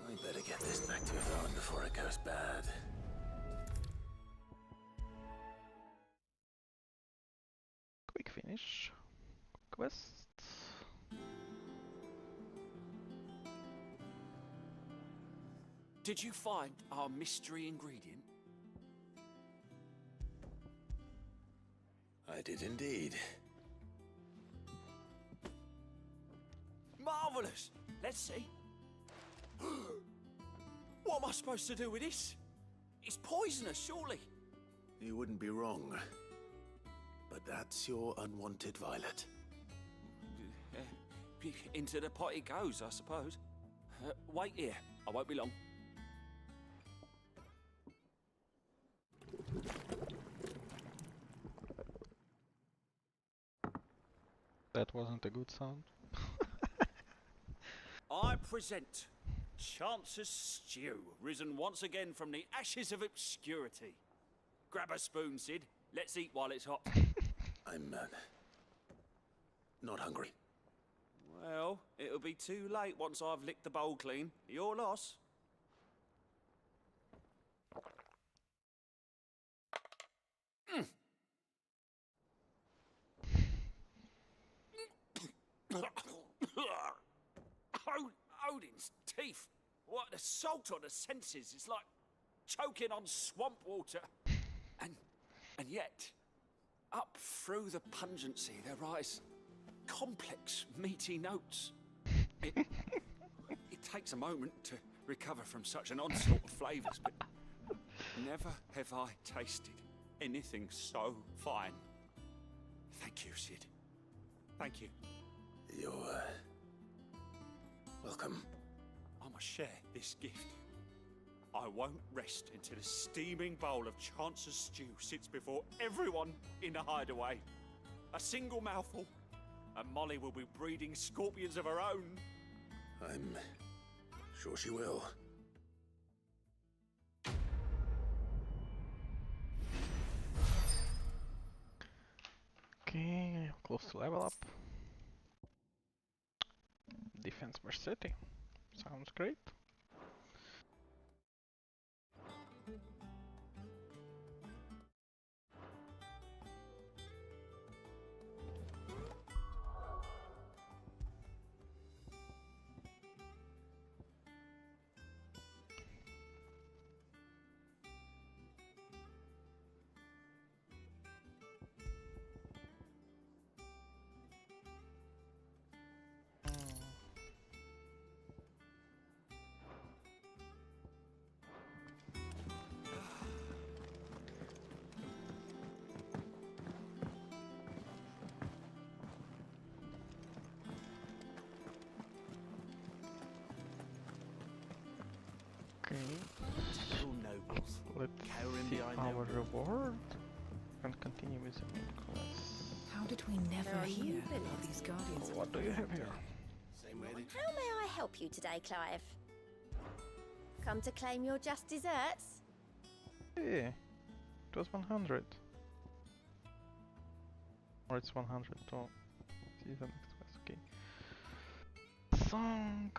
I better get this back to Yvonne before it goes bad. Quick finish. Quest. Did you find our mystery ingredient? I did indeed. Marvellous! Let's see. What am I supposed to do with this? It's poisonous, surely. You wouldn't be wrong. But that's your unwanted violet. Into the pot it goes, I suppose. Wait here. I won't be long. That wasn't a good sound. I present Chance's Stew, risen once again from the ashes of obscurity. Grab a spoon, Sid. Let's eat while it's hot. I'm not hungry. Well, it'll be too late once I've licked the bowl clean. Your loss. assault on the senses. It's like choking on swamp water. And yet, up through the pungency, there rise complex, meaty notes. It takes a moment to recover from such an onslaught of flavours, but never have I tasted anything so fine. Thank you, Sid. Thank you. You're welcome. I must share this gift. I won't rest until a steaming bowl of Chance's stew sits before everyone in the hideaway. A single mouthful, and Molly will be breeding scorpions of her own. I'm sure she will. Okay, close to level up. Defense per city. Sounds great. Okay. Let's see our reward and continue with the main quest. How did we never hear about these guardians? What do you have here? How may I help you today, Clive? Come to claim your just desserts? Yeah, it was 100. Or it's 100, so see the next quest, okay. Song.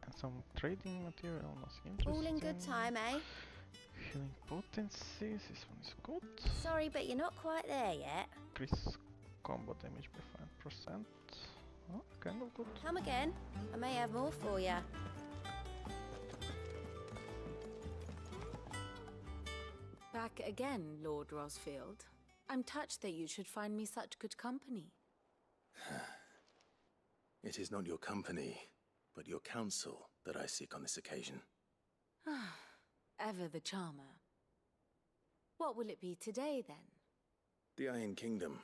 And some trading material, nothing interesting. All in good time, eh? Healing potencies, this one is good. Sorry, but you're not quite there yet. Increase combo damage by 5%. Oh, kind of good. Come again. I may have more for you. Back again, Lord Rosfield. I'm touched that you should find me such good company. It is not your company, but your counsel that I seek on this occasion. Ever the charmer. What will it be today, then? The Iron Kingdom.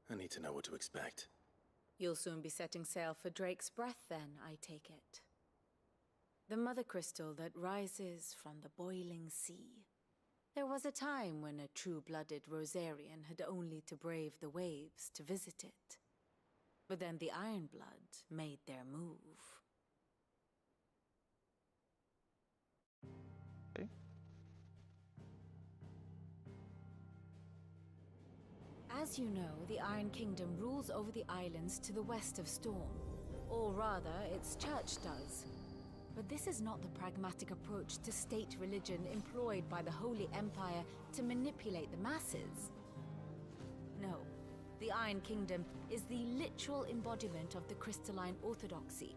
I need to know what to expect. You'll soon be setting sail for Drake's Breath, then, I take it. The mother crystal that rises from the boiling sea. There was a time when a true-blooded Rosarian had only to brave the waves to visit it. But then the Ironblood made their move. Okay. As you know, the Iron Kingdom rules over the islands to the west of Storm. Or rather, its church does. But this is not the pragmatic approach to state religion employed by the Holy Empire to manipulate the masses. No, the Iron Kingdom is the literal embodiment of the crystalline orthodoxy.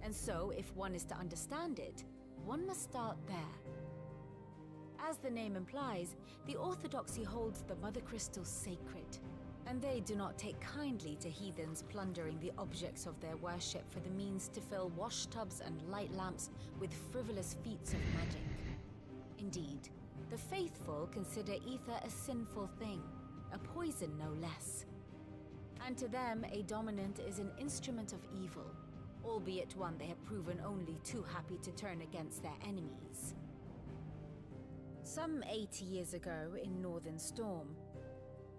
And so, if one is to understand it, one must start there. As the name implies, the orthodoxy holds the Mother Crystal sacred, and they do not take kindly to heathens plundering the objects of their worship for the means to fill washtubs and light lamps with frivolous feats of magic. Indeed, the faithful consider ether a sinful thing, a poison no less. And to them, a dominant is an instrument of evil, albeit one they have proven only too happy to turn against their enemies. Some 80 years ago in Northern Storm,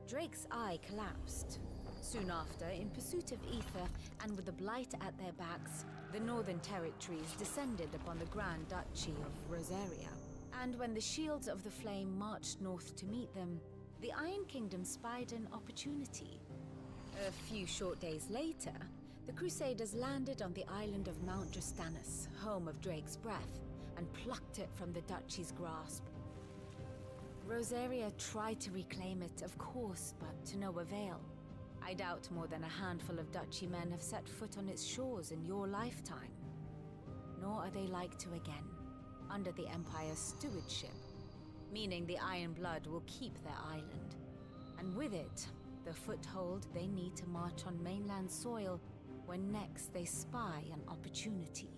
Drake's eye collapsed. Soon after, in pursuit of ether and with the blight at their backs, the Northern Territories descended upon the Grand Duchy of Rosaria. And when the Shields of the Flame marched north to meet them, the Iron Kingdom spied an opportunity. A few short days later, the Crusaders landed on the island of Mount Justanus, home of Drake's Breath, and plucked it from the Duchy's grasp. Rosaria tried to reclaim it, of course, but to no avail. I doubt more than a handful of Duchy men have set foot on its shores in your lifetime. Nor are they like to again, under the Empire's stewardship, meaning the Iron Blood will keep their island. And with it, the foothold they need to march on mainland soil when next they spy an opportunity.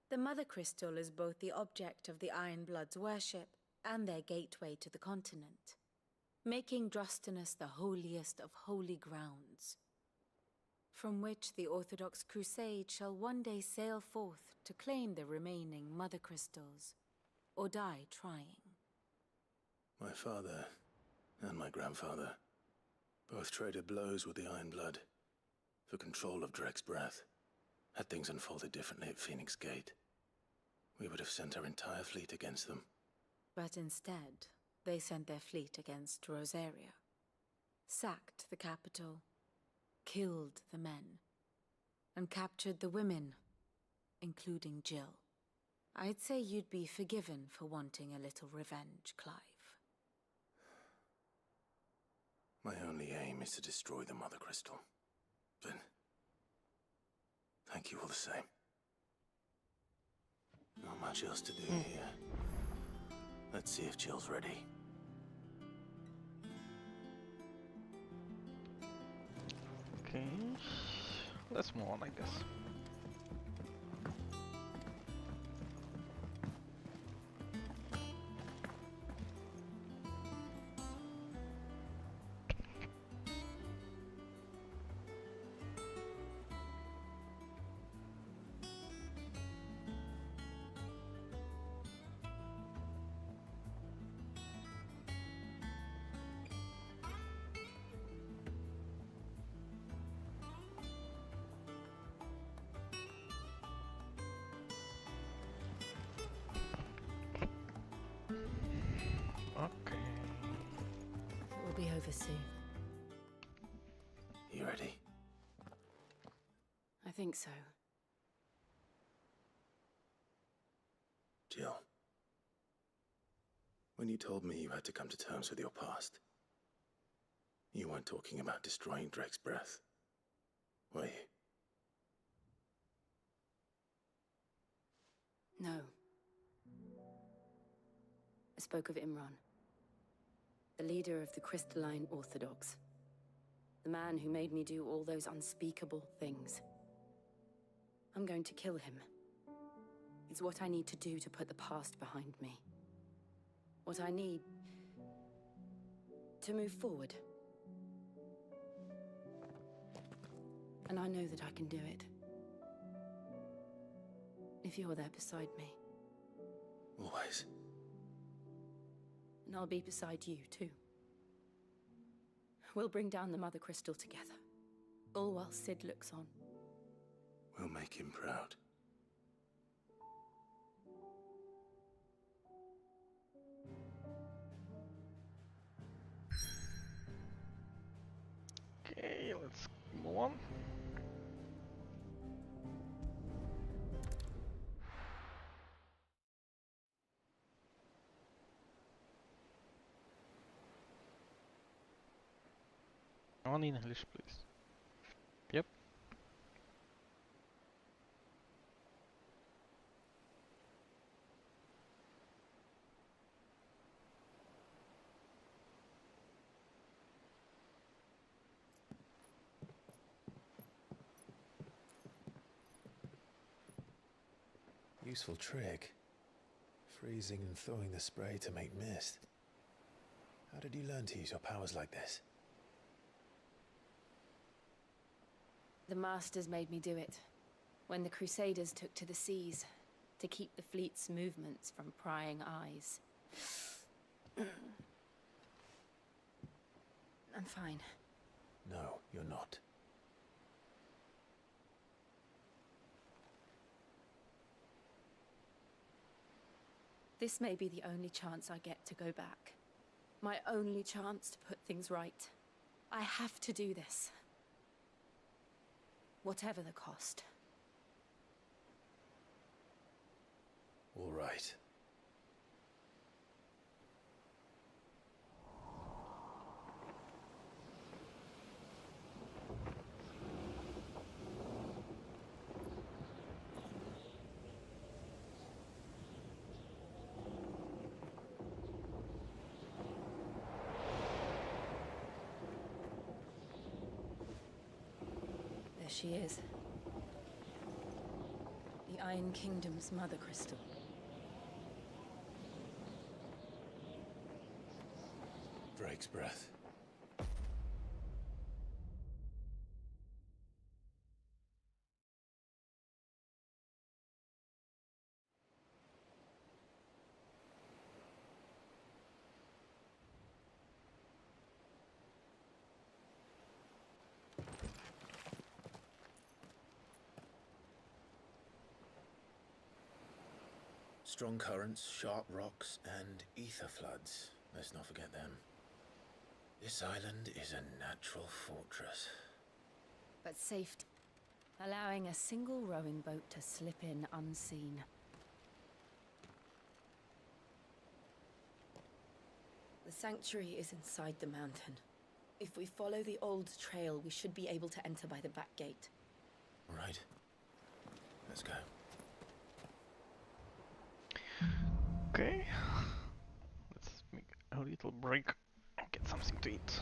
The Mother Crystal is both the object of the Iron Blood's worship and their gateway to the continent, making Drostanus the holiest of holy grounds, from which the Orthodox Crusade shall one day sail forth to claim the remaining Mother Crystals, or die trying. My father and my grandfather both traded blows with the Iron Blood for control of Drek's breath. Had things unfolded differently at Phoenix Gate, we would have sent our entire fleet against them. But instead, they sent their fleet against Rosaria, sacked the capital, killed the men, and captured the women, including Jill. I'd say you'd be forgiven for wanting a little revenge, Clive. My only aim is to destroy the Mother Crystal. But thank you all the same. Not much else to do here. Let's see if Jill's ready. Okay, let's move on, I guess. Okay. It will be over soon. You ready? I think so. Jill. When you told me you had to come to terms with your past, you weren't talking about destroying Drake's breath, were you? No. I spoke of Imran, the leader of the Crystalline Orthodox. The man who made me do all those unspeakable things. I'm going to kill him. It's what I need to do to put the past behind me. What I need to move forward. And I know that I can do it. If you're there beside me. Always. And I'll be beside you, too. We'll bring down the Mother Crystal together. All while Sid looks on. We'll make him proud. Okay, let's move on. On English, please. Yep. Useful trick. Freezing and thawing the spray to make mist. How did you learn to use your powers like this? The Masters made me do it. When the Crusaders took to the seas, to keep the fleet's movements from prying eyes. I'm fine. No, you're not. This may be the only chance I get to go back. My only chance to put things right. I have to do this. Whatever the cost. All right. she is. The Iron Kingdom's mother crystal. Drake's breath. Strong currents, sharp rocks, and ether floods. Let's not forget them. This island is a natural fortress. But safety. Allowing a single rowing boat to slip in unseen. The sanctuary is inside the mountain. If we follow the old trail, we should be able to enter by the back gate. Right. Let's go. Okay. Let's make a little break and get something to eat.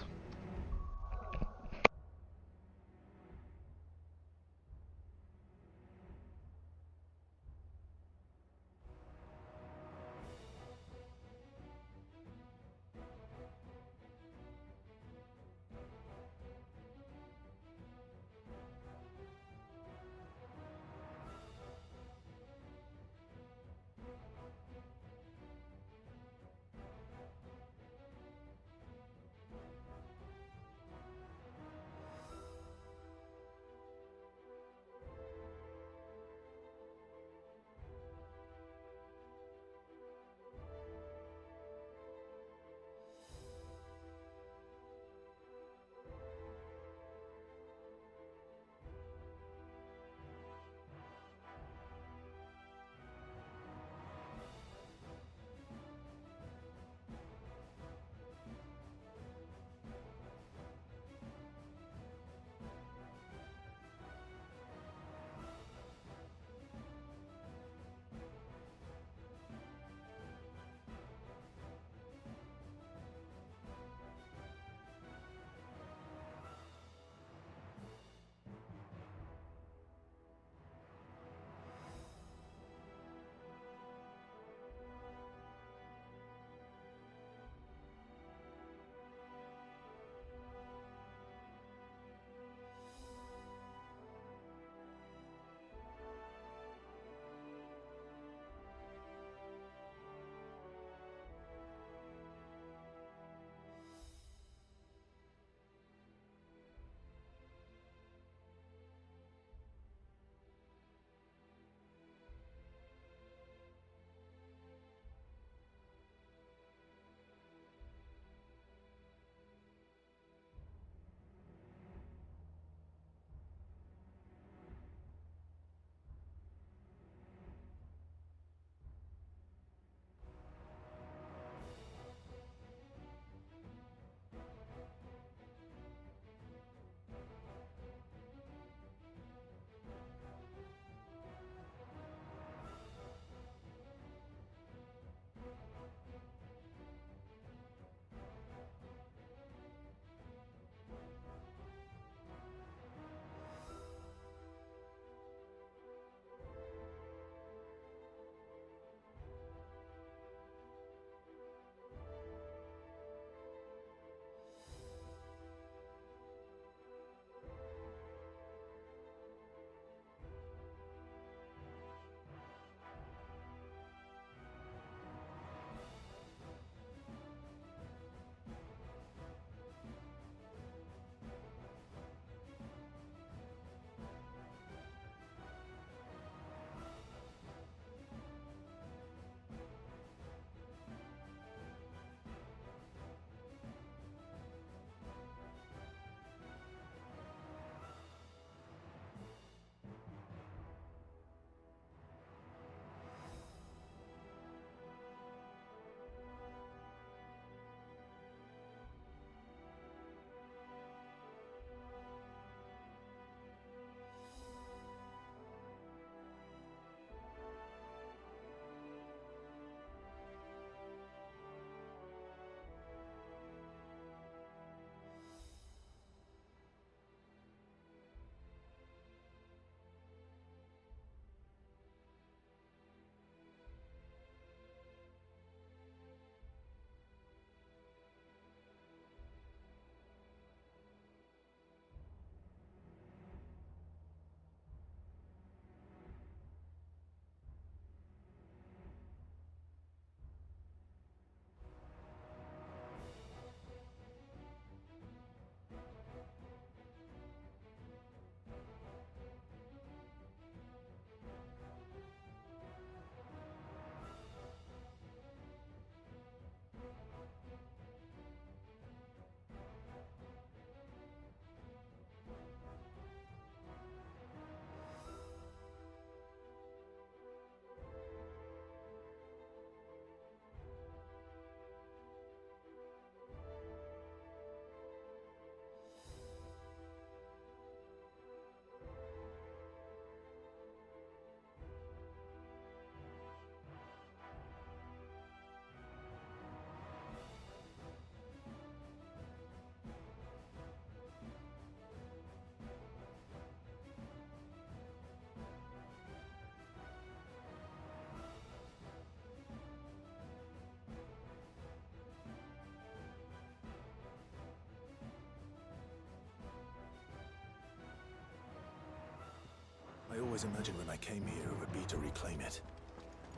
always imagined when I came here it would be to reclaim it.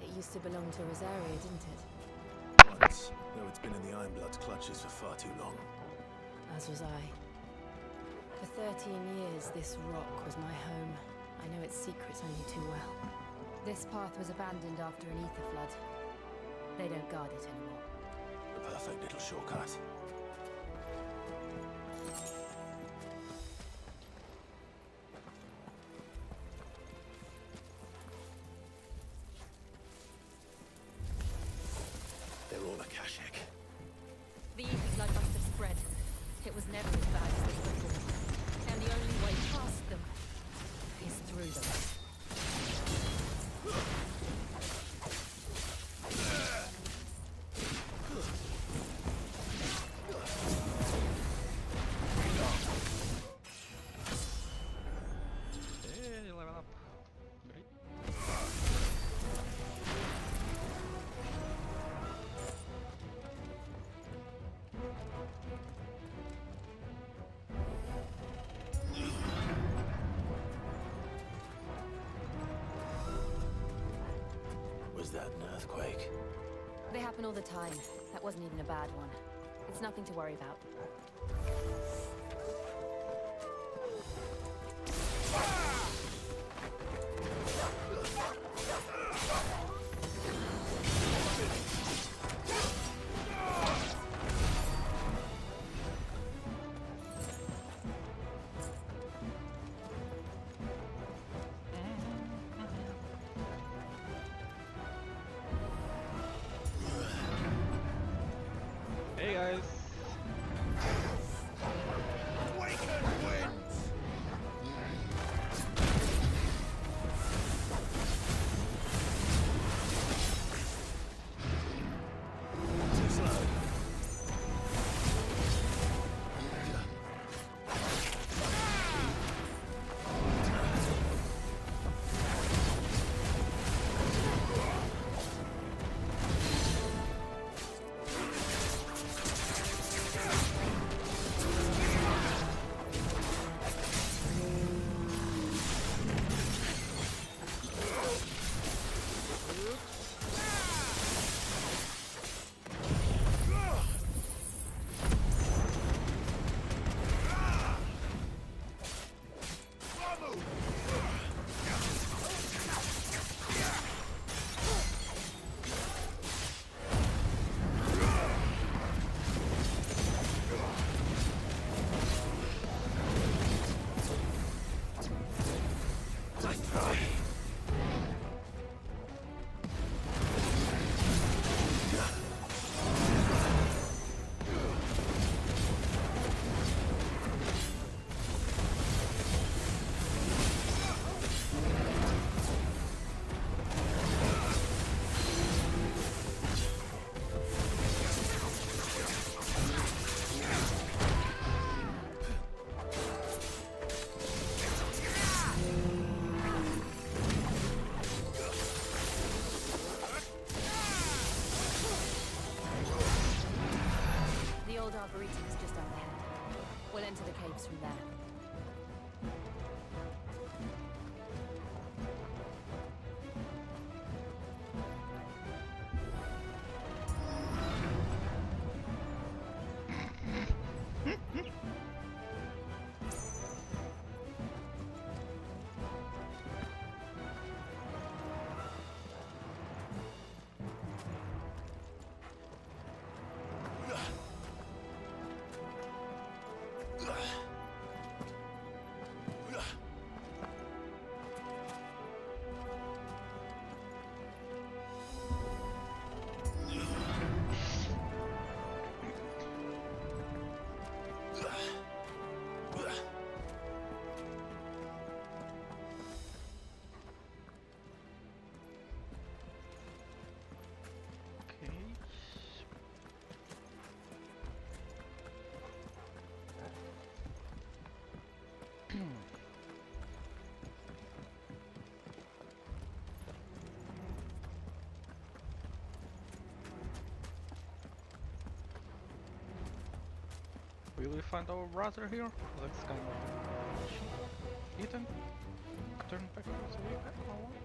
It used to belong to Rosaria, didn't it? Once, though it's been in the Ironblood's clutches for far too long. As was I. For 13 years, this rock was my home. I know its secrets only too well. This path was abandoned after an ether flood. They don't guard it anymore. The perfect little shortcut. They're all Akashic. The ether flood must have spread. It was never as bad as this before. And the only way past them is through them. Hey, level up. Great. Was that an earthquake? They happen all the time. That wasn't even a bad one. It's nothing to worry about. Hey guys. Arboretum is just up ahead. We'll enter the caves from there. Will we find our brother here? That's kind of Ethan? turn back towards the vehicle or what?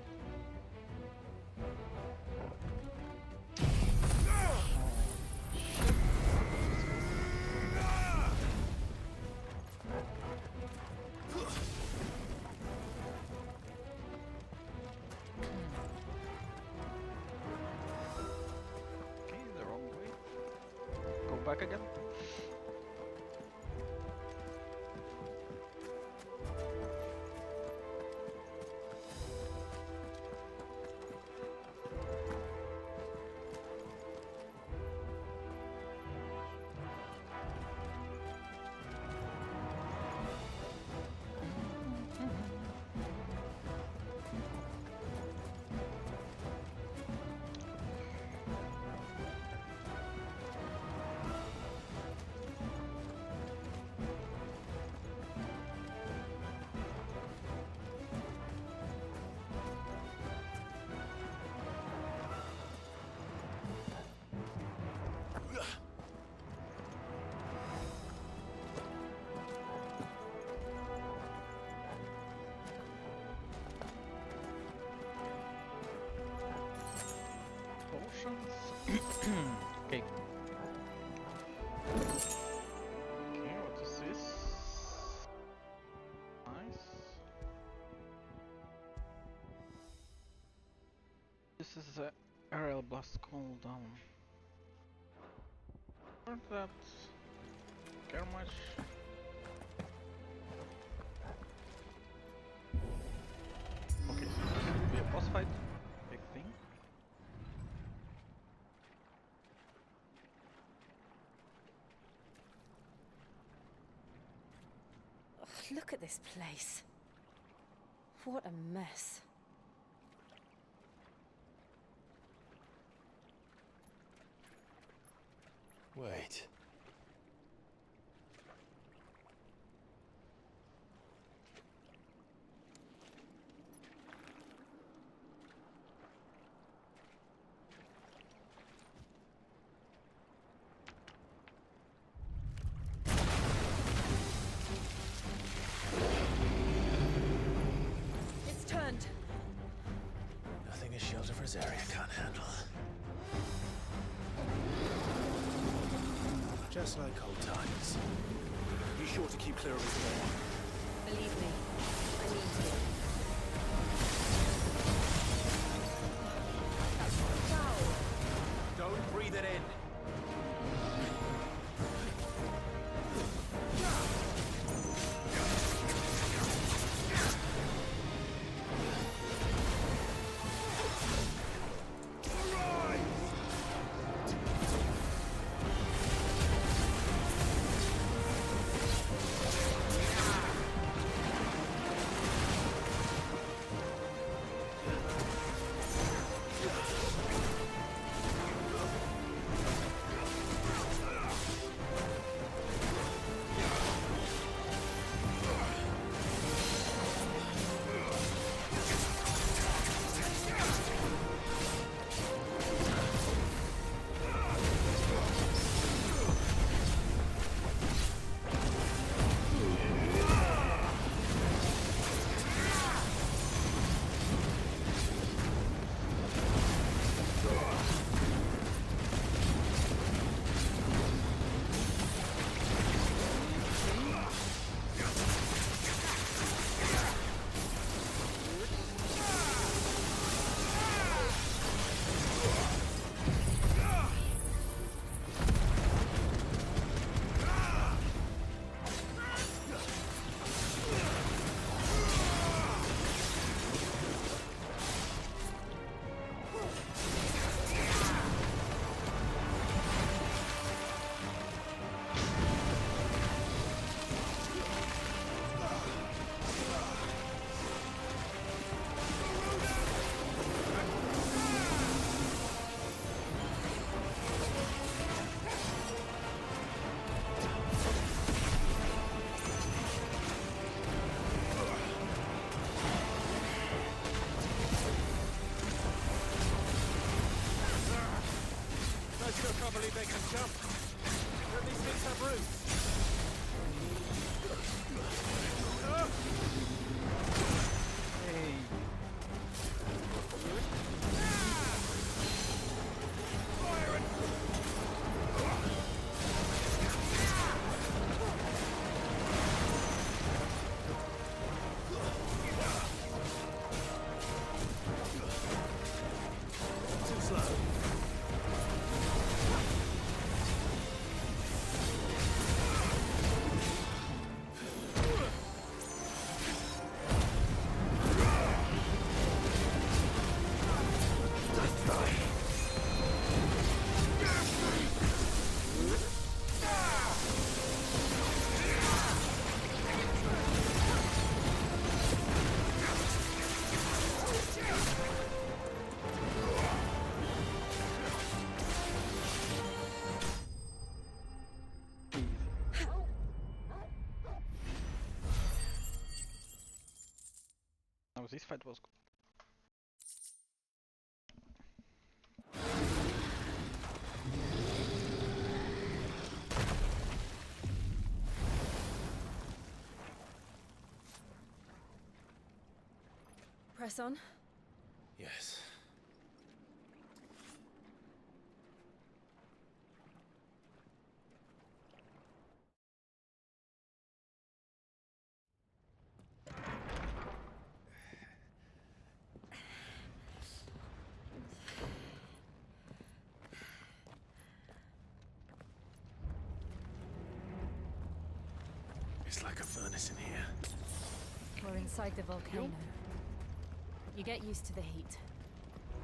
Okay, the wrong way. Go back again. Okay. Okay, what is this? Nice. This is the aerial blast cooldown. Not that care much. Okay, so this will be a boss fight. Big thing. Look at this place. What a mess. Wait. It's turned. Nothing a shield of Rosaria can't handle. Just like old times. Be sure to keep clear of his way. Believe me, I mean to. Don't breathe it in. believe they can jump. Don't these things have roots? Hey. fight was good. Press on. Yes. It's like a furnace in here. We're inside the volcano. You get used to the heat.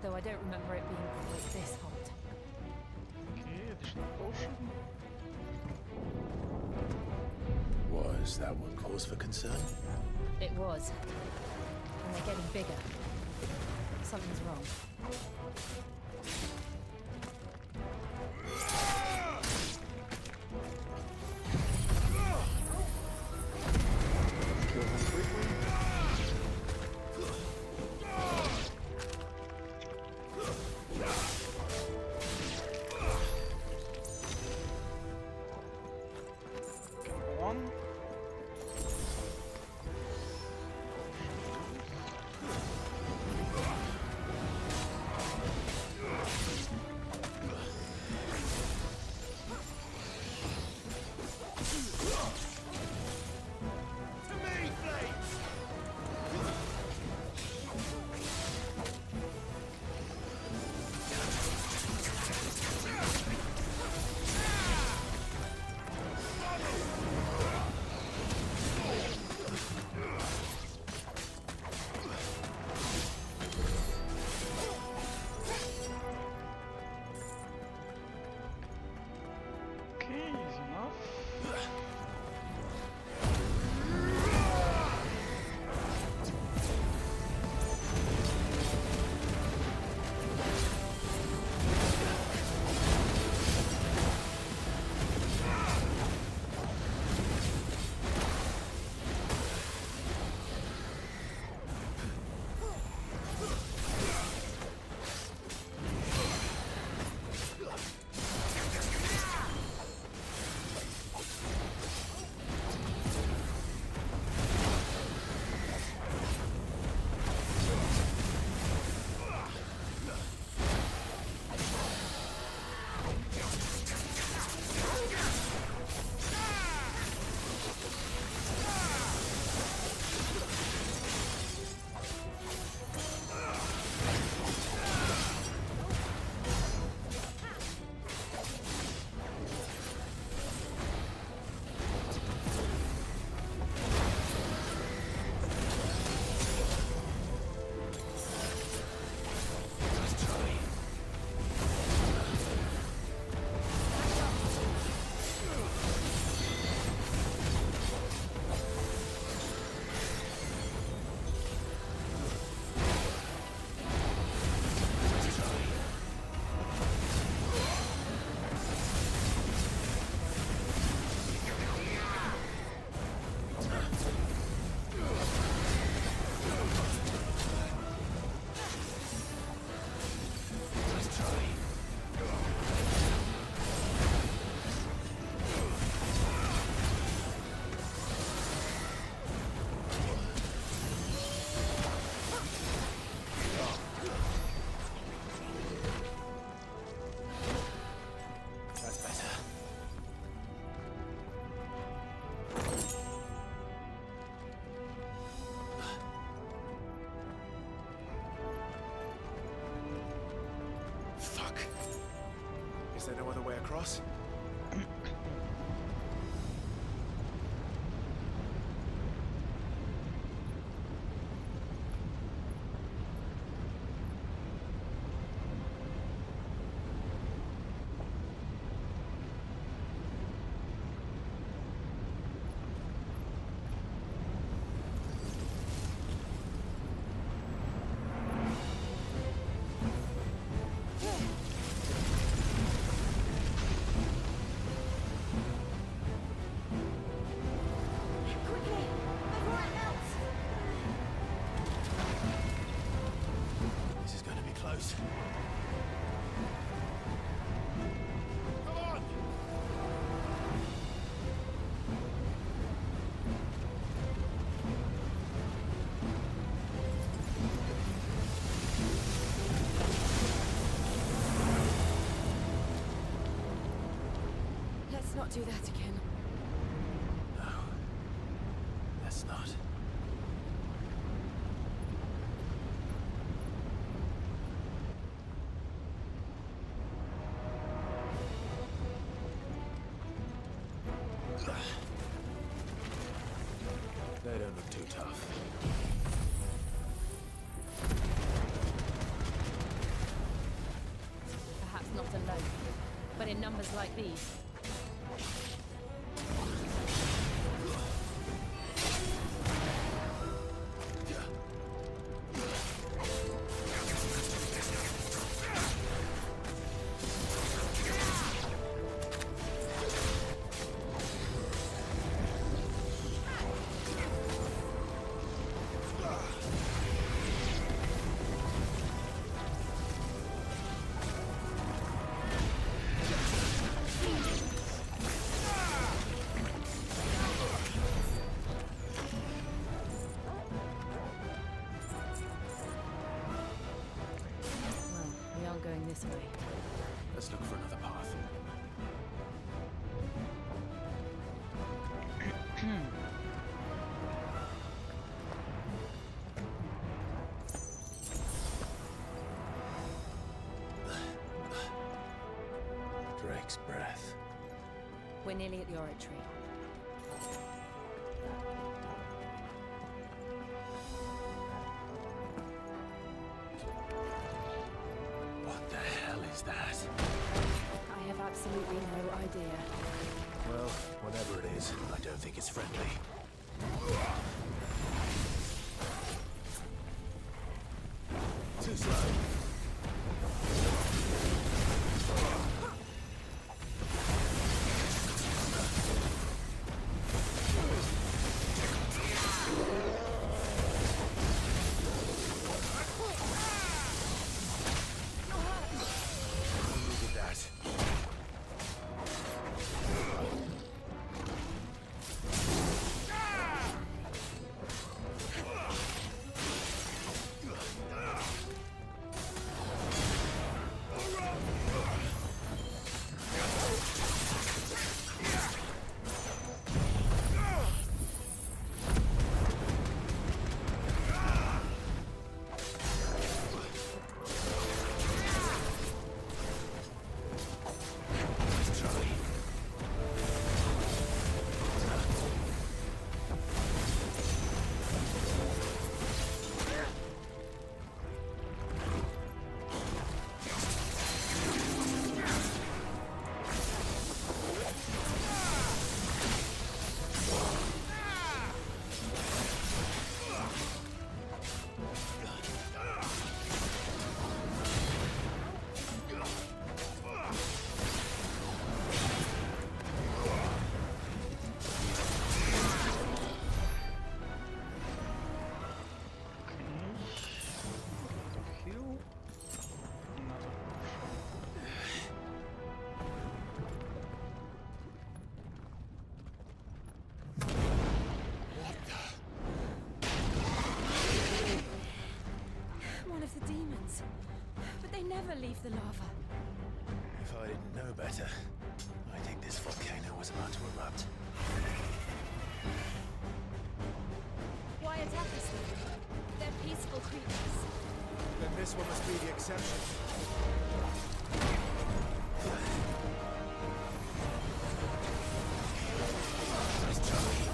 Though I don't remember it being quite this hot. Okay, additional potion. Was that one cause for concern? It was. And they're getting bigger. Something's wrong. Kill them quickly. One. Okay, easy enough. That's better. Fuck. Is there no other way across? goes. Come on! Let's not do that again. No. Let's not. They don't look too tough. Perhaps not alone, but in numbers like these. Going this way. Let's look for another path. Drake's breath. We're nearly at the oratory. What the hell is that? I have absolutely no idea. Well, whatever it is, I don't think it's friendly. Too slow. Never leave the lava. If I didn't know better, I think this volcano was about to erupt. Why attack us then? They're peaceful creatures. Then this one must be the exception. Nice Charlie.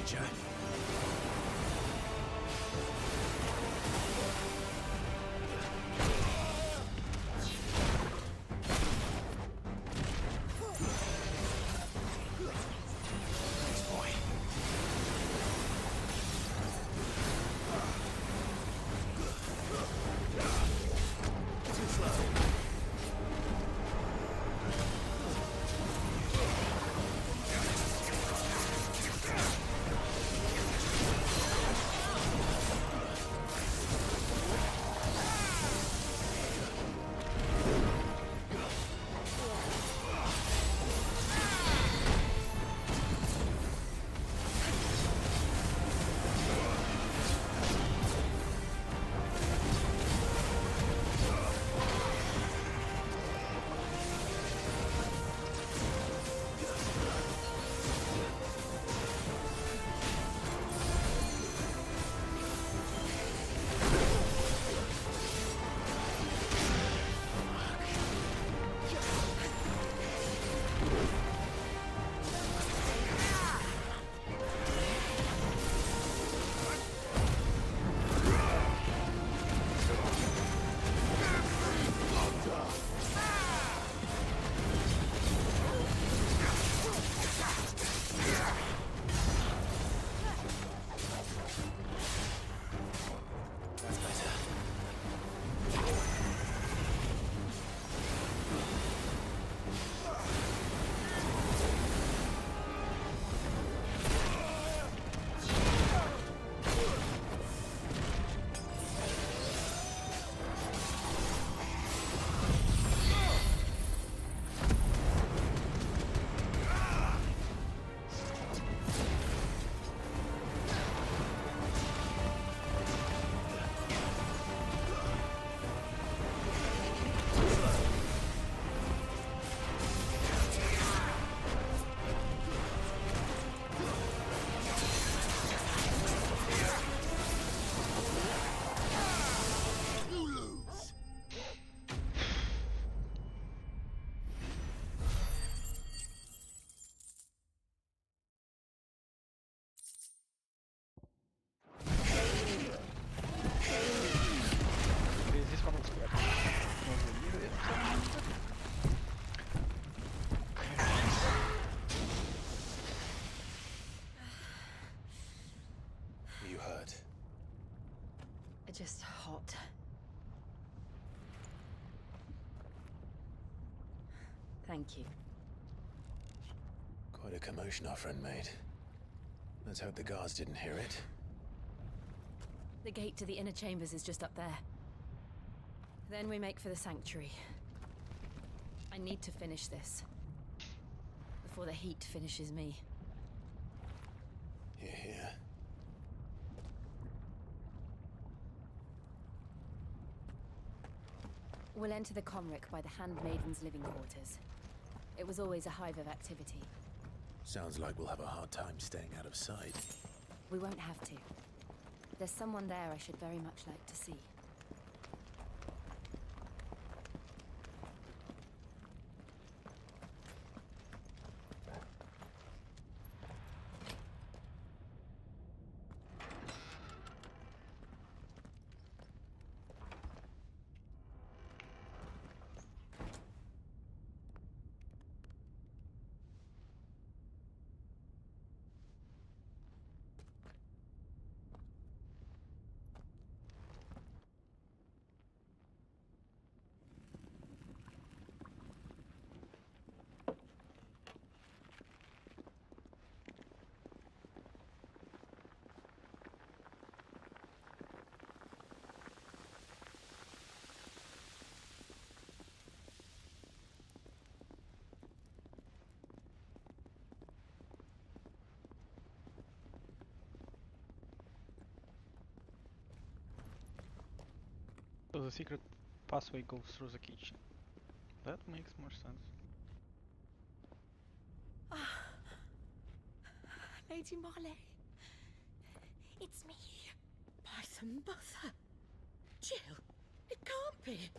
creature. Just hot. Thank you. Quite a commotion our friend made. Let's hope the guards didn't hear it. The gate to the inner chambers is just up there. Then we make for the sanctuary. I need to finish this. Before the heat finishes me. Hear, hear. We'll enter the Comric by the Handmaiden's living quarters. It was always a hive of activity. Sounds like we'll have a hard time staying out of sight. We won't have to. There's someone there I should very much like to see. So the secret pathway goes through the kitchen. That makes more sense. Lady Marley. It's me. By the mother. Jill, it can't be.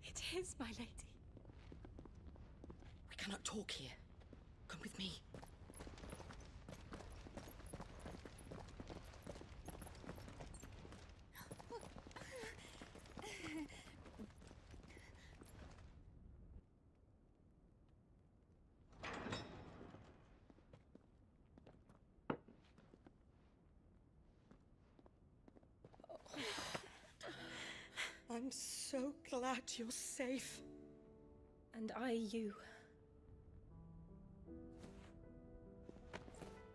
It is, my lady. We cannot talk here. Come with me. so glad you're safe. And I you.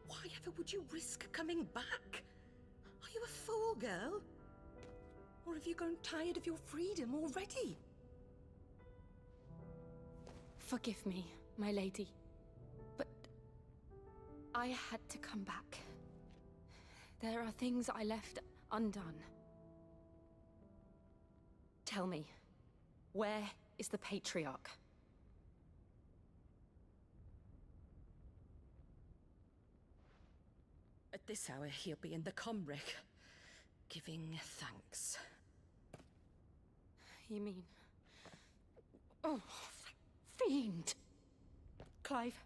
Why ever would you risk coming back? Are you a fool, girl? Or have you grown tired of your freedom already? Forgive me, my lady. But I had to come back. There are things I left undone. Tell me, where is the Patriarch? At this hour, he'll be in the Comric, giving thanks. You mean... Oh, fiend! Clive,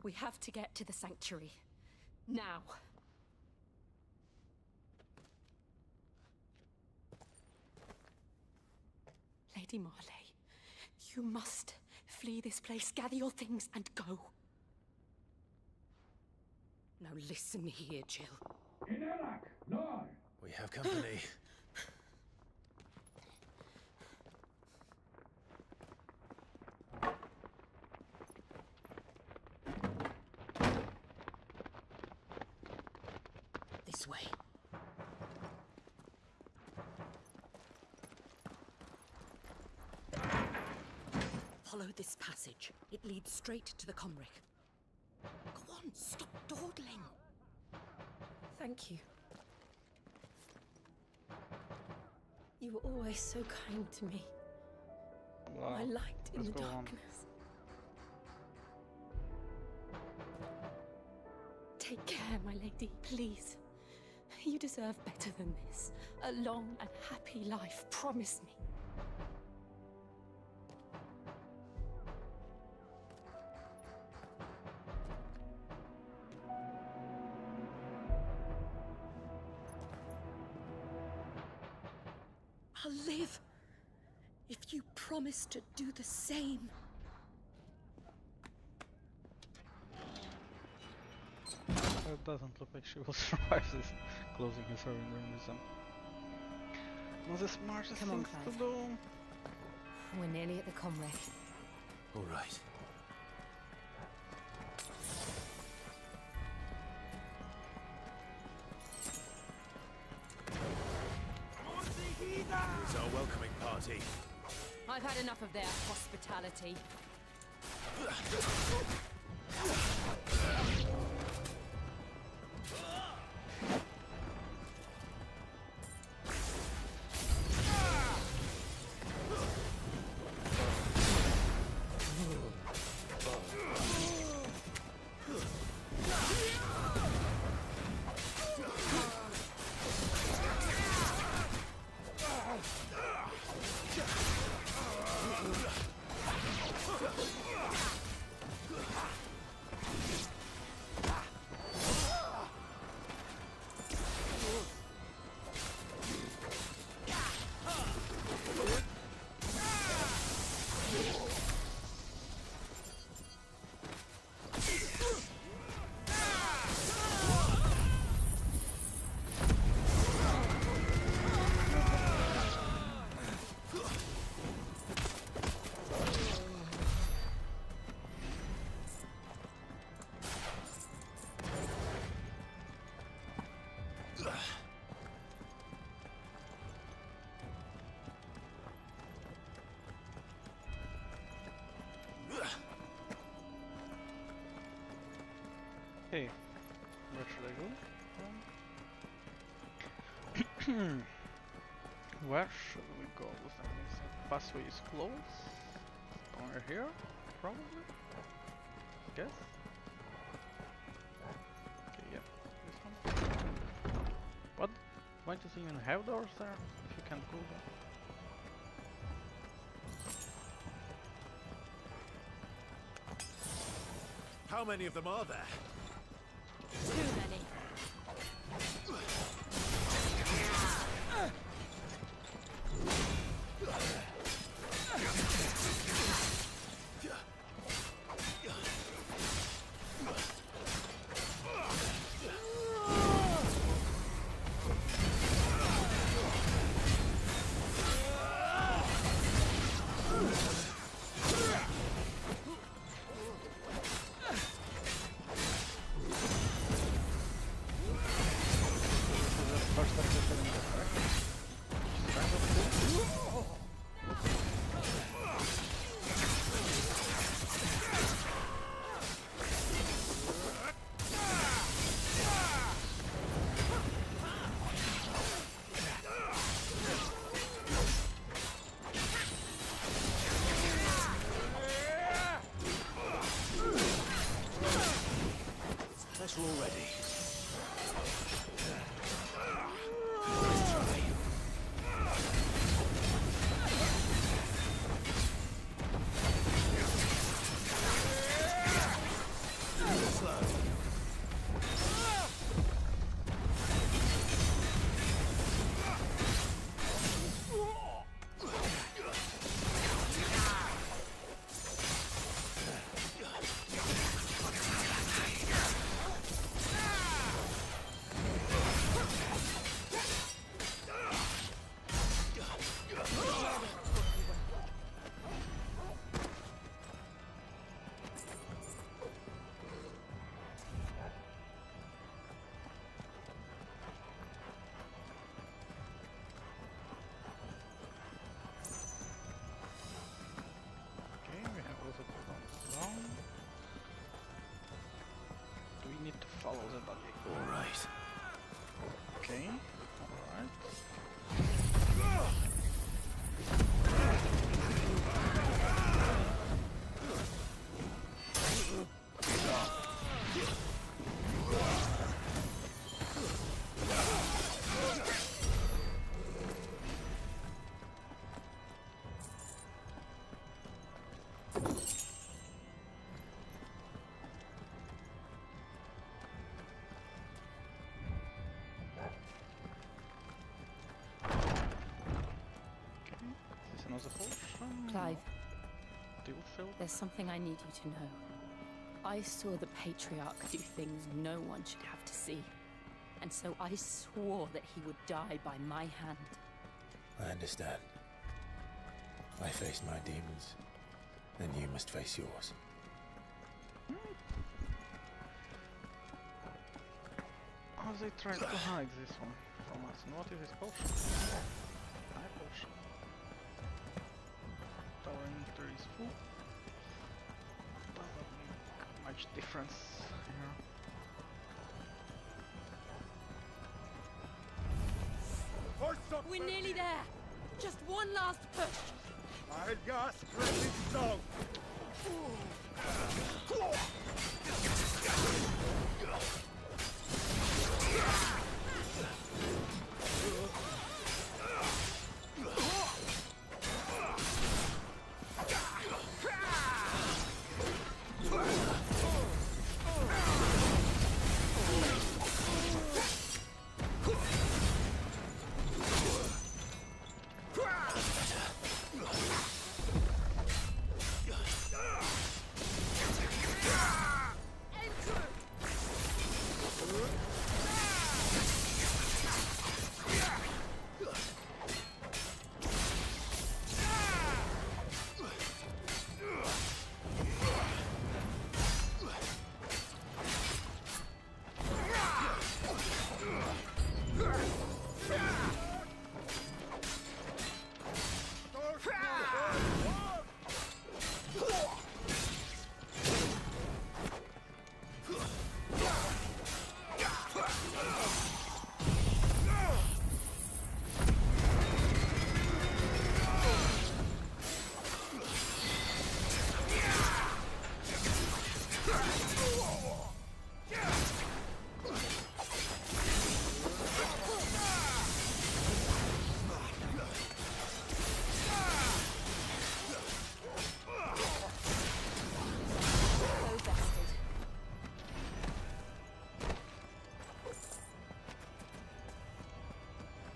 we have to get to the sanctuary. Now. Lady Marley, you must flee this place, gather your things, and go. Now listen here, Jill. We have company. This way. Follow this passage. It leads straight to the Comric. Go on, stop dawdling. Thank you. You were always so kind to me. Wow. My light in Let's the go on. darkness. Take care, my lady, please. You deserve better than this. A long and happy life, promise me. I'll live if you promise to do the same. It doesn't look like she will survive this, closing and surrendering with them. Not the smartest Come on, things to Clive. do. We're nearly at the Comric. All right. Here's our welcoming party. I've had enough of their hospitality. Hey, where should I go? Where should we go? The pathway is closed. Somewhere here, probably. Guess. Okay, yeah, this one. What? Why does it even have doors there? If you can't go there. How many of them are there? Too many. trouble already. We need to follow the body. Alright. Okay, alright. Another potion. Clive, Do you feel? there's something I need you to know. I saw the Patriarch do things no one should have to see. And so I swore that he would die by my hand. I understand. I face my demons, then you must face yours. Oh, they tried to hide this one from us. And what is this potion? My potion. Tower inventory is full. Doesn't make much difference here. We're nearly there. Just one last push. I got pretty strong.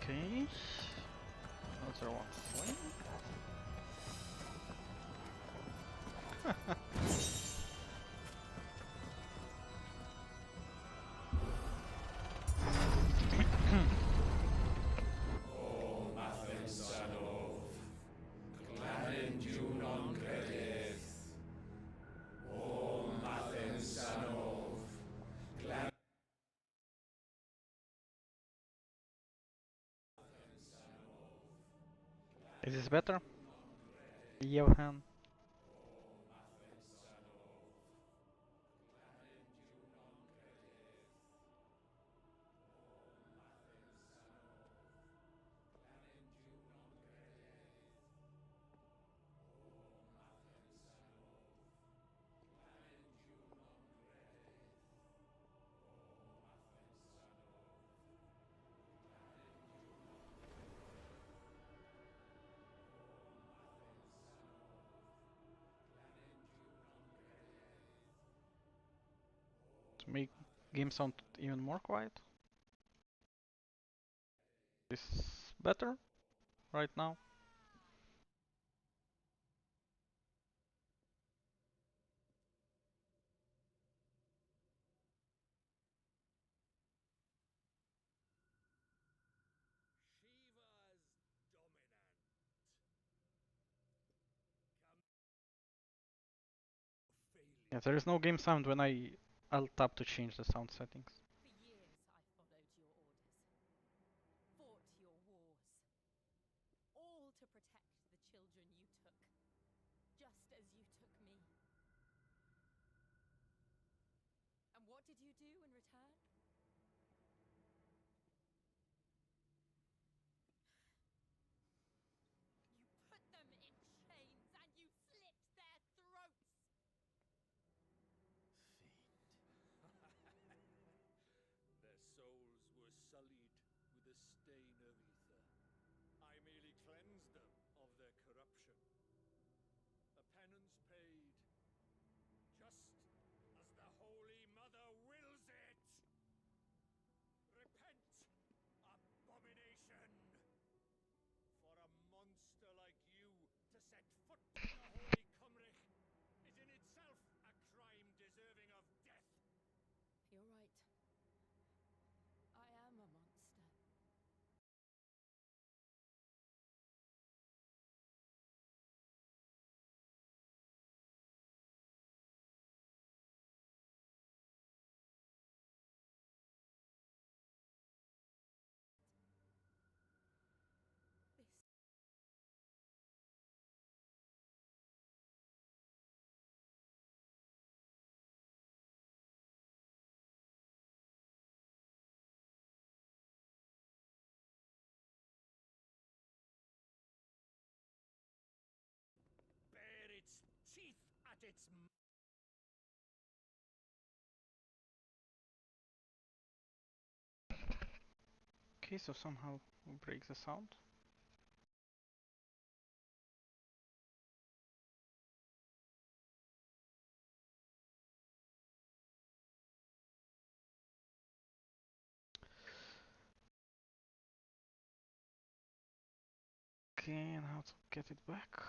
Okay. Another one slain. Is this better? Johan. make game sound even more quiet. This better right now. Yeah, there is no game sound when I'll tap to change the sound settings. For years I followed your orders, fought your wars, all to protect the children you took, just as you took me. And what did you do in return? You put them in chains and you slit their throats! Their souls were sullied with the stain of ether. I merely cleansed them of their corruption. A penance paid, just as the Holy Mother wills it! Repent, abomination! For a monster like you to set foot in the Holy Cymric is in itself a crime deserving of death! You're right. I am a monster. This Bare its teeth at its Okay, so somehow we break the sound. Okay, and how to get it back?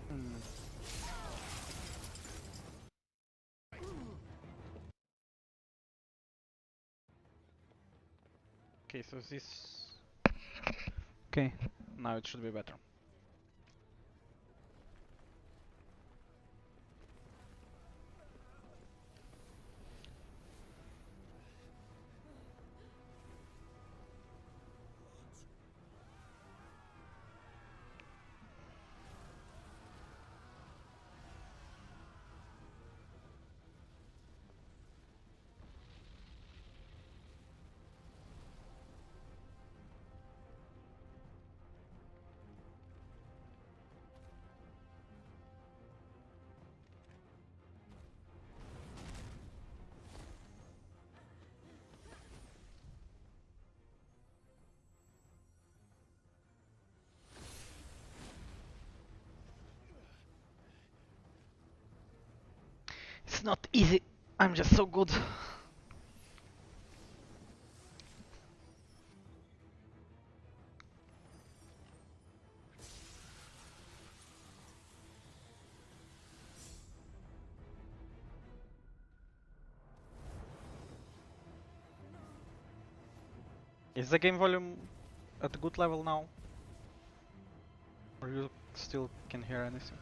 Hmm. Okay, so this... Okay, now it should be better. It's not easy. I'm just so good. Is the game volume at a good level now? Or you still can hear anything?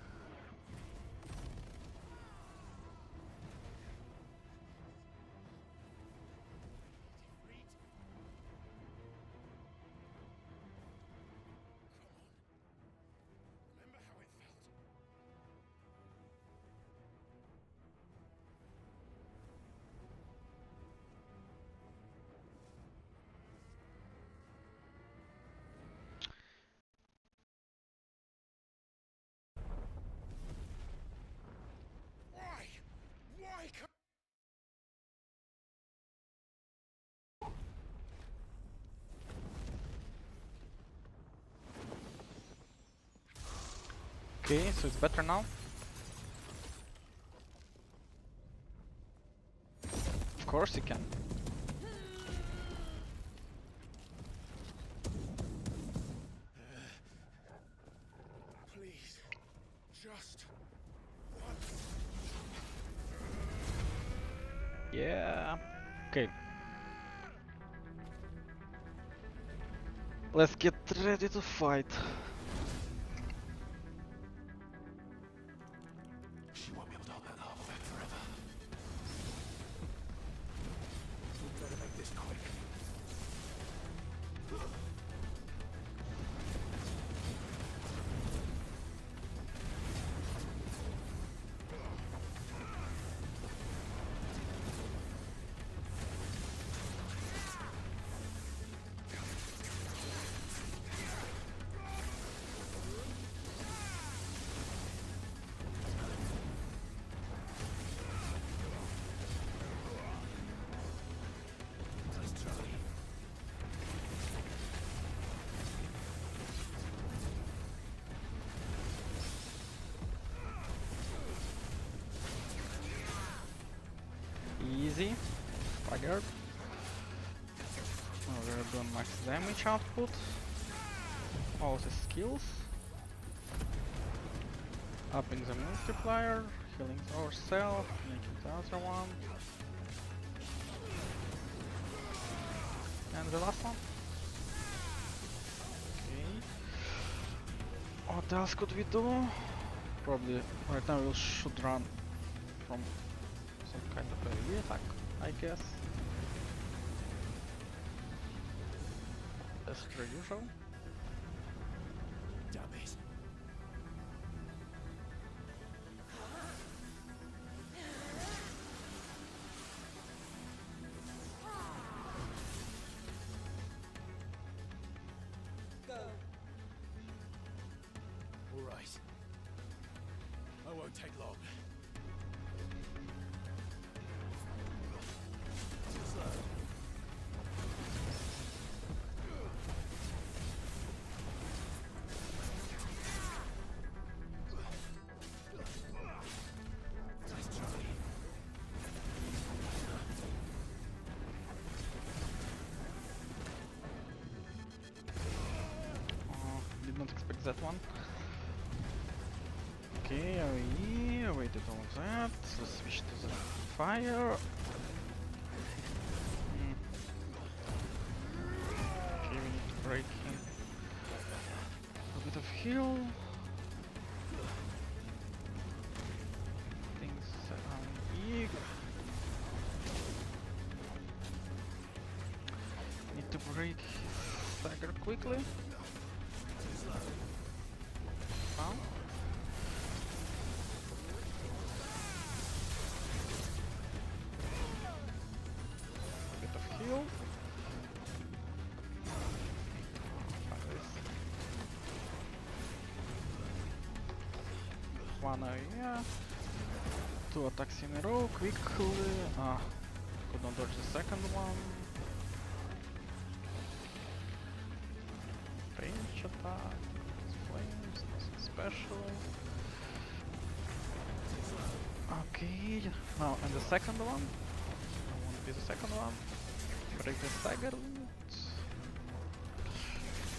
Remember how it felt? Okay, so it's better now. Of course you can. Please, just Yeah. Okay. Let's get ready to fight. She won't be able to hold that lava back forever. We better make this quick. Easy. Staggered. Oh, we're doing max damage output. All the skills. Upping the multiplier. Healing ourselves. Making the other one. And the last one. Okay. What else could we do? Probably right now we should run from some kind of AoE attack, I guess. As per usual. Damn it. All right. I won't take long. Slow. Nice try. Did not expect that one. Okay, AoE, waited all that. Let's switch to the fire. Okay, we need to break him. A bit of heal. Things around big. Need to break his stagger quickly. Now. A bit of heal. Like this. One area. 2 attacks in a row quickly. Could not dodge the second one. Range attack. Flames, nothing special. Okay, now and the second one. I want to be the second one. Break the stagger limit.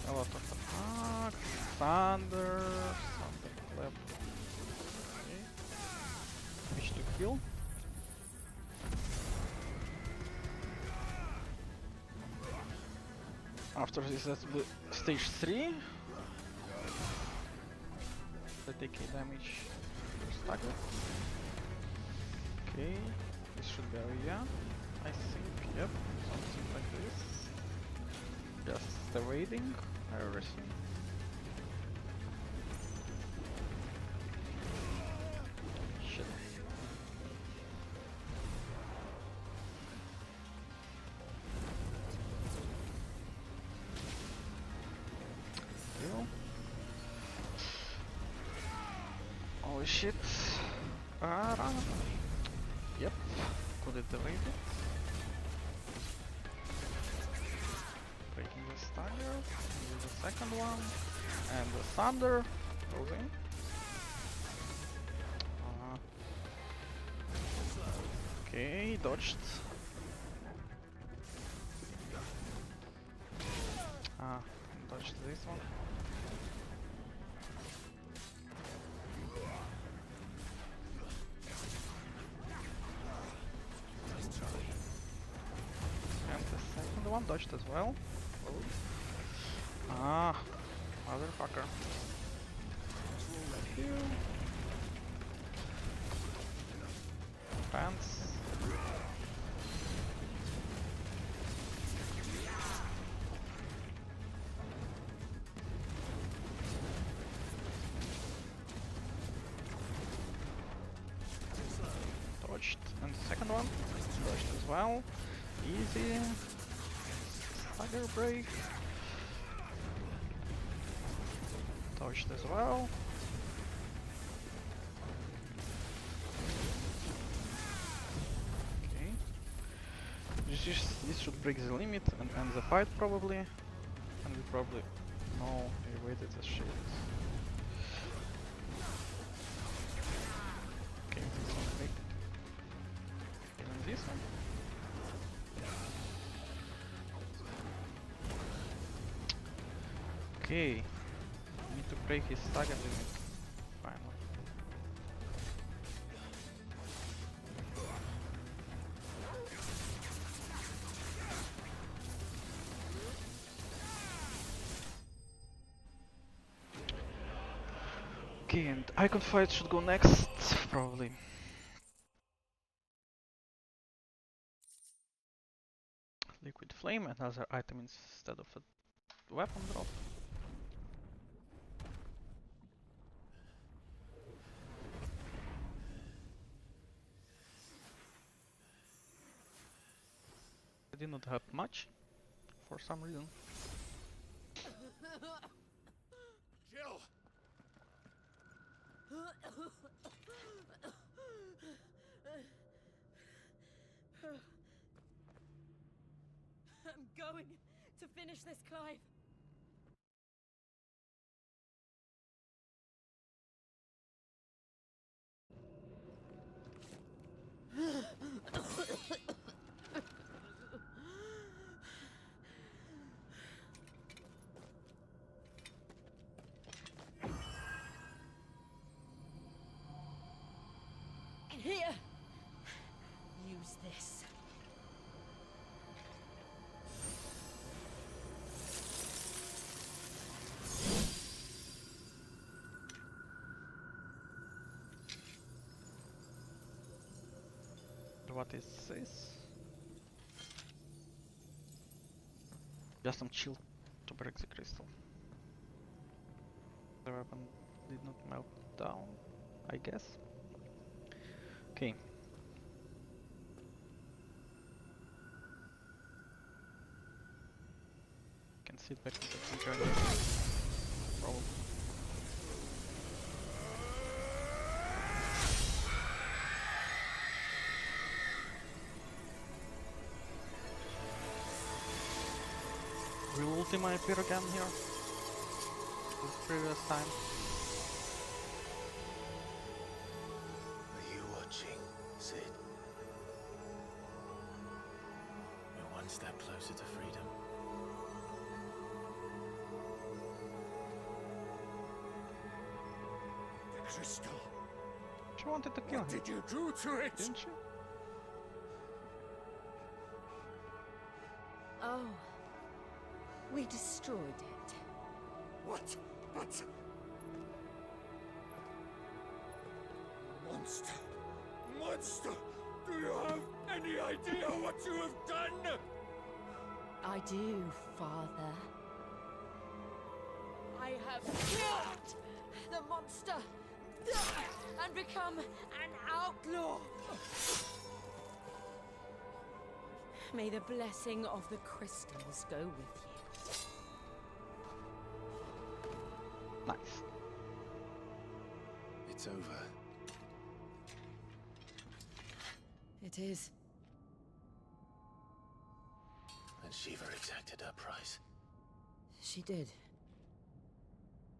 A lot of attack. Thunder. Thunderclap. Okay. Switch to heal. After this, that's stage 3. The take damage per stagger. Okay, this should be area, I think, yep, something like this. Just evading everything. Shit. Heal. Holy shit. Yep, could it evade it? Breaking the stagger, use the second one, and the thunder goes in. Okay, dodged. Ah, dodged this one. And the second one dodged as well. Ah, motherfucker. Pants. Dodged. And the second one dodged as well. Easy. Stagger break. Dodged as well. Okay. This should break the limit and end the fight probably. And we probably... No, we waited as shit. Okay, this one break. Even this one. Okay. Need to break his stagger limit. Finally. Okay, and icon fight should go next, probably. Liquid flame, another item instead of a weapon drop. It did not help much, for some reason. Jill! I'm going to finish this, Clive. Here! Use this. What is this? Just some chill to break the crystal. The weapon did not melt down, I guess. Okay. Can sit back into the journey. Probably. Will Ultima appear again here? This previous time. Are you watching, Sid? We're one step closer to freedom. The crystal. She wanted to kill him. What did you do to it? Didn't she? Oh. We destroyed it. What? But... Monster! Monster! Do you have any idea what you have done? I do, Father. I have killed the monster and become an outlaw. May the blessing of the crystals go with you. Nice. It's over. It is. And Shiva exacted her price. She did.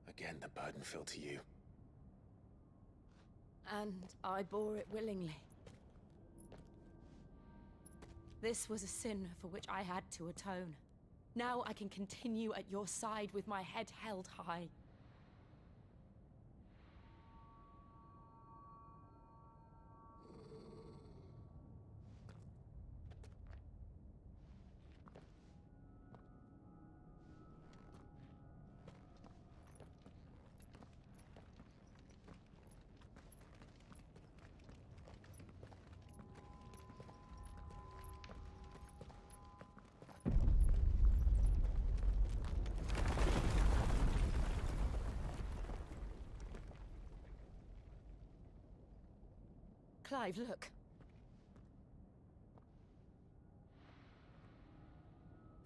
Again, the burden fell to you. And I bore it willingly. This was a sin for which I had to atone. Now I can continue at your side with my head held high. Clive, look.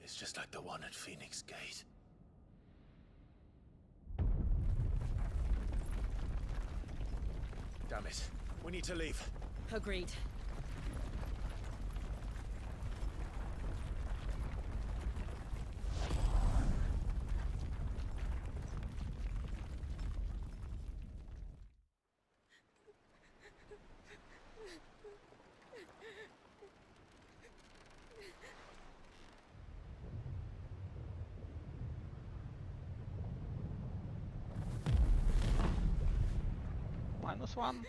It's just like the one at Phoenix Gate. Damn it. We need to leave. Agreed. -1.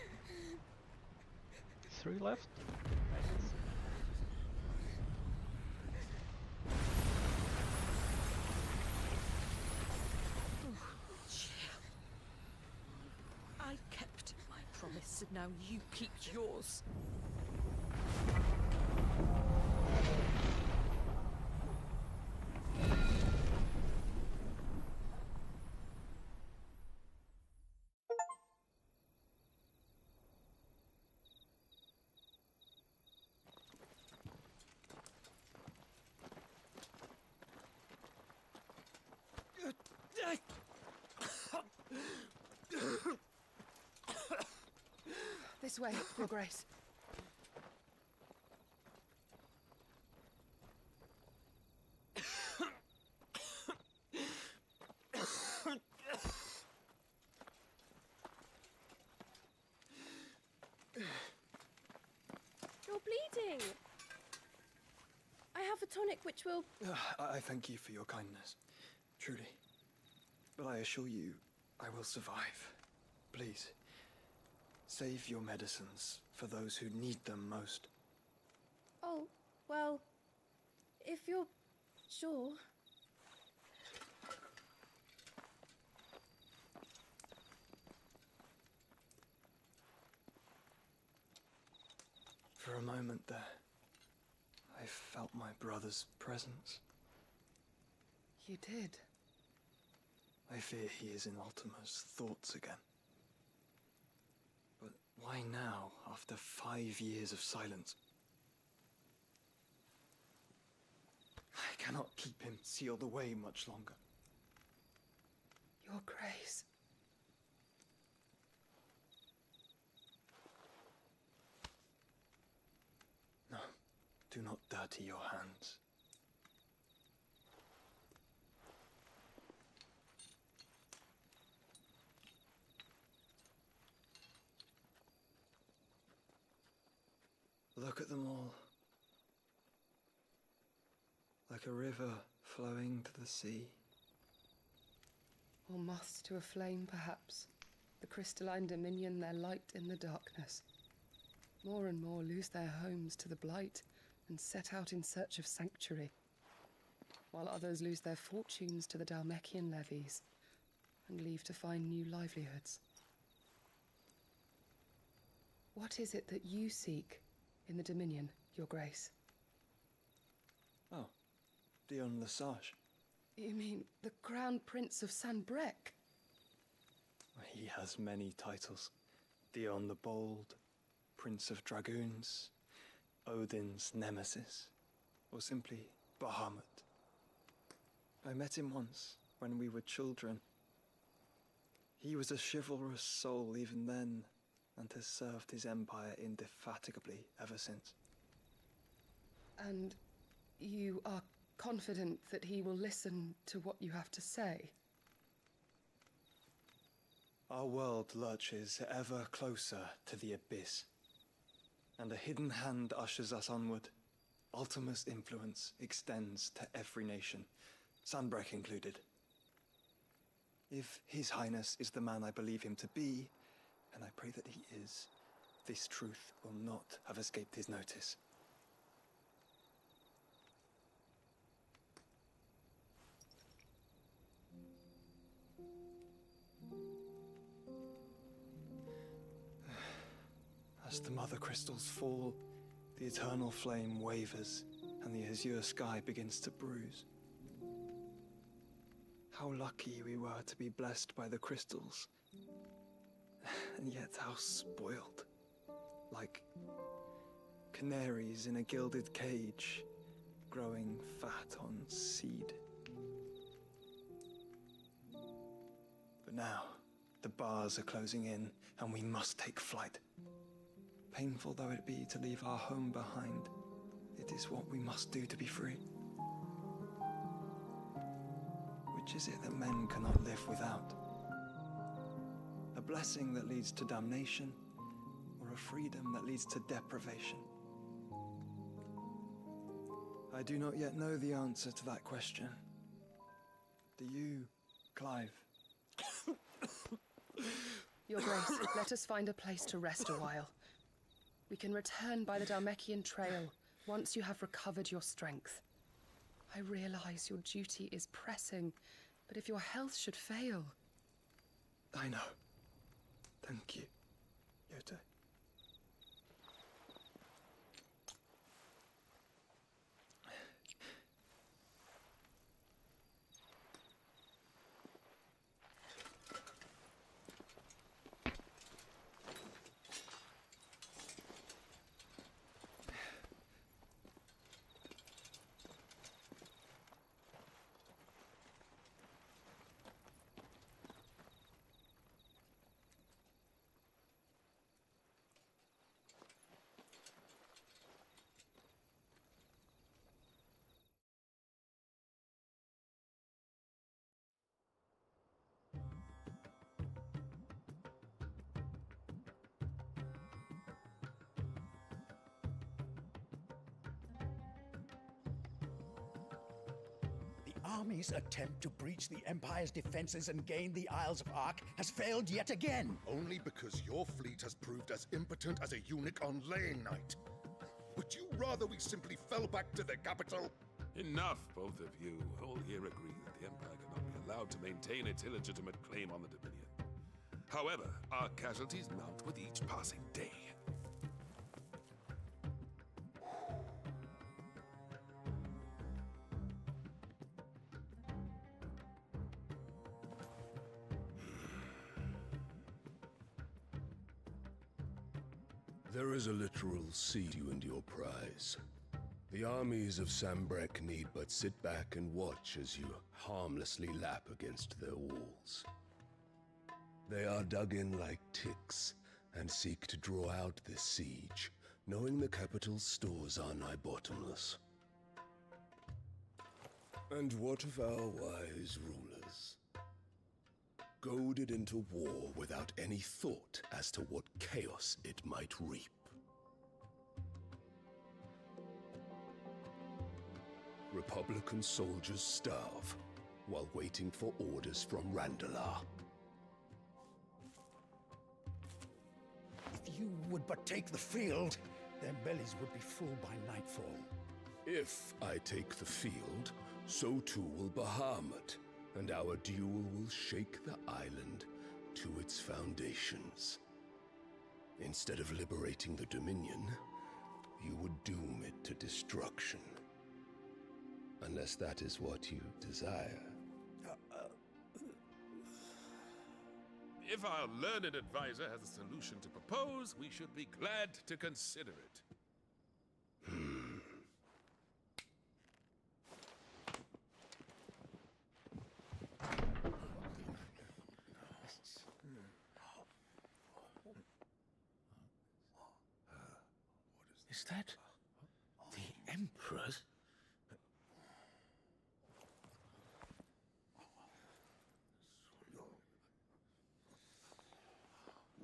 3 left. I kept my promise, and now you keep yours. This way, Your Grace. You're bleeding. I have a tonic which will... I thank you for your kindness, truly. But I assure you, I will survive. Please, save your medicines for those who need them most. Oh, well, if you're sure. For a moment there, I felt my brother's presence. You did? I fear he is in Ultima's thoughts again. But why now, after 5 years of silence? I cannot keep him sealed away much longer. Your Grace. No, do not dirty your hands. Look at them all. Like a river flowing to the sea. Or moths to a flame, perhaps. The crystalline dominion their light in the darkness. More and more lose their homes to the blight and set out in search of sanctuary, while others lose their fortunes to the Dalmekian levies and leave to find new livelihoods. What is it that you seek in the Dominion, Your Grace? Oh, Dion Lesage. You mean the Crown Prince of Sanbrec? He has many titles. Dion the Bold, Prince of Dragoons, Odin's Nemesis, or simply Bahamut. I met him once, when we were children. He was a chivalrous soul even then, and has served his empire indefatigably ever since. And you are confident that he will listen to what you have to say? Our world lurches ever closer to the abyss, and a hidden hand ushers us onward, Ultima's influence extends to every nation, Sanbreque included. If His Highness is the man I believe him to be, and I pray that he is, this truth will not have escaped his notice. As the mother crystals fall, the eternal flame wavers, and the azure sky begins to bruise. How lucky we were to be blessed by the crystals, and yet how spoiled. Like canaries in a gilded cage, growing fat on seed. But now, the bars are closing in, and we must take flight. Painful though it be to leave our home behind, it is what we must do to be free. Which is it that men cannot live without? A blessing that leads to damnation, or a freedom that leads to deprivation? I do not yet know the answer to that question. Do you, Clive? Your Grace, let us find a place to rest a while. We can return by the Dalmekian trail once you have recovered your strength. I realize your duty is pressing, but if your health should fail... I know. Thank you, Yote. Army's attempt to breach the Empire's defenses and gain the Isles of Ark has failed yet again. Only because your fleet has proved as impotent as a eunuch on laying night. Would you rather we simply fell back to the capital? Enough, both of you. All here agree that the Empire cannot be allowed to maintain its illegitimate claim on the Dominion. However, our casualties mount with each passing day. There is a literal siege you and your prize. The armies of Sanbreque need but sit back and watch as you harmlessly lap against their walls. They are dug in like ticks and seek to draw out this siege, knowing the capital's stores are nigh bottomless. And what of our wise rulers? Goaded into war without any thought as to what chaos it might reap. Republican soldiers starve while waiting for orders from Randalar. If you would but take the field, their bellies would be full by nightfall. If I take the field, so too will Bahamut, and our duel will shake the island to its foundations. Instead of liberating the Dominion, you would doom it to destruction. Unless that is what you desire. If our learned advisor has a solution to propose, we should be glad to consider it. Is that the Emperor's?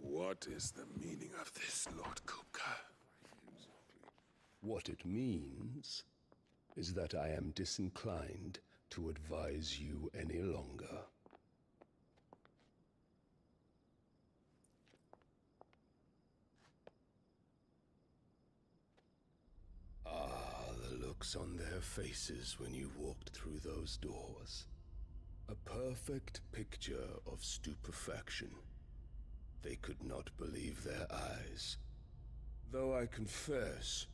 What is the meaning of this, Lord Kupka? What it means is that I am disinclined to advise you any longer. Ah, the looks on their faces when you walked through those doors. A perfect picture of stupefaction. They could not believe their eyes. Though I confess,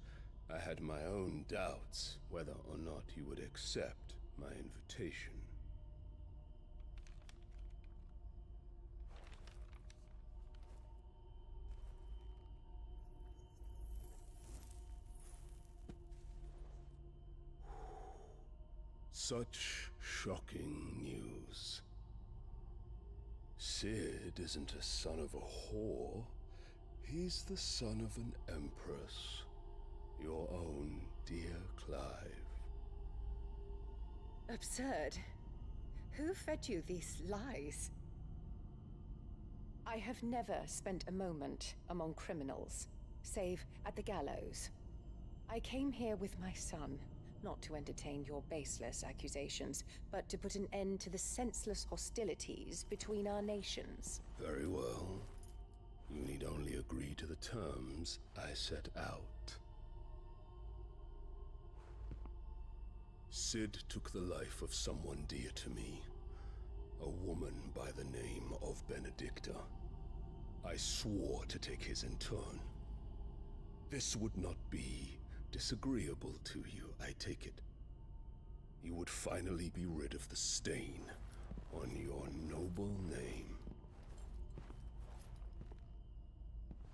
I had my own doubts whether or not you would accept my invitation. Such shocking news. Sid isn't a son of a whore. He's the son of an empress. Your own dear Clive. Absurd. Who fed you these lies? I have never spent a moment among criminals, save at the gallows. I came here with my son, not to entertain your baseless accusations, but to put an end to the senseless hostilities between our nations. Very well. You need only agree to the terms I set out. Sid took the life of someone dear to me, a woman by the name of Benedicta. I swore to take his in turn. This would not be disagreeable to you, I take it. You would finally be rid of the stain on your noble name.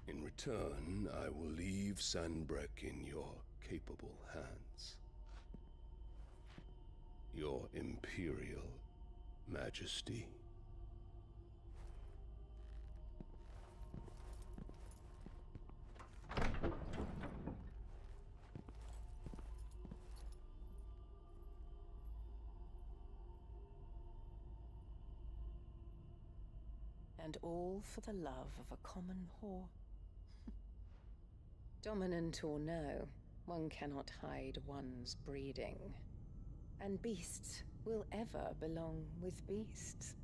In return, I will leave Sanbreque in your capable hands. Your Imperial Majesty. And all for the love of a common whore. Dominant or no, one cannot hide one's breeding. And beasts will ever belong with beasts.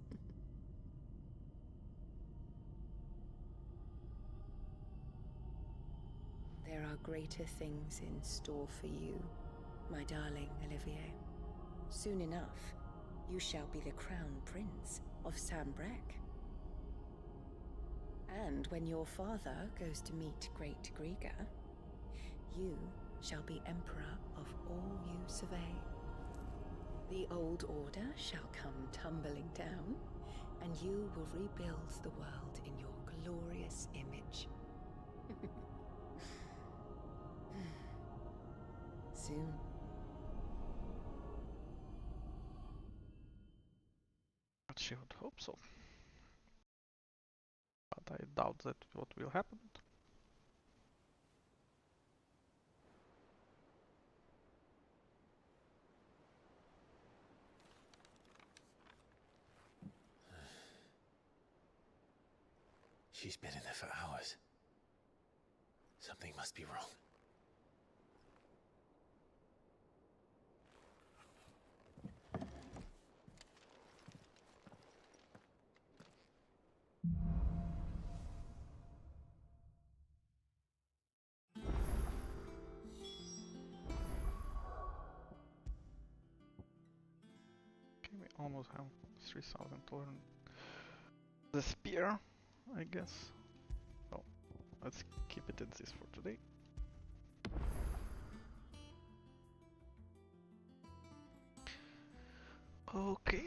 There are greater things in store for you, my darling Olivier. Soon enough, you shall be the crown prince of Sanbreque. And when your father goes to meet Great Griga, you shall be emperor of all you survey. The old order shall come tumbling down, and you will rebuild the world in your glorious image. Soon. She would hope so. But I doubt that what will happen. She's been in there for hours. Something must be wrong. Okay, we almost have 3,000 to learn the spear, I guess. So let's keep it at this for today. Okay.